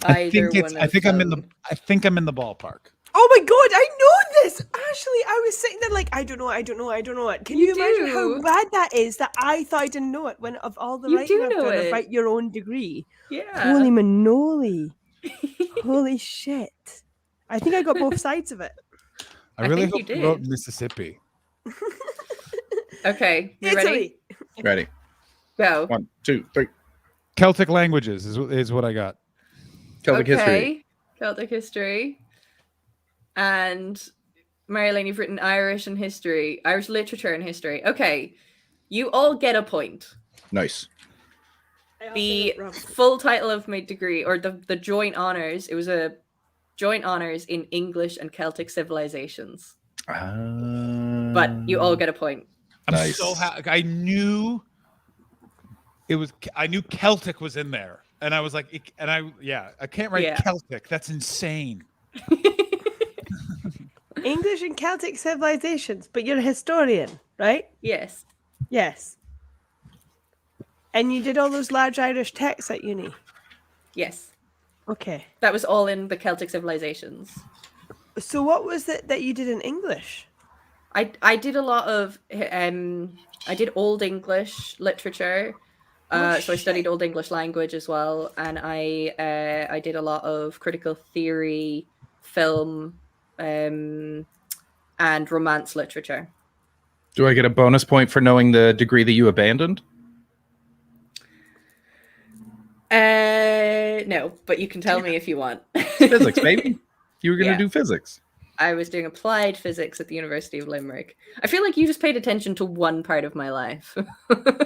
I either think one I of think I'm in them. the. I think I'm in the ballpark. Oh my god, I know this! Ashley, I was sitting there like, I don't know it. Can you imagine how do. bad that is that I thought I didn't know it when of all the You writing do I've know done it. about your own degree? Yeah. Holy manoli. Holy shit. I think I got both sides of it. I really think hope you you wrote did. Mississippi. Okay, you ready? Ready. Go. 1, 2, 3. Celtic languages is what I got. Celtic history. Celtic history. And Marilyn, you've written Irish and history, Irish literature and history. Okay. You all get a point. Nice. The full title of my degree, or the joint honors, it was a joint honors in English and Celtic civilizations. But you all get a point. I'm so happy. I knew it was. I knew Celtic was in there, and I was like, I can't write Yeah. Celtic. That's insane. English and Celtic civilizations, but you're a historian, right? Yes. Yes. And you did all those large Irish texts at uni? Yes. Okay. That was all in the Celtic civilizations. So what was it that you did in English? I did a lot of I did Old English literature. So I studied Old English language as well, and I did a lot of critical theory, film, and romance literature. Do I get a bonus point for knowing the degree that you abandoned? No, but you can tell me if you want. Physics, baby. You were going to Yeah. do physics. I was doing applied physics at the University of Limerick. I feel like you just paid attention to one part of my life.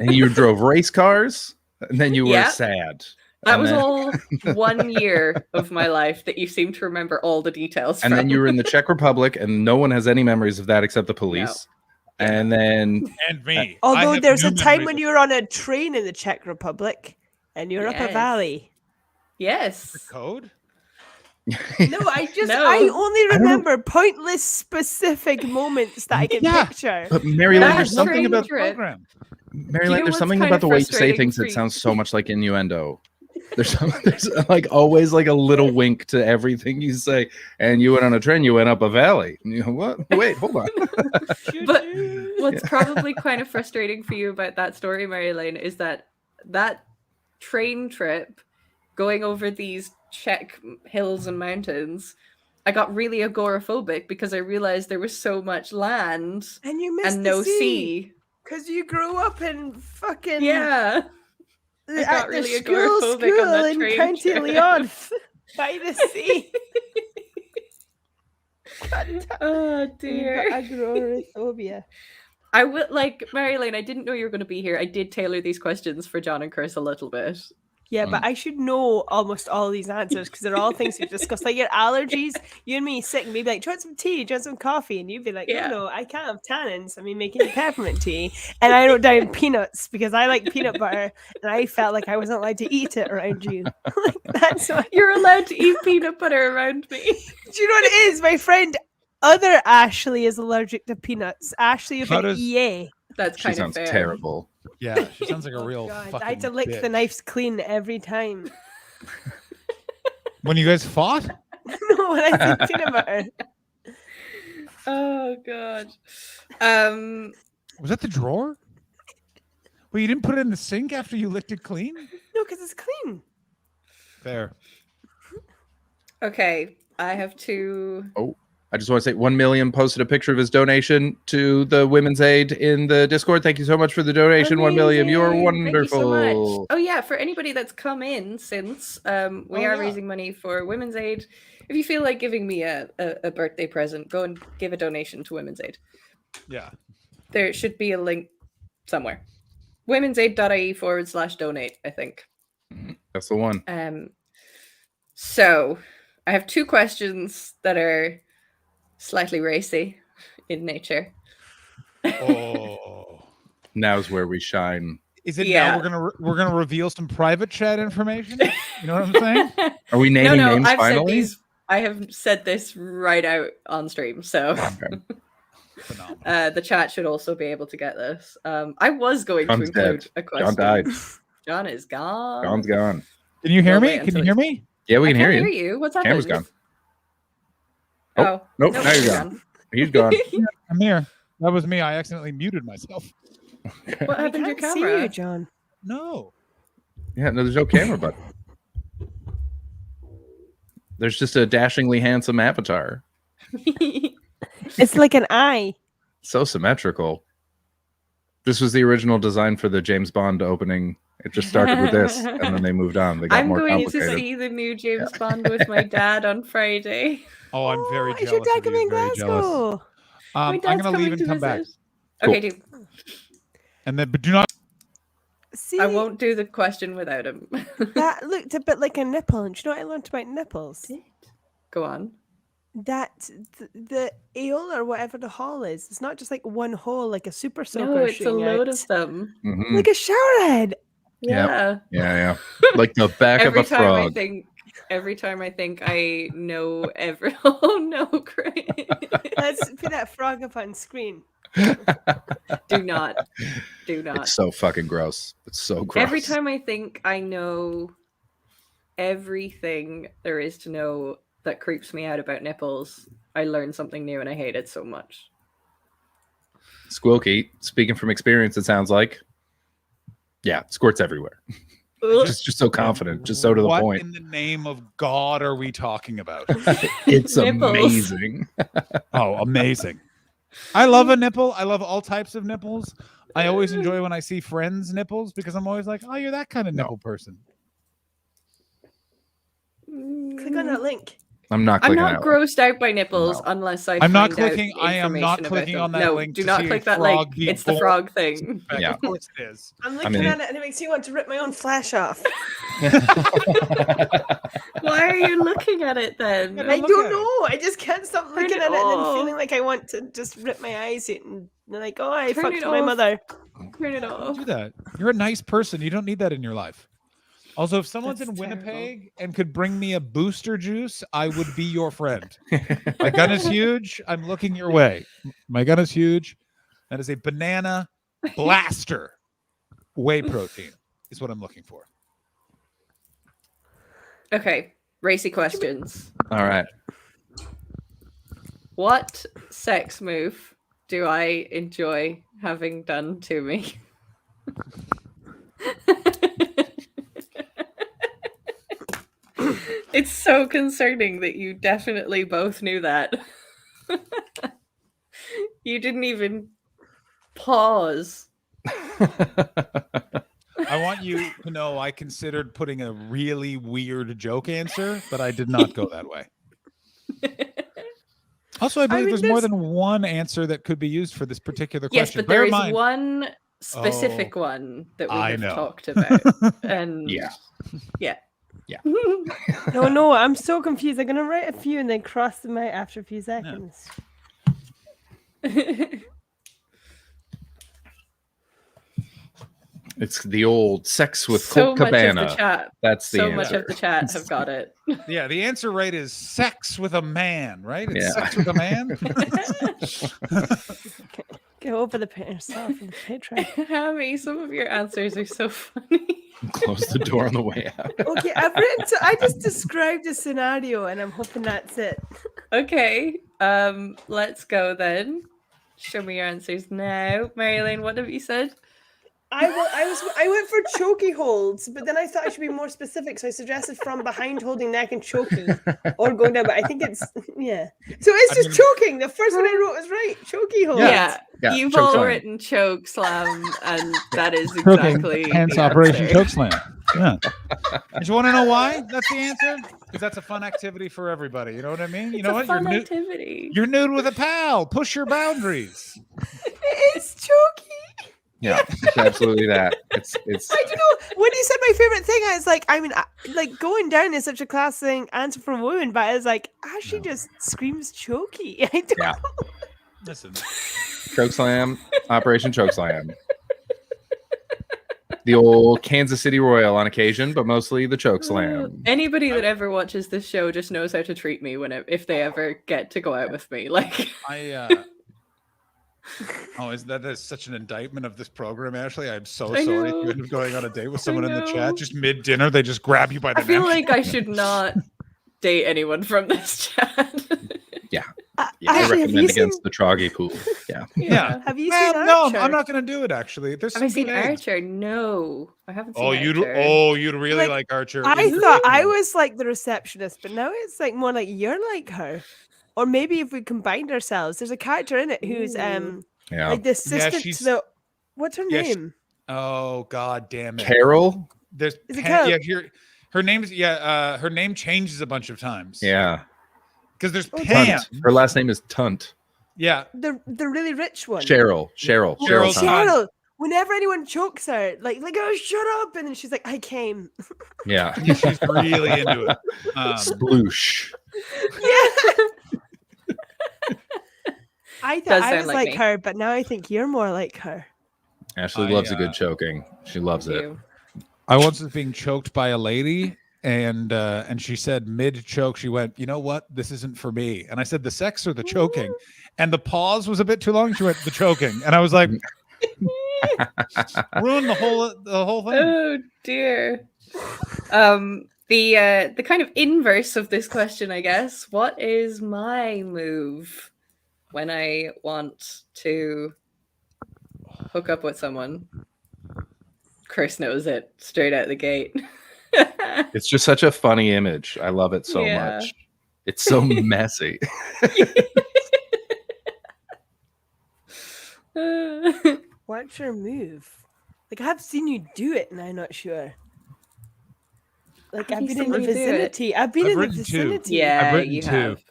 And you drove race cars, and then you were Yeah. sad. That And was then- all 1 year of my life that you seem to remember all the details And from. then you were in the Czech Republic, and no one has any memories of that except the police. And then And me. Although there's a time when you were on a train in the Czech Republic and you were up a Yes. valley. Yes. Code? No, I only remember pointless specific moments that I can picture. But Maryland, there's something train about trip. Maryland. You know There's what's something kind about of the way you say frustrating things for that you? sounds so much like innuendo. There's like always like a little wink to everything you say. And you went on a train, you went up a valley. And you know what? Wait, hold on. But what's probably kind of frustrating for you about that story, Marilyn, is that train trip going over these Czech hills and mountains, I got really agoraphobic because I realized there was so much land And you missed and the no sea. sea. Because you grew up in fucking Yeah. I at got the really school agoraphobic on that in train County trip. Leon by the sea. Oh dear. Agoraphobia. I would like Marilyn, I didn't know you were going to be here. I did tailor these questions for John and Chris a little bit. Yeah, but I should know almost all these answers because they're all things we've discussed. Like your allergies, you and me sit and be like, do you want some tea? Do you want some coffee? And you'd be like, Yeah. no, I can't have tannins. I mean, making peppermint tea. And I wrote down peanuts because I like peanut butter and I felt like I wasn't allowed to eat it around you. Like, that's what You're allowed to eat peanut butter around me. Do you know what it is? My friend, other Ashley, is allergic to peanuts. Ashley with How an does- EA. That's She sounds terrible. Yeah, she sounds like a real God, fucking I had to lick the bitch. knives clean every time. When you guys fought? No, when I said peanut butter. Oh god. Was that the drawer? Well, you didn't put it in the sink after you licked it clean? No, because it's clean. Fair. Okay, I have two. Oh, I just want to say 1 million posted a picture of his donation to the Women's Aid in the Discord. Thank you so much for the donation. 1 million. You're Amazing. wonderful. Thank you so much. Oh yeah, for anybody that's come in since we Oh, are yeah. raising money for Women's Aid. If you feel like giving me a birthday present, go and give a donation to Women's Aid. Yeah. There should be a link somewhere. womensaid.ie/donate, I think. That's the one. So I have two questions that are slightly racy in nature. Oh. Now's where we shine. Is it Yeah. now we're gonna reveal some private chat information? You know what I'm saying? Are we naming names I've finally? said these. I have said this right out on stream, so the chat should also be able to get this. I was going John's to include dead. a question. John died. John is gone. John's gone. Can you hear We'll me? wait Can until you hear he's- me? Yeah, we I can can't hear hear you. you. What's happened? Camera's gone. Oh, Nope. nope, Now he's you're gone. He's gone. I'm here. That was me. I accidentally muted myself. What happened to your can't see camera? you, John. No. Yeah, no, there's no camera button. There's just a dashingly handsome avatar. It's like an eye. So symmetrical. This was the original design for the James Bond opening. It just started with this, and then they moved on. They got I'm more going to complicated. see the new James Bond with my dad on Friday. Oh, I'm very Is jealous. your dad of you, coming in very jealous. Glasgow? My I'm dad's gonna leave coming and to come back. visit. Okay, dude. And then, but do not. See, I won't do the question without him. that looked a bit like a nipple. And do you know what I learned about nipples? Go on. That the ale or whatever the hole is, it's not just like one hole like a super soaker. No, it's a shooting load out. of them. Mhm. Like a shower head. Yeah. Yeah. Like the back every of a time frog. every time I think I know every. Oh no, Chris! Let's put that frog up on screen. Do not. It's so fucking gross. It's so gross. Every time I think I know everything there is to know that creeps me out about nipples, I learn something new and I hate it so much. Squilky, speaking from experience, it sounds like. Yeah, squirts everywhere. just so confident, just so to the What point. in the name of God are we talking about? It's Nipples. amazing. Oh, amazing. I love a nipple. I love all types of nipples. I always enjoy when I see friends' nipples because I'm always like, oh, you're that kind of nipple person. Click on that link. I'm not I'm clicking not that. grossed out by nipples unless I I'm not find out clicking. I am not information about clicking them. on that No, link do to not see a click that frog link. be It's the born. frog thing. Of course it is. I'm looking at it and it makes me want to rip my own flesh off. Why are you looking at it then? I don't know. I just can't stop Turn looking it at it and then off. feeling like I want to just rip my eyes out and like, oh, I Turn fucked it my off. mother. Turn it off. Do that. You're a nice person. You don't need that in your life. Also, if someone's That's in terrible. Winnipeg and could bring me a booster juice, I would be your friend. My gun is huge. I'm looking your way. My gun is huge. That is a banana blaster. Whey protein is what I'm looking for. Okay, racy questions. All right. What sex move do I enjoy having done to me? It's so concerning that you definitely both knew that. You didn't even pause. I want you to know I considered putting a really weird joke answer, but I did not go that way. Also, I believe mean, there's more there's- than one answer that could be used for this particular Yes, question. but there Bear is in mind- one specific Oh, one that we I have know. talked about. And Yeah. yeah. No, I'm so confused. I'm gonna write a few and then cross them out after a few seconds. It's the old sex with So Colt much of the Cabana. chat. That's the so answer. much of the chat have got it. Yeah, the answer right is sex with a man, right? It's Yeah. sex with a man. Go over the yourself in the Patreon. Hammy, some of your answers are so funny. Close the door on the way out. Okay, I've written. So I just described a scenario, and I'm hoping that's it. Okay, let's go then. Show me your answers now. Marilyn, what have you said? I went for chokey holds, but then I thought I should be more specific, so I suggested from behind holding neck and choking, or going down. But I think it's yeah. So it's just choking. The first one I wrote was right. Chokey holds. Yeah, Yeah, you've choke all slam. written choke slam, and that is Cooking, exactly hence the Operation answer. Choke Slam. Yeah. And you want to know why that's the answer? Because that's a fun activity for everybody. You know what I mean? You know what? Fun You're activity. You're nude with a pal. Push your boundaries. It's chokey. Yeah, it's absolutely that. It's I don't know. When you said my favorite thing, I was like, I mean, like going down is such a class thing answer for a woman, but I was like, Ashley just screams chokey. I don't yeah. Listen. Choke slam, Operation Choke Slam. The old Kansas City Royal on occasion, but mostly the choke slam. Anybody that ever watches this show just knows how to treat me if they ever get to go out with me. Like Oh, that's such an indictment of this program, Ashley? I'm so I sorry if know. you end up going on a date with someone in the know. chat. Just mid-dinner, they just grab you by the I feel neck. like I should not date anyone from this chat. Yeah. Ashley, I have you recommend seen- against the Troggy pool. Yeah. Yeah. Have you Well, seen no, Archer? I'm not going to do it, actually. There's Have some I seen good eggs. Archer? No, I haven't seen Oh, Archer. you'd really like Archer. I It's thought really I good. was like the receptionist, but now it's like more like you're like her. Or maybe if we combined ourselves, there's a character in it who's Yeah. like the assistant she's- to the what's her yeah, she- name? Oh, God damn it. Carol? There's Is it Pan- Carol? yeah, her name changes a bunch of times. Yeah. Because there's Oh, Pam. Tunt. Her last name is Tunt. Yeah. The really rich one. Cheryl. Cheryl Tunt. Cheryl. Whenever anyone chokes her, like oh shut up, and then she's like, I came. Yeah. She's really into it. Sploosh. I thought Does I sound was like like me. her, but now I think you're more like her. Ashley loves a good choking. She loves it. I once was being choked by a lady, and she said mid choke, she went, "You know what? This isn't for me." And I said, "The sex or the choking?" And the pause was a bit too long. She went, "The choking," and I was like, ruined the whole thing. Oh dear. The kind of inverse of this question, I guess. What is my move when I want to hook up with someone? Chris knows it straight out the gate. It's just such a funny image. I love it so Yeah. much. It's so messy. What's your move? Like I've seen you do it, and I'm not sure. Like I've been in the vicinity. I've been in the vicinity. Yeah, I've written you two. have.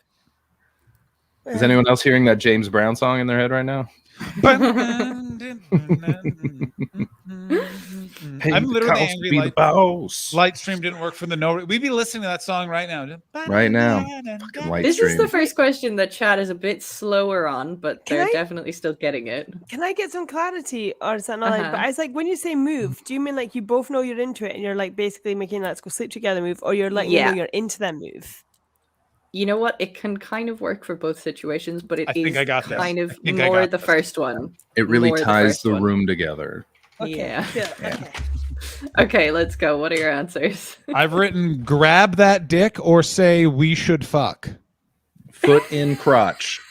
Is anyone else hearing that James Brown song in their head right now? I'm literally angry. Light stream didn't work for the no. We'd be listening to that song right now. Right now. This is the first question that chat is a bit slower on, but they're definitely still getting it. Can I get some clarity, or is that not like? But I was like, when you say move, do you mean like you both know you're into it, and you're like basically making let's go sleep together move, or you're letting me know you're into that move? You know what? It can kind of work for both situations, but it is kind of I more got the first one. It really More ties first the one. room together. Yeah. Okay. Okay, let's go. What are your answers? I've written grab that dick or say we should fuck. Foot in crotch.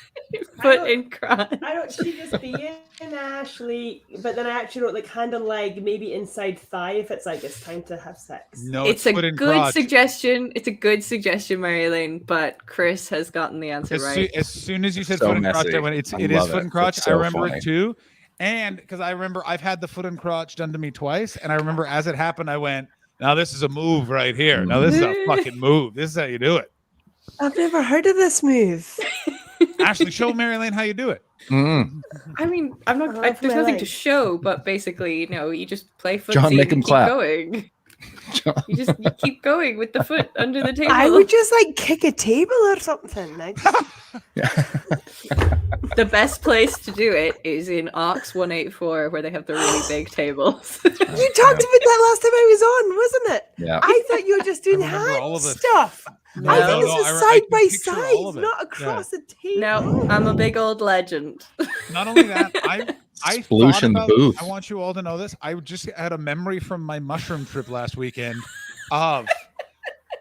Foot in crotch. I don't see this being Ashley, but then I actually wrote like hand on leg, maybe inside thigh if it's like it's time to have sex. No, it's a good suggestion. It's a good suggestion, Mary-Elaine, but Chris has gotten the answer right. As soon as you said So foot and crotch, messy. I went, it I is love foot it. and crotch. It's I so remember funny. it too. And because I remember I've had the foot and crotch done to me twice. And I remember as it happened, I went, now this is a move right here. Now this is a fucking move. This is how you do it. I've never heard of this move. Ashley, show Mary-Elaine how you do it. I mean, I'm not. There's nothing to show, but basically, you know, you just play footsie John, make and him keep clap. going. You keep going with the foot under the table. I would just like kick a table or something. The best place to do it is in Ox 184, where they have the really big tables. You talked about that last time I was on, wasn't it? Yeah. I thought you were just doing remember all hand of it. stuff. No, I think no, this I was side can by picture side, all of it. not across the table. No, I'm a big old legend. Not only that, I Sploosh thought in the about, booth. I want you all to know this. I just had a memory from my mushroom trip last weekend of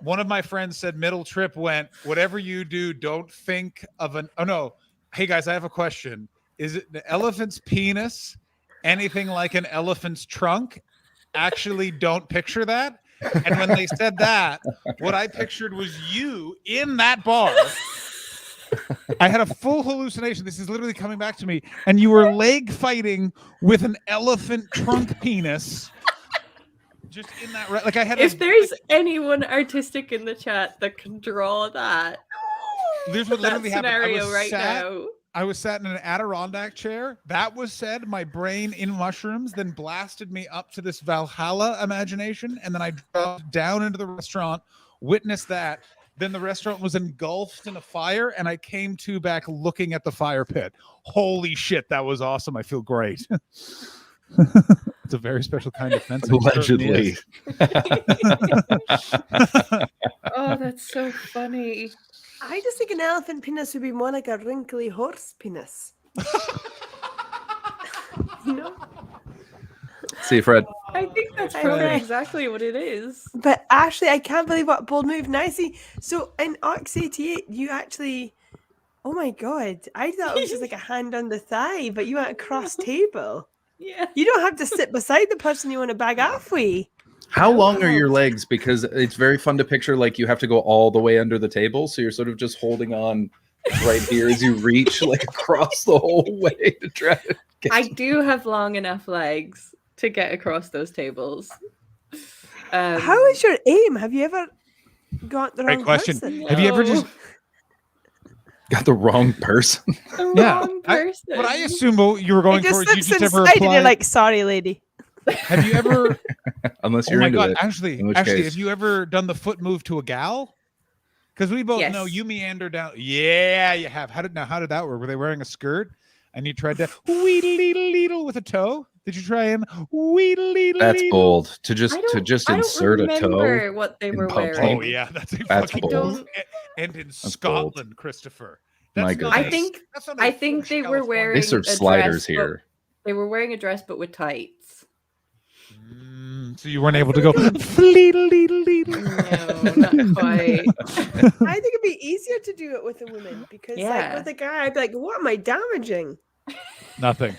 one of my friends said middle trip went, whatever you do, don't think of an, oh no. Hey guys, I have a question. Is it the elephant's penis anything like an elephant's trunk? Actually, don't picture that. And when they said that, what I pictured was you in that bar. I had a full hallucination. This is literally coming back to me. And you were leg fighting with an elephant trunk penis. Just in that, like I had. If there's anyone artistic in the chat that can draw that, There's what that literally happened. scenario right now. I was sat in an Adirondack chair. That was said. My brain in mushrooms then blasted me up to this Valhalla imagination. And then I dropped down into the restaurant, witnessed that. Then the restaurant was engulfed in a fire. And I came to back looking at the fire pit. Holy shit. That was awesome. I feel great. It's a very special kind of fence. Allegedly. Oh, that's so funny. I just think an elephant penis would be more like a wrinkly horse penis. You know? See, Fred. I think that's I probably know. exactly what it is. But Ashley, I can't believe what a bold move. Now see, so in Ox 88, you actually, oh my god, I thought it was just like a hand on the thigh, but you went across table. Yeah. You don't have to sit beside the person you want to bag halfway. How long are your legs? Because it's very fun to picture like you have to go all the way under the table. So you're sort of just holding on right here as you reach like across the whole way to try to get I do have long enough legs to get across those tables. How is your aim? Have you ever got the Great wrong question. person? Have you ever just got the wrong person. Yeah, what I assume what you were going It just for is you slips just ever inside and you're applied. like, sorry, lady. Have you ever? Unless Oh you're my into god! it. Actually, in which actually, case- have you ever done the foot move to a gal? Because we both know Yes. you meander down. Yeah, you have. How did that work? Were they wearing a skirt and you tried to weedle with a toe? Did you try and weedle? That's bold to just I don't insert a remember toe. what they in were public. wearing. Oh yeah, that's a That's fucking bold. move. And in bold. Scotland, Christopher. My That's not goodness. a- I think that's not a I think French they were California. wearing They serve a sliders dress, but here. They were wearing a dress but with tights. So you weren't able to go fleedle. No, not quite. I think it'd be easier to do it with a woman because, like, Yeah. with a guy, I'd be like, what am I damaging? Nothing.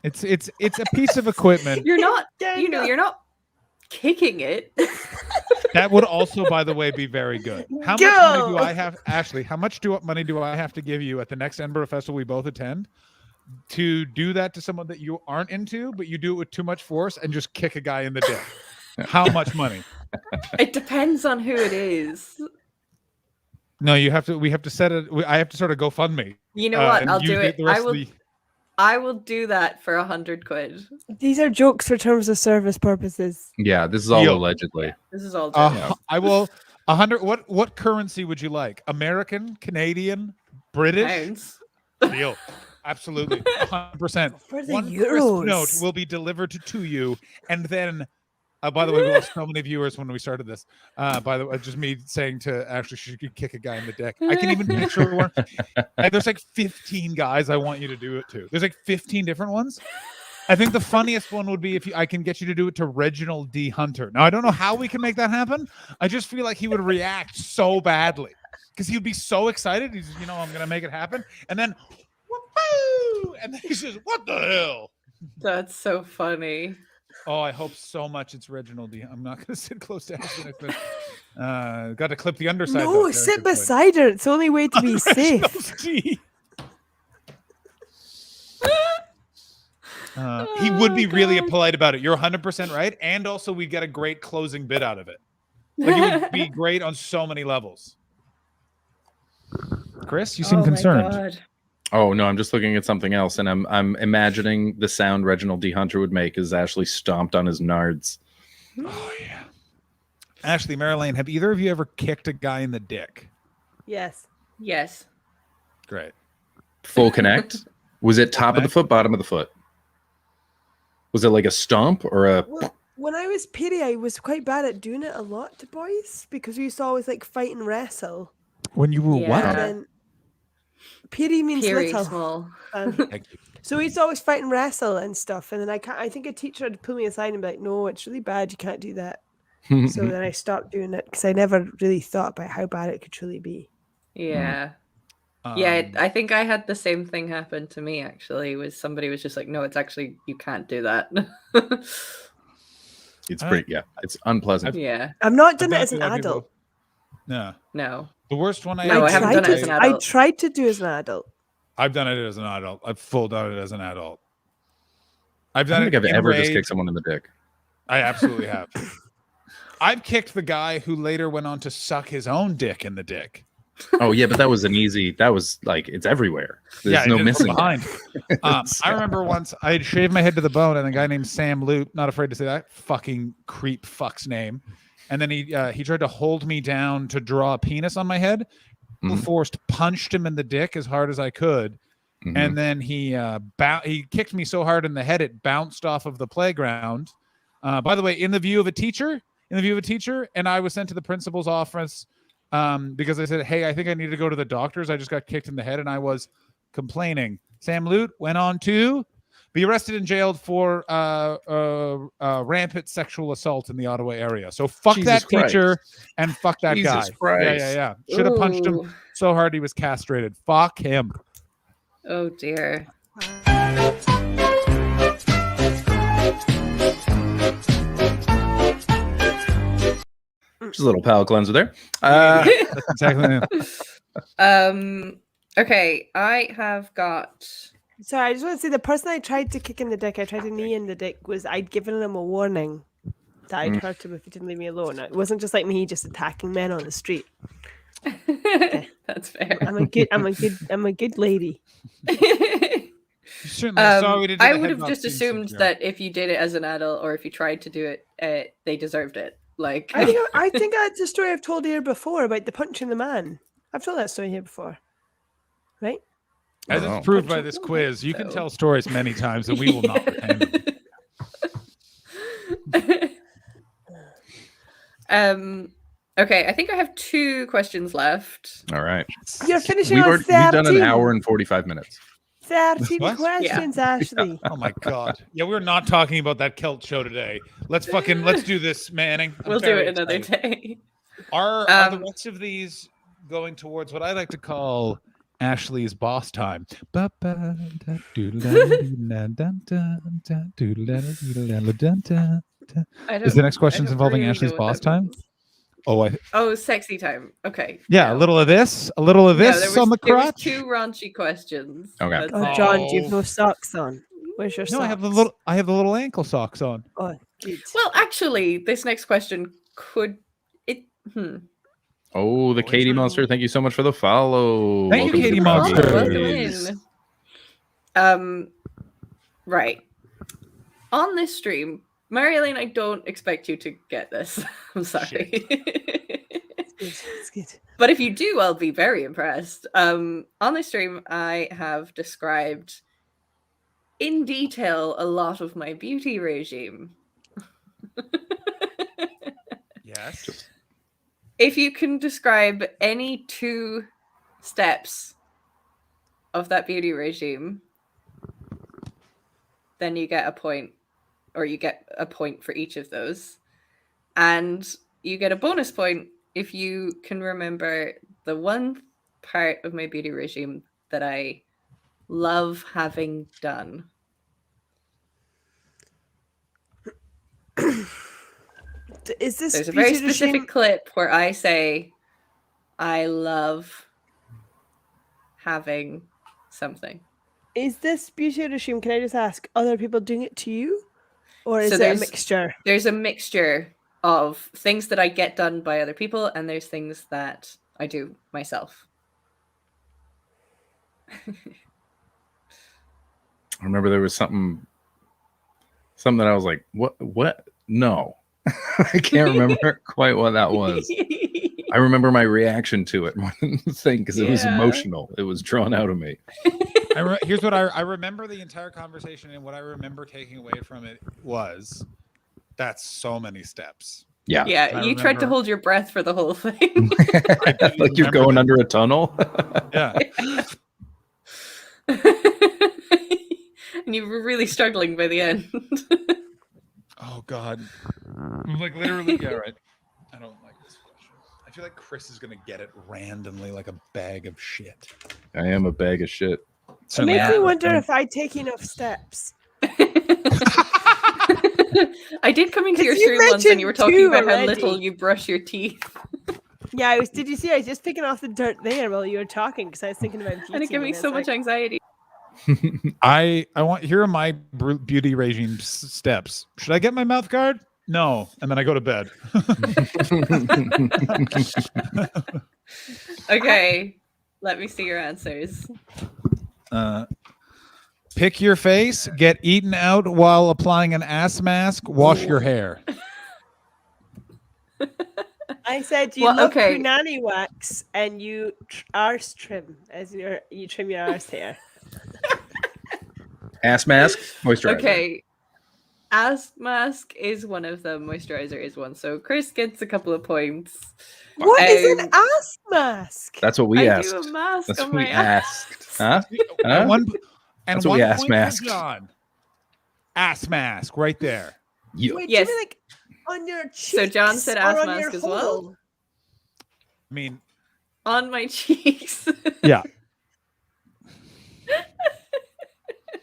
It's a piece of equipment. You're not, Yeah, you know, no. you're not kicking it. That would also, by the way, be very good. How much money do I have, Ashley? How much money do I have to give you at the next Edinburgh Festival we both attend to do that to someone that you aren't into, but you do it with too much force and just kick a guy in the dick? How much money? It depends on who it is. No, you have to. We have to set it. I have to sort of GoFundMe. You know what? and I'll use do it. the rest I of will. the- I will do that for 100 quid. These are jokes for terms of service purposes. Yeah, this is all Deal. allegedly. This is all. I will. 100. What currency would you like? American, Canadian, British? Pounds. Deal. Absolutely. 100%. For the One crisp euros. note will be delivered to you, and then. By the way, we lost so many viewers when we started this. By the way, just me saying to Ashley she could kick a guy in the dick. I can even picture one. And there's like 15 guys I want you to do it to. There's like 15 different ones. I think the funniest one would be if I can get you to do it to Reginald D. Hunter. Now I don't know how we can make that happen. I just feel like he would react so badly because he would be so excited. He's, I'm gonna make it happen, and then, whoop, and then he says, "What the hell?" That's so funny. Oh, I hope so much it's Reginald D. I'm not going to sit close to Ashley next time. Got to clip the underside. No, though. Very sit good point. beside her. It's the only way to be safe. He would be really polite about it. You're 100% right. And also, we get a great closing bit out of it. Like, it would be great on so many levels. Chris, you seem concerned. Oh no, I'm just looking at something else, and I'm imagining the sound Reginald D. Hunter would make as Ashley stomped on his nards. Oh yeah. Ashley, Marilyn, have either of you ever kicked a guy in the dick? Yes. Yes. Great. Full connect? Was it top of the foot, bottom of the foot? Was it like a stomp or a? Well, when I was Piri, I was quite bad at doing it a lot to boys because we used to always like fight and wrestle. When you were what? And then Piri means Piri, little. small. So we used to always fight and wrestle and stuff. And then I think a teacher had to pull me aside and be like, "No, it's really bad. You can't do that." So then I stopped doing it because I never really thought about how bad it could truly be. Yeah. I think I had the same thing happen to me actually. Was somebody was just like, "No, it's actually you can't do that." It's pretty. Yeah, it's unpleasant. Yeah. I've not done it as an adult. No. No. The worst one I haven't done it as an adult. I tried to do as an adult. I've done it as an adult. I've full done it as an adult. I've I done don't think it I've ever just rage. kicked someone in the dick. I absolutely have. I've kicked the guy who later went on to suck his own dick in the dick. Oh yeah, but that was that was like it's everywhere. There's no he did it from missing behind. I remember once I had shaved my head to the bone, and a guy named Sam Loop, not afraid to say that fucking creep fuck's name, and then he tried to hold me down to draw a penis on my head. Forced punched him in the dick as hard as I could, and then he kicked me so hard in the head it bounced off of the playground. By the way, in the view of a teacher, and I was sent to the principal's office because I said, "Hey, I think I need to go to the doctors. I just got kicked in the head," and I was complaining. Sam Lute went on to be arrested and jailed for rampant sexual assault in the Ottawa area. So fuck Jesus that Christ. teacher and fuck that guy. Jesus Christ. Yeah. Should have punched him Ooh. so hard he was castrated. Fuck him. Oh dear. Just a little palate cleanser there. That's exactly it. Okay, I have got. Sorry, I just want to say the person I tried to kick in the dick, I tried to knee in the dick, was I'd given him a warning that I'd hurt him if he didn't leave me alone. It wasn't just like me just attacking men on the street. That's fair. I'm a good lady. Sorry we didn't do I the would head have just boxing assumed scene, that if you did it as an adult or if you tried to do it, they deserved it. Like I think that's the story I've told here before about the punching the man. I've told that story here before, right? As it's proved by this quiz, you can tell stories many times and we will not pretend. Okay, I think I have 2 questions left. All right. You're finishing We've on done an 13. hour and 45 minutes. 13 What? questions, Ashley. Oh my god. Yeah, we're not talking about that Celt show today. Let's do this, Manning. I'm We'll do very it another excited. day. Are the rest of these going towards what I like to call Ashley's boss time? Is the next questions involving Ashley's boss time? Oh, sexy time. Okay. Yeah, a little of this, a little of No, this on the there was crotch. 2 raunchy questions. Okay. That's Oh, it. John, do you have no socks on? Where's your No, socks? I have the little ankle socks on. Oh, good. Well, actually, this next question could it. Oh, the Katie Monster. Thank you so much for the follow. Thank you, Welcome to Katie the Monster. Froggies. Welcome in. Right. On this stream, Marilyn, I don't expect you to get this. I'm sorry. It's good. But if you do, I'll be very impressed. On this stream, I have described in detail a lot of my beauty regime. Yes. If you can describe any 2 steps of that beauty regime, then you get a point, or you get a point for each of those. And you get a bonus point if you can remember the one part of my beauty regime that I love having done. Is this There's a very beauty specific regime- clip where I say, I love having something. Is this beauty regime? Can I just ask, other people doing it to you, or is So it a there's- mixture? There's a mixture of things that I get done by other people, and there's things that I do myself. I remember there was something that I was like, what? No. I can't remember quite what that was. I remember my reaction to it more than the thing because it was Yeah. emotional. It was drawn out of me. Here's what I remember the entire conversation, and what I remember taking away from it was that's so many steps. Yeah. Yeah, you tried to hold your breath for the whole thing. Like you're going under a tunnel. Yeah. And you were really struggling by the end. Oh God. Like literally, yeah, right. I don't like this question. I feel like Chris is gonna get it randomly like a bag of shit. I am a bag of shit. It makes me wonder if I take enough steps. I did come into your 'Cause you stream once and you were mentioned talking 2 about how already. little you brush your teeth. Yeah, I was. Did you see? I was just picking off the dirt there while you were talking because I was thinking about beauty. And it gave me and I so was much like, anxiety. I want here are my beauty regime steps. Should I get my mouth guard? No, and then I go to bed. Okay, let me see your answers. Pick your face, get eaten out while applying an ass mask, wash your hair. I said you Well, love okay. punani wax and you arse trim as you trim your arse hair. Ass mask, moisturizer. Okay. Ass mask is one of them. Moisturizer is one. So Chris gets a couple of points. What is an Um, ass mask? That's what we I asked. do a mask That's on what we my ass. asked. Huh? And Huh? one That's what we ass point for masked. John. Ass mask right there. Yeah. Wait, Yes. do you mean like on your cheeks? So John said or ass on mask your as well? hole? I mean, On my cheeks. yeah.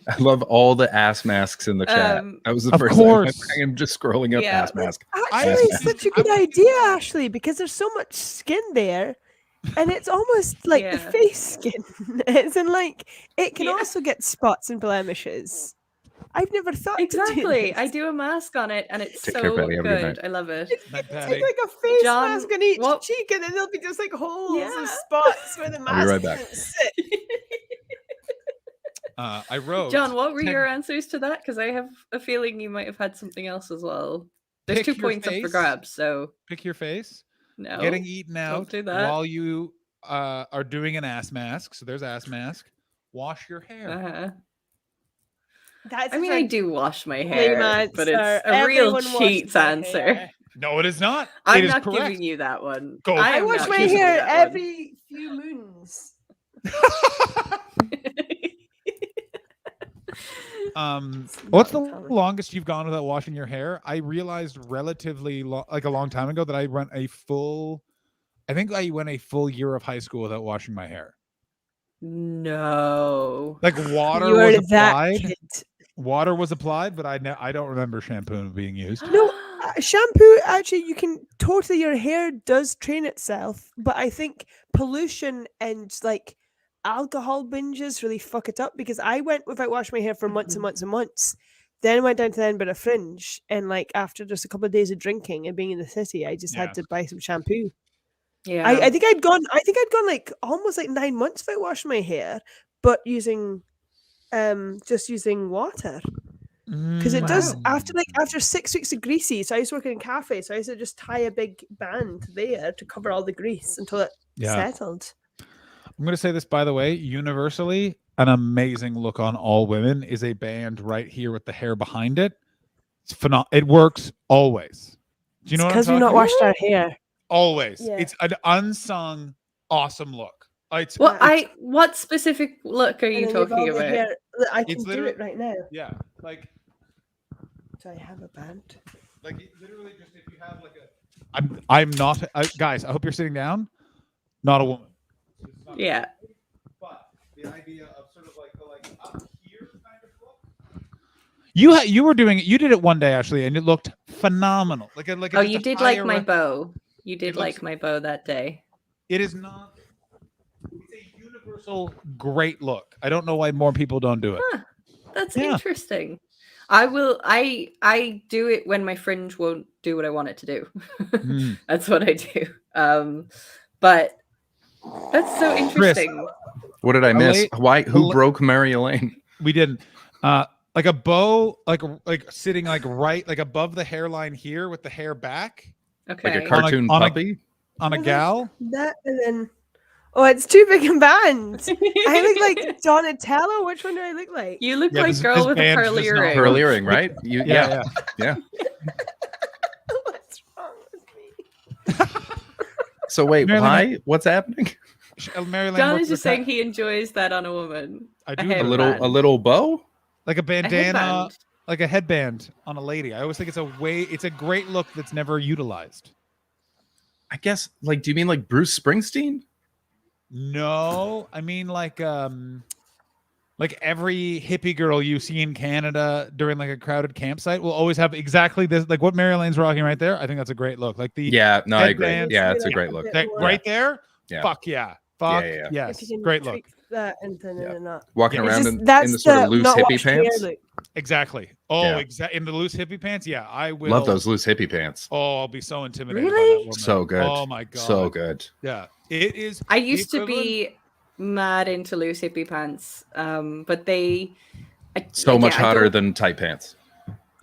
I love all the ass masks in the chat. That was the Of first course. time I am just scrolling up Yeah. ass mask. Actually, Ass it's mask. such a good idea, Ashley, because there's so much skin there, and it's almost like the Yeah. face skin. It's in like it can Yeah. also get spots and blemishes. I've never thought to do Exactly. this. I do a mask on it and it's Take so care, Patty. Have a good good. night. I love it. Like Take Patty. like a face John, mask on each what- cheek, and then there'll be just like holes Yeah. and spots where the I'll mask be right back. doesn't sit. I wrote. John, what were ten- your answers to that? Because I have a feeling you might have had something else as well. There's Pick 2 your points up for face. grabs, so Pick your face. no. Getting eaten don't out do that. while you are doing an ass mask. So there's ass mask. Wash your hair. Uh-huh. That's I mean, such I a do wash my lame hair, but it's answer. a real Everyone washes cheats their answer. hair. No, it is not. I'm It is not correct. giving you that one. Go I am wash not my giving you hair that one. every few moons. What's the not uncommon. longest you've gone without washing your hair? I realized relatively like a long time ago that I went a full. I think I went a full year of high school without washing my hair. No. Like water You was are that applied. kid. Water was applied, but I don't remember shampoo being used. No, shampoo, actually, you can totally, your hair does train itself, but I think pollution and like alcohol binges really fuck it up, because I went without washing my hair for months and months and months. Then went down to the Edinburgh Fringe, and like after just a couple of days of drinking and being in the city, I just had to buy some shampoo. Yeah. I think I'd gone like almost like 9 months without washing my hair, but using just using water. Because it does after 6 weeks of greasy. So I used to work in a cafe, so I used to just tie a big band there to cover all the grease until it settled. I'm going to say this, by the way, universally, an amazing look on all women is a band right here with the hair behind it. It's phenomenal. It works always. Do you know what I'm Because talking we've not about? washed our hair. Always. Yeah. It's an unsung, awesome look. It's, Well, what specific look are you And then you've talking all the about? hair- I can It's do literally- it right now. yeah, like Do I have a band? Like literally, just if you have like a, I'm not, guys. I hope you're sitting down. Not a woman. Yeah. But the idea of sort of like the up here kind of look. You were doing it. You did it one day actually, and it looked phenomenal. Like Oh, you did like my bow. You did like my bow that day. It is not. It's a universal great look. I don't know why more people don't do it. Huh, that's interesting. I will. I do it when my fringe won't do what I want it to do. That's what I do. But that's so interesting. What did I miss? Why? Who broke Mary Elaine? We didn't. Like a bow, like sitting like right, like above the hairline here with the hair back. Okay. Like a cartoon puppy on a gal. That and then it's too big a band. I look like Donatello. Which one do I look like? You look like girl with a pearl earring. Pearl earring, right? Yeah. What's wrong with me? So wait, why? What's happening? John is just saying he enjoys that on a woman. I do. A little bow, like a bandana, headband. like a headband on a lady. I always think it's a great look that's never utilized. I guess. Like, do you mean like Bruce Springsteen? No, I mean like every hippie girl you see in Canada during like a crowded campsite will always have exactly this, like what Mary Elaine's rocking right there. I think that's a great look. Like the I agree. Yeah, it's a great look. That right there. Yeah. Fuck yeah. Fuck Yeah. yes. If you can Great look. tweak that and then not. Walking It's around just- in that's the sort of loose not hippie washed hair pants. look. Exactly. Oh, Yeah. in the loose hippie pants. Yeah, I will. Love those loose hippie pants. Oh, I'll be so intimidated. Really? By that woman. So good. Oh my god. So good. Yeah, it is. I the used to equivalent- be mad into loose hippie pants, but they So much I hotter don't- than tight pants.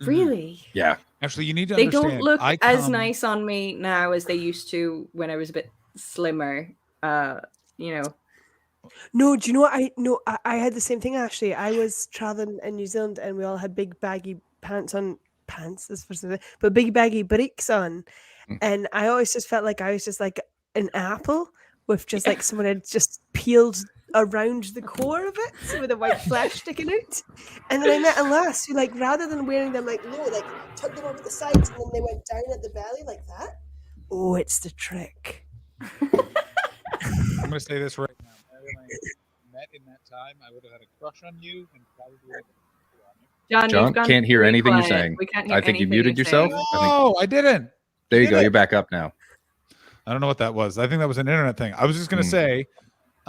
Really. Yeah. Actually, you need to They understand. don't look I as come- nice on me now as they used to when I was a bit slimmer. You know. No, do you know what I had the same thing actually. I was traveling in New Zealand and we all had big baggy pants on this first thing, but big baggy breeks on. And I always just felt like I was just like an apple with just like someone had just peeled around the core of it, so with the white flesh sticking out. And then I met a lass who, like, rather than wearing them like low, like tucked them over the sides and then they went down at the belly like that. Oh, it's the trick. I'm gonna say this right now. When I met in that time, I would have had a crush on you and probably. John, John, you've gone can't hear really anything quiet. you're saying. We can't hear I think you anything muted you're yourself. saying. No, I didn't. There you Did go. it? You're back up now. I don't know what that was. I think that was an internet thing. I was just gonna say,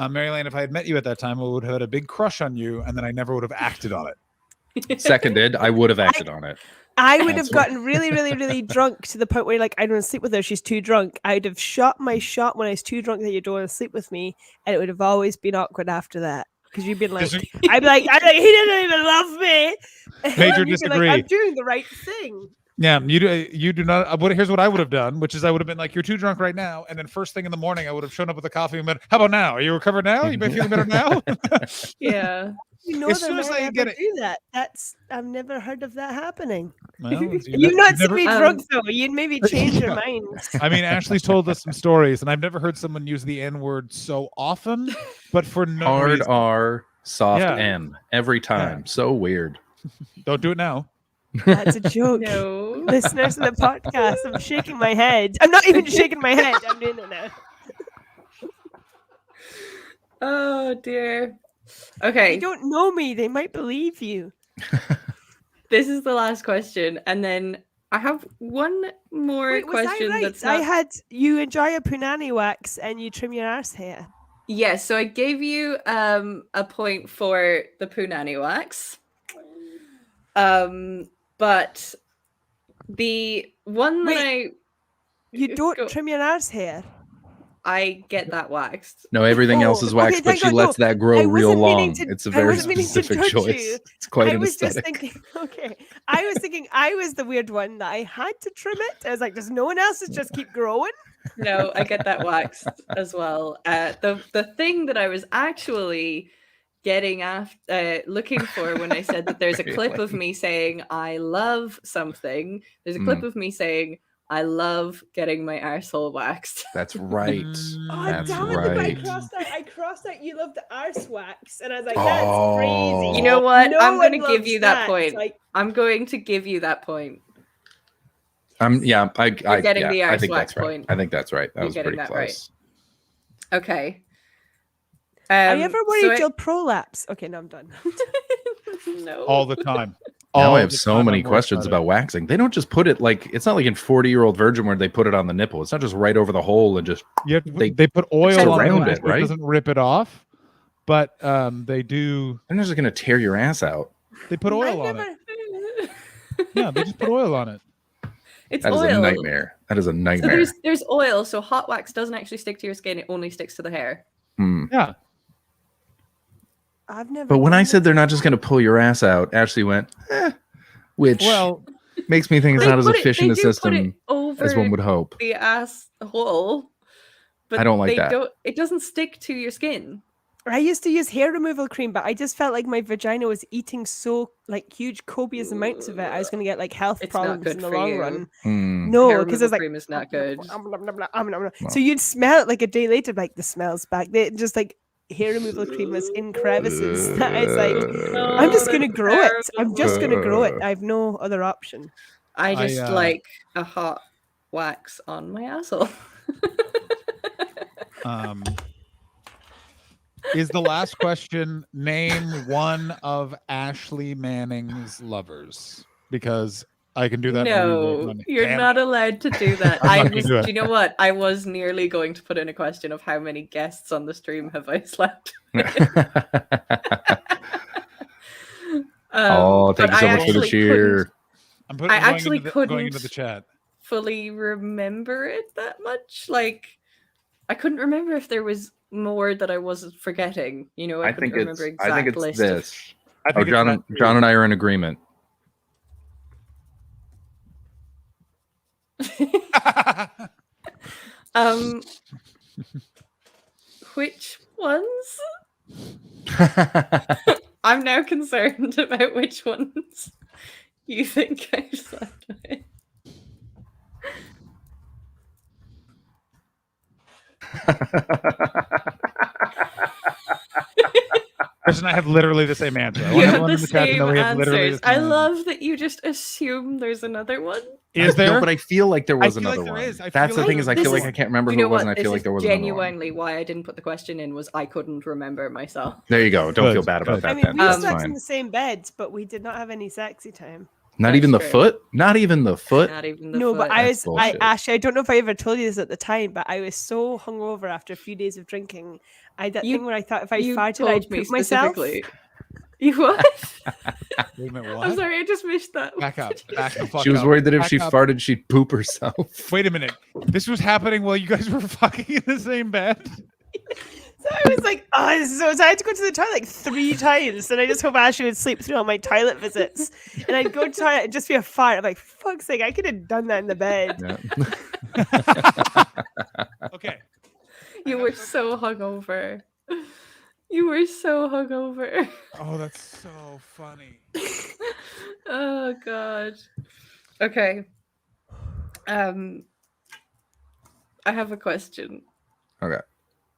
Mary Elaine, if I had met you at that time, I would have had a big crush on you, and then I never would have acted on it. Seconded. I would have acted on it. I would have That's gotten really, really, really drunk to the point where, like, I don't want to sleep with her. She's too drunk. I'd have shot my shot when I was too drunk that you don't want to sleep with me, and it would have always been awkward after that because you'd been like, I'd be like, he doesn't even love me. And Major you'd be disagree. Like, I'm doing the right thing. Yeah, you do not. Here's what I would have done, which is I would have been like, "You're too drunk right now," and then first thing in the morning, I would have shown up with a coffee and been, "How about now? Are you recovered now? You been feeling better now?" Yeah. You know, As soon as I get it, do that. I've never heard of that happening. Well, You've not seen me never- drunk though. You'd maybe change your Yeah. mind. I mean, Ashley's told us some stories, and I've never heard someone use the N word so often, but for no Hard reason. R, soft Yeah. N every time. So weird. Don't do it now. That's a joke. No. Listeners of the podcast, I'm shaking my head. I'm not even shaking my head. I'm doing it now. Oh dear. They Okay. don't know me. They might believe you. This is the last question, and then I have one more Wait, was I question right? that's I not... had you enjoy a punani wax and you trim your arse hair. Yes, so I gave you a point for the punani wax. But the one that you don't trim your arse hair. I get that waxed. No, everything else is waxed, but she lets that grow real long. It's a very specific choice. It's quite an was just aesthetic. thinking, okay. I was thinking I was the weird one that I had to trim it. I was like, does no one else just keep growing? No, I get that waxed as well. The thing that I was actually getting after looking for when I said that there's a clip of me saying I love something. There's a clip of me saying I love getting my arsehole waxed. That's right. Oh, That's damn it, right. I crossed out you love the arse wax. And I was like, that's crazy. You know what? No I'm going one to give loves you that point. Like, I'm going to give you that point. Yeah, I getting the I arse think wax that's right. point. I think that's right. That You're was getting pretty that close. right. Okay. are you ever worried so you'll prolapse? Okay, no, I'm done. No. All the time. Now All I have the so time many I'm worried questions about about waxing. They don't just put it like it's not like in 40-year-old virgin where they put it on the nipple. It's not just right over the hole and just You have to they put oil surround on it, so it right? doesn't rip it off. But they do. They're just gonna tear your ass out. They put oil on it. Yeah, they just put oil on it. It's That is oil. a nightmare. That is a So nightmare. there's oil, so hot wax doesn't actually stick to your skin, it only sticks to the hair. Yeah. I've never. But when I said they're not just gonna pull your ass out, Ashley went, which makes me think it's They not as put it- efficient they a do put it system as one would hope. The asshole. But I don't like they that. It doesn't stick to your skin. I used to use hair removal cream, but I just felt like my vagina was eating so like huge copious amounts of it. I was going to get like health It's not problems good in the for long you. run. Hmm. No, Hair because it's removal like cream is not good. So you'd smell it like a day later, like the smells back. They just like hair removal cream was in crevices. That is like, I'm just going to grow it. I'm just going to grow it. I have no other option. I just like a hot wax on my asshole. Is the last question, name one of Ashley Manning's lovers? Because I can do that. No, you're Damn not it. allowed to do that. I'm I not gonna was, do it. do you know what? I was nearly going to put in a question of how many guests on the stream have I slept with. Oh, thank but you so I much for the actually cheer. I actually going couldn't into the chat. fully remember it that much. Like, I couldn't remember if there was more that I wasn't forgetting. You know, I couldn't think remember it's I think it's list this. I think it's John that and I are in agreement. Which ones? I'm now concerned about which ones you think I slept with. Chris and I have literally the same answer. I You want have everyone the in the chat to same know we have literally the answers. same I answer. love that you just assume there's another one. Is there? No, but I feel like there was I feel like another there one. is. I That's feel the thing like is I there feel is. like I can't remember You who know it was, what? and I feel This like is there was another one. genuinely why I didn't put the question in was I couldn't remember myself. There you go. Don't Good, feel bad about good. that. I mean, then. we That's slept in fine. the same bed, but we did not have any sexy time. Not That's even the true. foot. Not even the foot. Not even the No, foot. but I That's was, bullshit. Ashley, I don't know if I ever told you this at the time, but I was so hungover after a few days of drinking. I had that You- thing where I thought if I you farted, told I'd me poop myself. specifically. You what? Wait a minute, what? I'm sorry, I just missed that. Back up. Back the fuck She was up. worried that if Back she up. farted, she'd poop herself. Wait a minute. This was happening while you guys were fucking in the same bed? So I was like, oh, this is so I had to go to the toilet like 3 times, and I just hope Ashley would sleep through all my toilet visits. And I'd go to the toilet and just be a fart. I'm like, fuck's sake, I could have done that in the bed. Okay. You were so hungover. You were so hungover. Oh, that's so funny. Oh god. Okay. I have a question. Okay.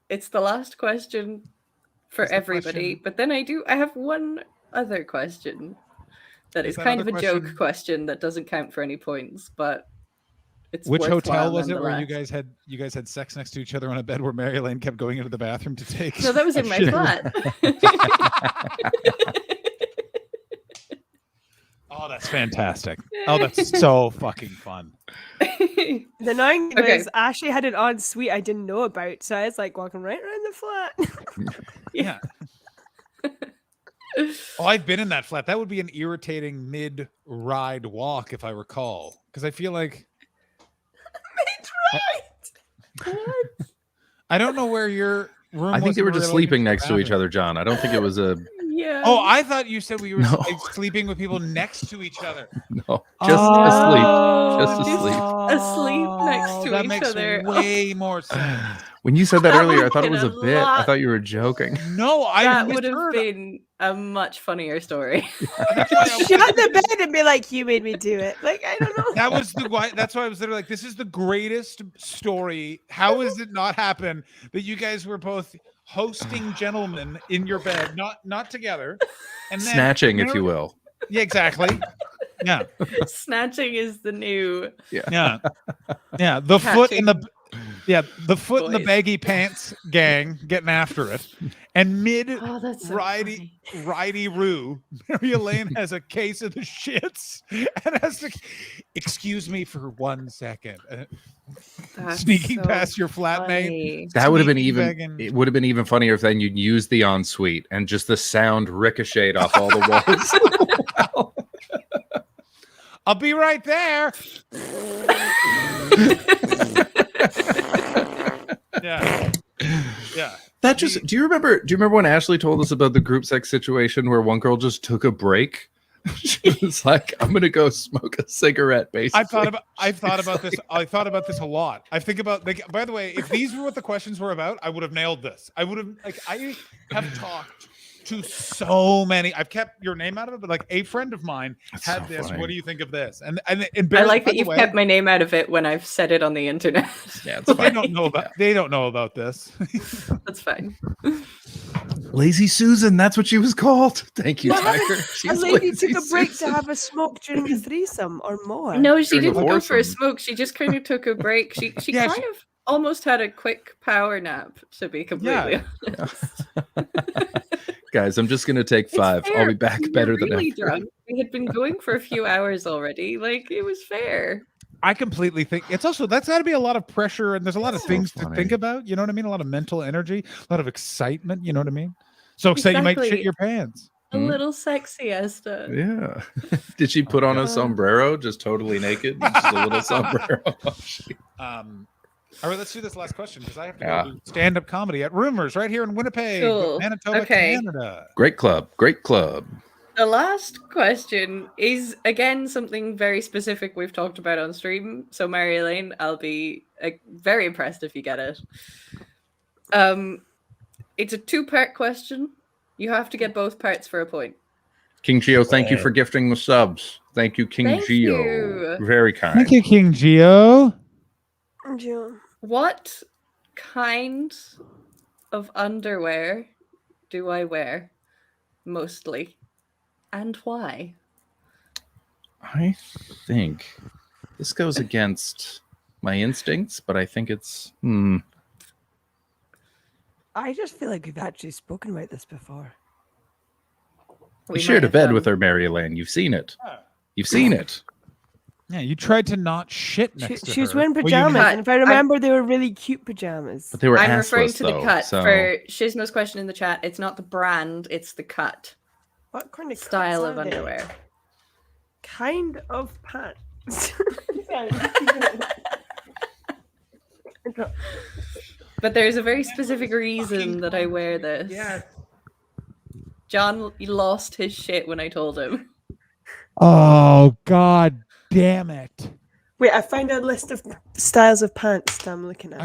It's the last question for What's the everybody, question? but then I have one other question that is that kind of a other joke question- question that doesn't count for any points, but it's Which hotel worthwhile was it where you nonetheless. guys had sex next to each other on a bed where Mary Elaine kept going into the bathroom to take? No, that was a in my shit? flat. Oh, that's That's fantastic. Oh, that's so fucking fun. The annoying thing Okay. was Ashley had an ensuite I didn't know about, so I was like walking right around the flat. Yeah. Oh, I've been in that flat. That would be an irritating mid-ride walk, if I recall, because I feel like I don't know where your room. I think was they were in just relation sleeping to next to each bathroom. other, John. I don't think it was a Yeah. Oh, I thought you said we were No. like, sleeping with people next to each other. no, just asleep, just Just asleep. asleep next to That each makes other. way more sense. When you said that That earlier, I would've thought it been was a a bit. I lot. thought you were joking. No, I That would have misheard. been a much funnier story. That's why I was Shut the bed and be like, you made me do it. Like, I don't know. That was the why. That's why I was literally like, "This is the greatest story. How has it not happened that you guys were both hosting gentlemen in your bed, not together, and then Snatching, if you will. Yeah, exactly. Yeah, Snatching is the new. yeah. The foot in the foot in the boys. baggy pants gang getting after it, and mid Oh, that's so ridey roo, Mary Elaine has a case of the shits and has to excuse me for 1 second. That's Sneaking so past your flatmate. funny. That would have been Sneaking even. back in. It would have been even funnier if then you'd use the ensuite and just the sound ricocheted off all the walls. I'll be right there. Yeah. That just. Do you remember when Ashley told us about the group sex situation where one girl just took a break? She was like, "I'm gonna go smoke a cigarette." Basically, I've thought about this. I thought about this a lot. I think about, like, by the way, if these were what the questions were about, I would have nailed this. I would have, like, I have talked to so many. I've kept your name out of it, but like a friend of mine had so this. funny. What do you think of this? And I barely, like by that the you've way, kept my name out of it when I've said it on the internet. Yeah, it's they fine. don't know about. They don't know about this. That's fine. Lazy Susan. That's what she was called. Thank you, What Tiger. happened? A She's lady Lazy took a break Susan. to have a smoke during a threesome or more. No, she During a didn't go for a foursome. smoke. She just kind of took a break. She Yeah, kind of almost had a quick power nap, to be completely honest. Guys, I'm just gonna take 5. I'll Fair. be back We were better than really ever. drunk. We had been going for a few hours already. Like, it was fair. I completely think it's also, that's got to be a lot of pressure, and there's a lot of things to funny. think about. You know what I mean? A lot of mental energy, a lot of excitement. You know what I mean? So excited you might shit Exactly. your pants. A little sex siesta. Yeah. Did she put on a sombrero, just totally naked? Just a little sombrero. All right, let's do this last question because I have to Yeah. go do stand-up comedy at Rumors right here in Winnipeg, Cool. Manitoba, Okay. Canada. Great club. Great club. The last question is, again, something very specific we've talked about on stream. So, Mary Elaine, I'll be very impressed if you get it. It's a 2-part question. You have to get both parts for a point. King Geo, thank you for gifting the subs. Thank you, King Thank Geo. you. Very kind. Thank you, King Geo. What kind of underwear do I wear mostly, and why? I think this goes against my instincts, but I think it's I just feel like we've actually spoken about this before. You shared a bed with her, Mary Elaine. You've seen it. You've seen it. Yeah, you tried to not shit next to She was her. wearing Well, you pajamas, meant- and if I remember, they were really cute pajamas. But they were I'm referring assless, to the though, cut. so- For Shizmo's question in the chat, it's not the brand, it's the cut. What kind of style cuts of are they? underwear? Kind of pants. But there's a very specific reason that I wear this. Yeah. John lost his shit when I told him. Oh, God damn it. Wait, I found a list of styles of pants that I'm looking at.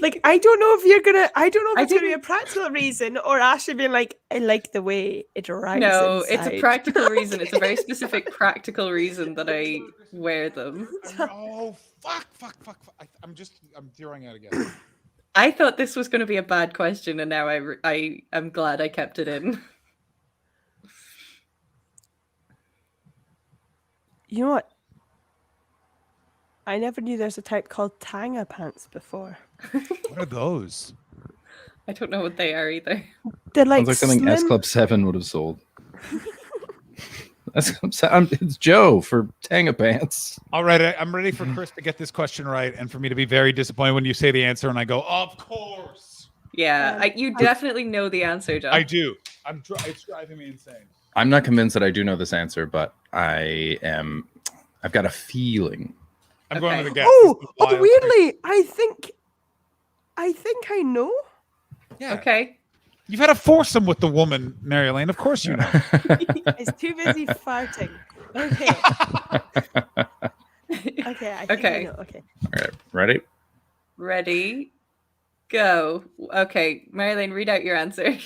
Like, I don't know if you're gonna. I don't know if it's gonna be a practical reason or Ashley being like, I like the way it rides. No, it's a inside." practical reason. It's a very specific practical reason that I wear them. Oh, fuck. I'm zeroing out again. I thought this was going to be a bad question, and now I'm glad I kept it in. You know what? I never knew there's a type called tanga pants before. What are those? I don't know what they are either. They're like Sounds like something S slim. Club 7 would have sold. It's Joe for Tanga Pants. All right, I'm ready for Chris to get this question right, and for me to be very disappointed when you say the answer, and I go, "Of course." Yeah, you definitely know the answer, John. I do. It's driving me insane. I'm not convinced that I do know this answer, but I've got a feeling. I'm going with a guess. Oh, weirdly, I think I know. Yeah. Okay. You've had a foursome with the woman, Mary Elaine. Of course you know. It's too busy farting. Okay. Okay. I think I know. Okay. All right. Ready? Ready? Go. Okay, Marilyn, read out your answer.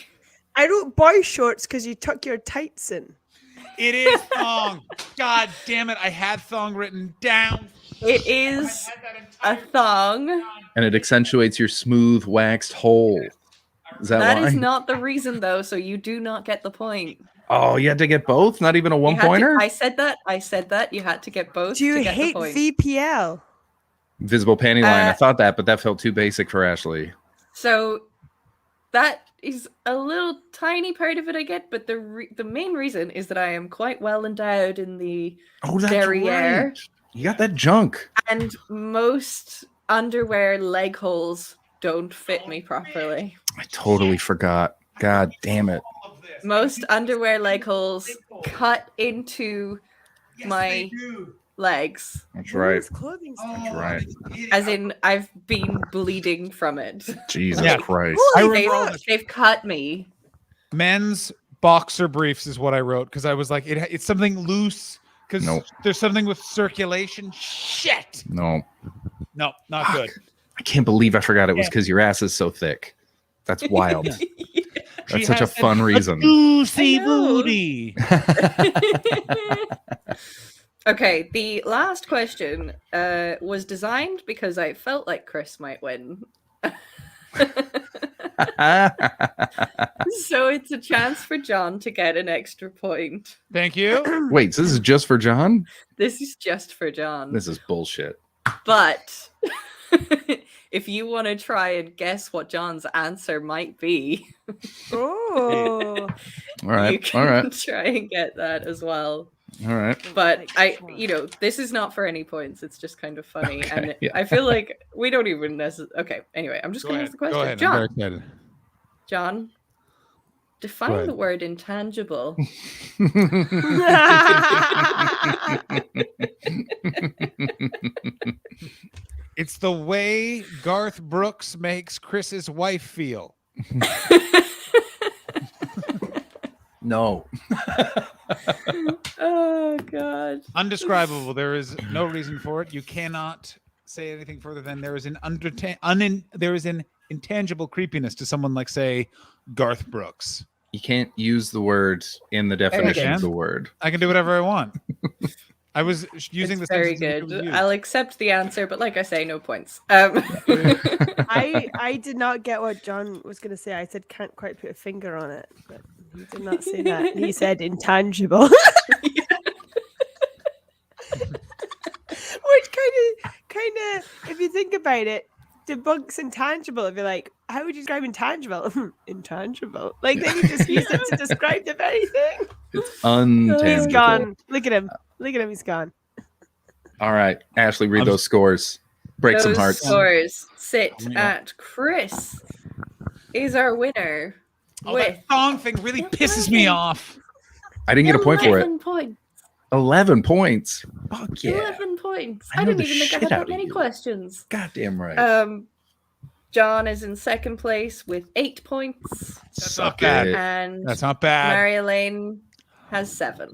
I wrote boy shorts because you tuck your tights in. It is thong. God damn it! I had thong written down. It is a thong. And it accentuates your smooth waxed hole. Is that That why? is not the reason, though, so you do not get the point. Oh, you had to get both? Not even a You one had to- pointer? I said that. You had to get both. Do you to get hate the point. VPL? Visible panty line. I thought that, but that felt too basic for Ashley. So that is a little tiny part of it I get, but the main reason is that I am quite well endowed in the derriere. right. You got that junk. And most underwear leg holes don't fit me properly. I totally forgot. God damn it. Most underwear leg holes cut into my legs. That's right. That's right. As in, I've been bleeding from it. Jesus Yeah. Christ. I remember all this. They've cut me. Men's boxer briefs is what I wrote because I was like, it's something loose because Nope. there's something with circulation. Shit. No. No, not good. I can't believe I forgot it was because your ass is so thick. That's wild. She That's such a has fun reason. Juicy booty. Okay, the last question was designed because I felt like Chris might win. So it's a chance for John to get an extra point. Thank you. Wait, so this is just for John? This is just for John. This is bullshit. But if you want to try and guess what John's answer might be, Oh. All right. you can All right. try and get that as well. All right. But this is not for any points. It's just kind of funny, Okay, and yeah. I feel like we don't even necessarily. Okay, anyway, I'm just Go going to ahead. ask the question. Go ahead. I'm very John, excited. John, define ahead. the word intangible. It's the way Garth Brooks makes Chris's wife feel. No. Oh God. Undescribable. There is no reason for it. You cannot say anything further than there is an intangible creepiness to someone like, say, Garth Brooks. You can't use the word in the definition of the word. I can do whatever I want. I was using It's the very sentence it was good. used. I'll accept the answer, but like I say, no points. I did not get what John was going to say. I said can't quite put a finger on it, but he did not say that. He said intangible. Which kind of, if you think about it, debunks intangible. If you're like, how would you describe intangible? Intangible. Like they would just use it to describe the very thing. It's untangible. He's gone. Look at him. Look at him. He's gone. All right. Ashley, read those scores. Break some Those hearts. scores sit at Chris is our winner. Oh, with that thong thing really pisses me off. I didn't get a point for it. 11 points. 11 points. Fuck yeah. 11 points. I I know didn't the even think I shit had out that of many you. questions. Goddamn right. John is in second place with 8 points. That's not bad. And That's not bad. Mary Elaine has 7.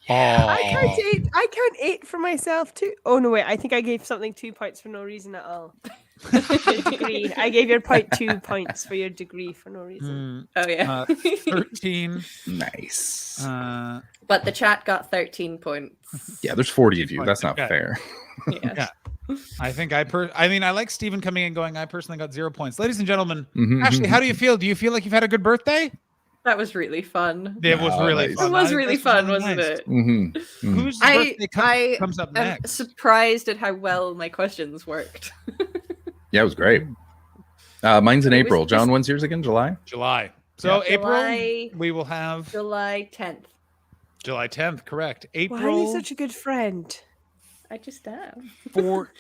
I count 8 for myself too. Oh no, wait. I think I gave something 2 points for no reason at all. Your degree. I gave your point 2 points for your degree for no reason. Oh yeah. 13. Nice. But the chat got 13 points. Yeah, there's 40 of you. That's not Okay. fair. Yeah. I think I like Stephen coming in going, I personally got 0 points. Ladies and gentlemen, Mhm. Ashley, how do you feel? Do you feel like you've had a good birthday? That was really fun. It was really nice. fun. It was I- really this fun, really wasn't nice. it? Mm-hmm. Whose I birthday comes up am next? surprised at how well my questions worked. Yeah, it was great. Mine's in It was April. John, just- when's yours again? July? July. So Yeah. April, we will have July 10th. July 10th, correct. Why are you April such a good friend? I just am. 4.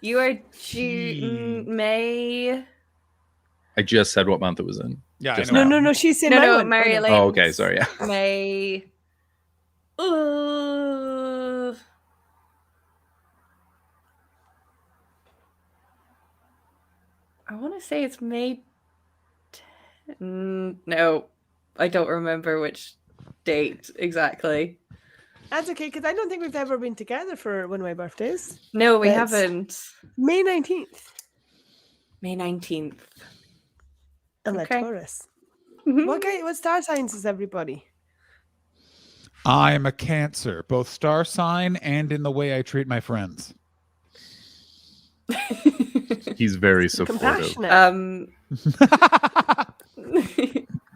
You are May. I just said what month it was in. Yeah, just I know. now. No, she's saying No, my no, one. Mary Oh, no. Elaine. Oh, okay, sorry. Yeah. May. I want to say it's May. No, I don't remember which date exactly. That's okay, because I don't think we've ever been together for one of my birthdays. No, we That's haven't. May 19th. May 19th. I'm Okay. a Taurus. What star signs is everybody? I'm a Cancer, both star sign and in the way I treat my friends. He's very supportive. Compassionate.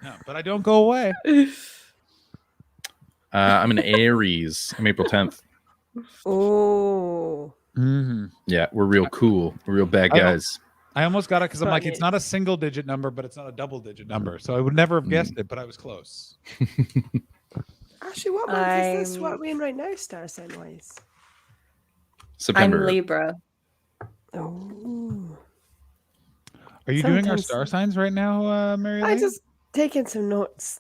No, but I don't go away. I'm an Aries. I'm April 10th. Oh. Yeah, we're real cool. We're real bad guys. I almost got it because I'm like, it's Funny. not a single digit number, but it's not a double digit number. So I would never have guessed it, but I was close. Actually, what month is this? What are we in right now, star sign wise? September. I'm Libra. Oh. Are you doing our Sometimes- star signs right now, Mary I Elaine? just taking some notes.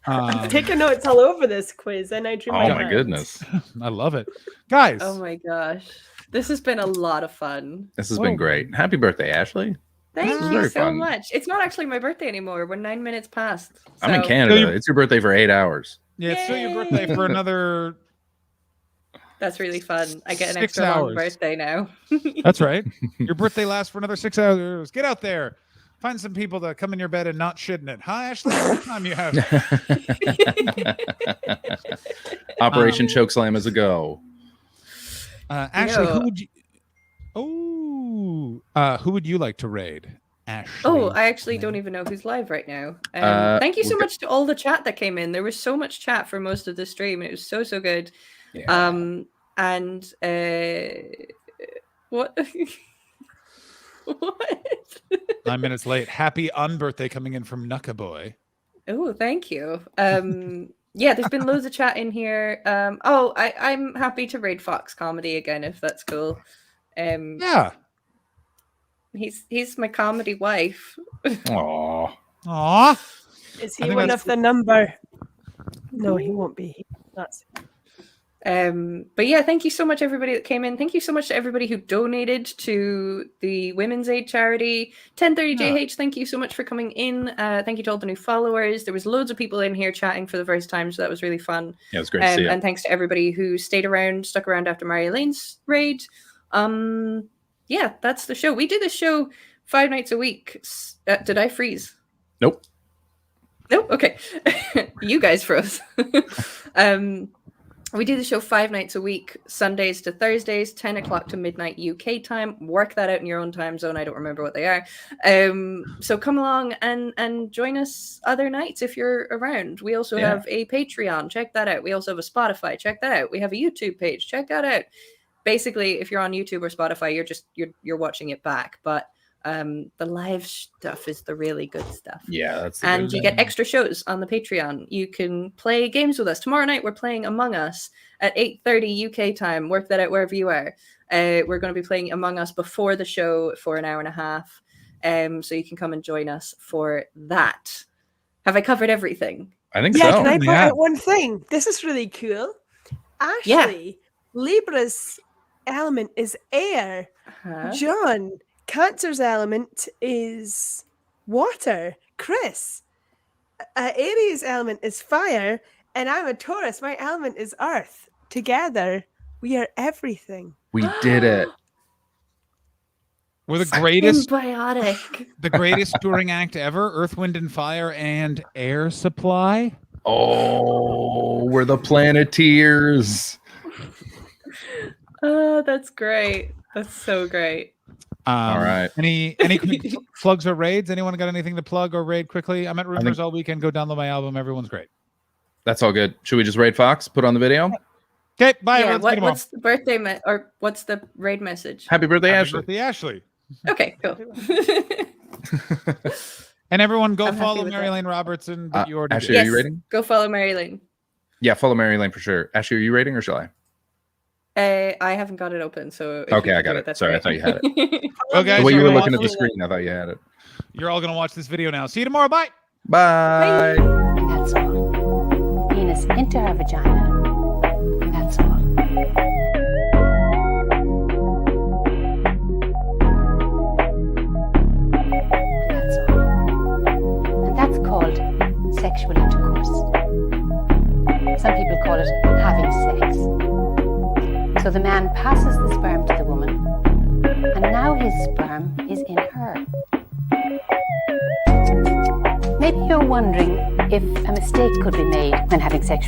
I'm taking notes all over this quiz, and I drew Oh my my hand. goodness. I love it. Guys. Oh my gosh. This has been a lot of fun. This has been great. Happy birthday, Ashley. Thank This is you very so fun. much. It's not actually my birthday anymore. We're 9 minutes past. I'm in so- Canada. It's your birthday for 8 hours. Yeah, it's still your birthday for another. That's really fun. I get an 6 extra long hours. birthday now. That's right. Your birthday lasts for another 6 hours. Get out there. Find some people to come in your bed and not shit in it. Hi, Ashley. What time you have? Operation Chokeslam is a go. Ashley, No. who would you? Who would you like to raid? Ashley. Oh, I actually don't even know who's live right now. Thank you so much to all the chat that came in. There was so much chat for most of the stream. It was so good. Yeah. And what? What? 9 minutes late. Happy unbirthday coming in from Nucka Boy. Oh, thank you. Yeah, there's been loads of chat in here. I'm happy to raid Fox Comedy again if that's cool. Yeah. He's my comedy wife. Aw. Aw. Is I he think one that's- of the number? No, he won't be. That's But yeah, thank you so much everybody that came in. Thank you so much to everybody who donated to the Women's Aid charity. 1030JH, thank you so much for coming in. Thank you to all the new followers. There was loads of people in here chatting for the first time, so that was really fun. Yeah, it was great to see you. And thanks to everybody who stuck around after Mary Elaine's raid. Yeah, that's the show. We do this show 5 nights a week. Did I freeze? Nope. Nope. Okay. You guys froze. We do the show 5 nights a week, Sundays to Thursdays, 10 o'clock to midnight UK time. Work that out in your own time zone. I don't remember what they are. So come along and join us other nights if you're around. We also have a Patreon. Check that out. We also have a Spotify. Check that out. We have a YouTube page. Check that out. Basically, if you're on YouTube or Spotify, you're watching it back. But the live stuff is the really good stuff. Yeah, that's the And good you bit. get extra shows on the Patreon. You can play games with us. Tomorrow night we're playing Among Us at 8:30 UK time. Work that out wherever you are. We're going to be playing Among Us before the show for an hour and a half. So you can come and join us for that. Have I covered everything? I think yeah, so. can I point out one thing? This is really cool. Ashley, Libra's element is air. Huh? John, Cancer's element is water. Chris, Aries' element is fire. And I'm a Taurus. My element is earth. Together, we are everything. We did it. We're the greatest, Symbiotic. the greatest touring act ever. Earth, Wind, and Fire and Air Supply. Oh, we're the Planeteers. Oh, that's great. That's so great. All right. Any quick plugs or raids? Anyone got anything to plug or raid quickly? I'm at Rumors all weekend. Go download my album. Everyone's great. That's all good. Should we just raid Fox? Put on the video? Okay, bye. Yeah, Everyone. See you tomorrow. what's the birthday or what's the raid message? Happy birthday, Happy Ashley. birthday, Ashley. Okay, cool. And everyone go I'm happy follow with Mary that. Lane Robertson, but you already Ashley, did. are you rating? Go follow Mary Lane. Yeah, follow Mary Lane for sure. Ashley, are you rating or shall I? I haven't got it open, so if Okay, you I could got do it. that's Sorry, I great. thought you had it. Well, guys, The way you you're were gonna looking at watch the screen, I thought you had it. You're all gonna watch this video now. See you tomorrow. Bye. Bye. And that's all. Penis into her vagina. And that's all. And that's called sexual intercourse. Some people call it having sex. So the man passes the sperm to the woman, and now his sperm is in her. Maybe you're wondering if a mistake could be made when having sexual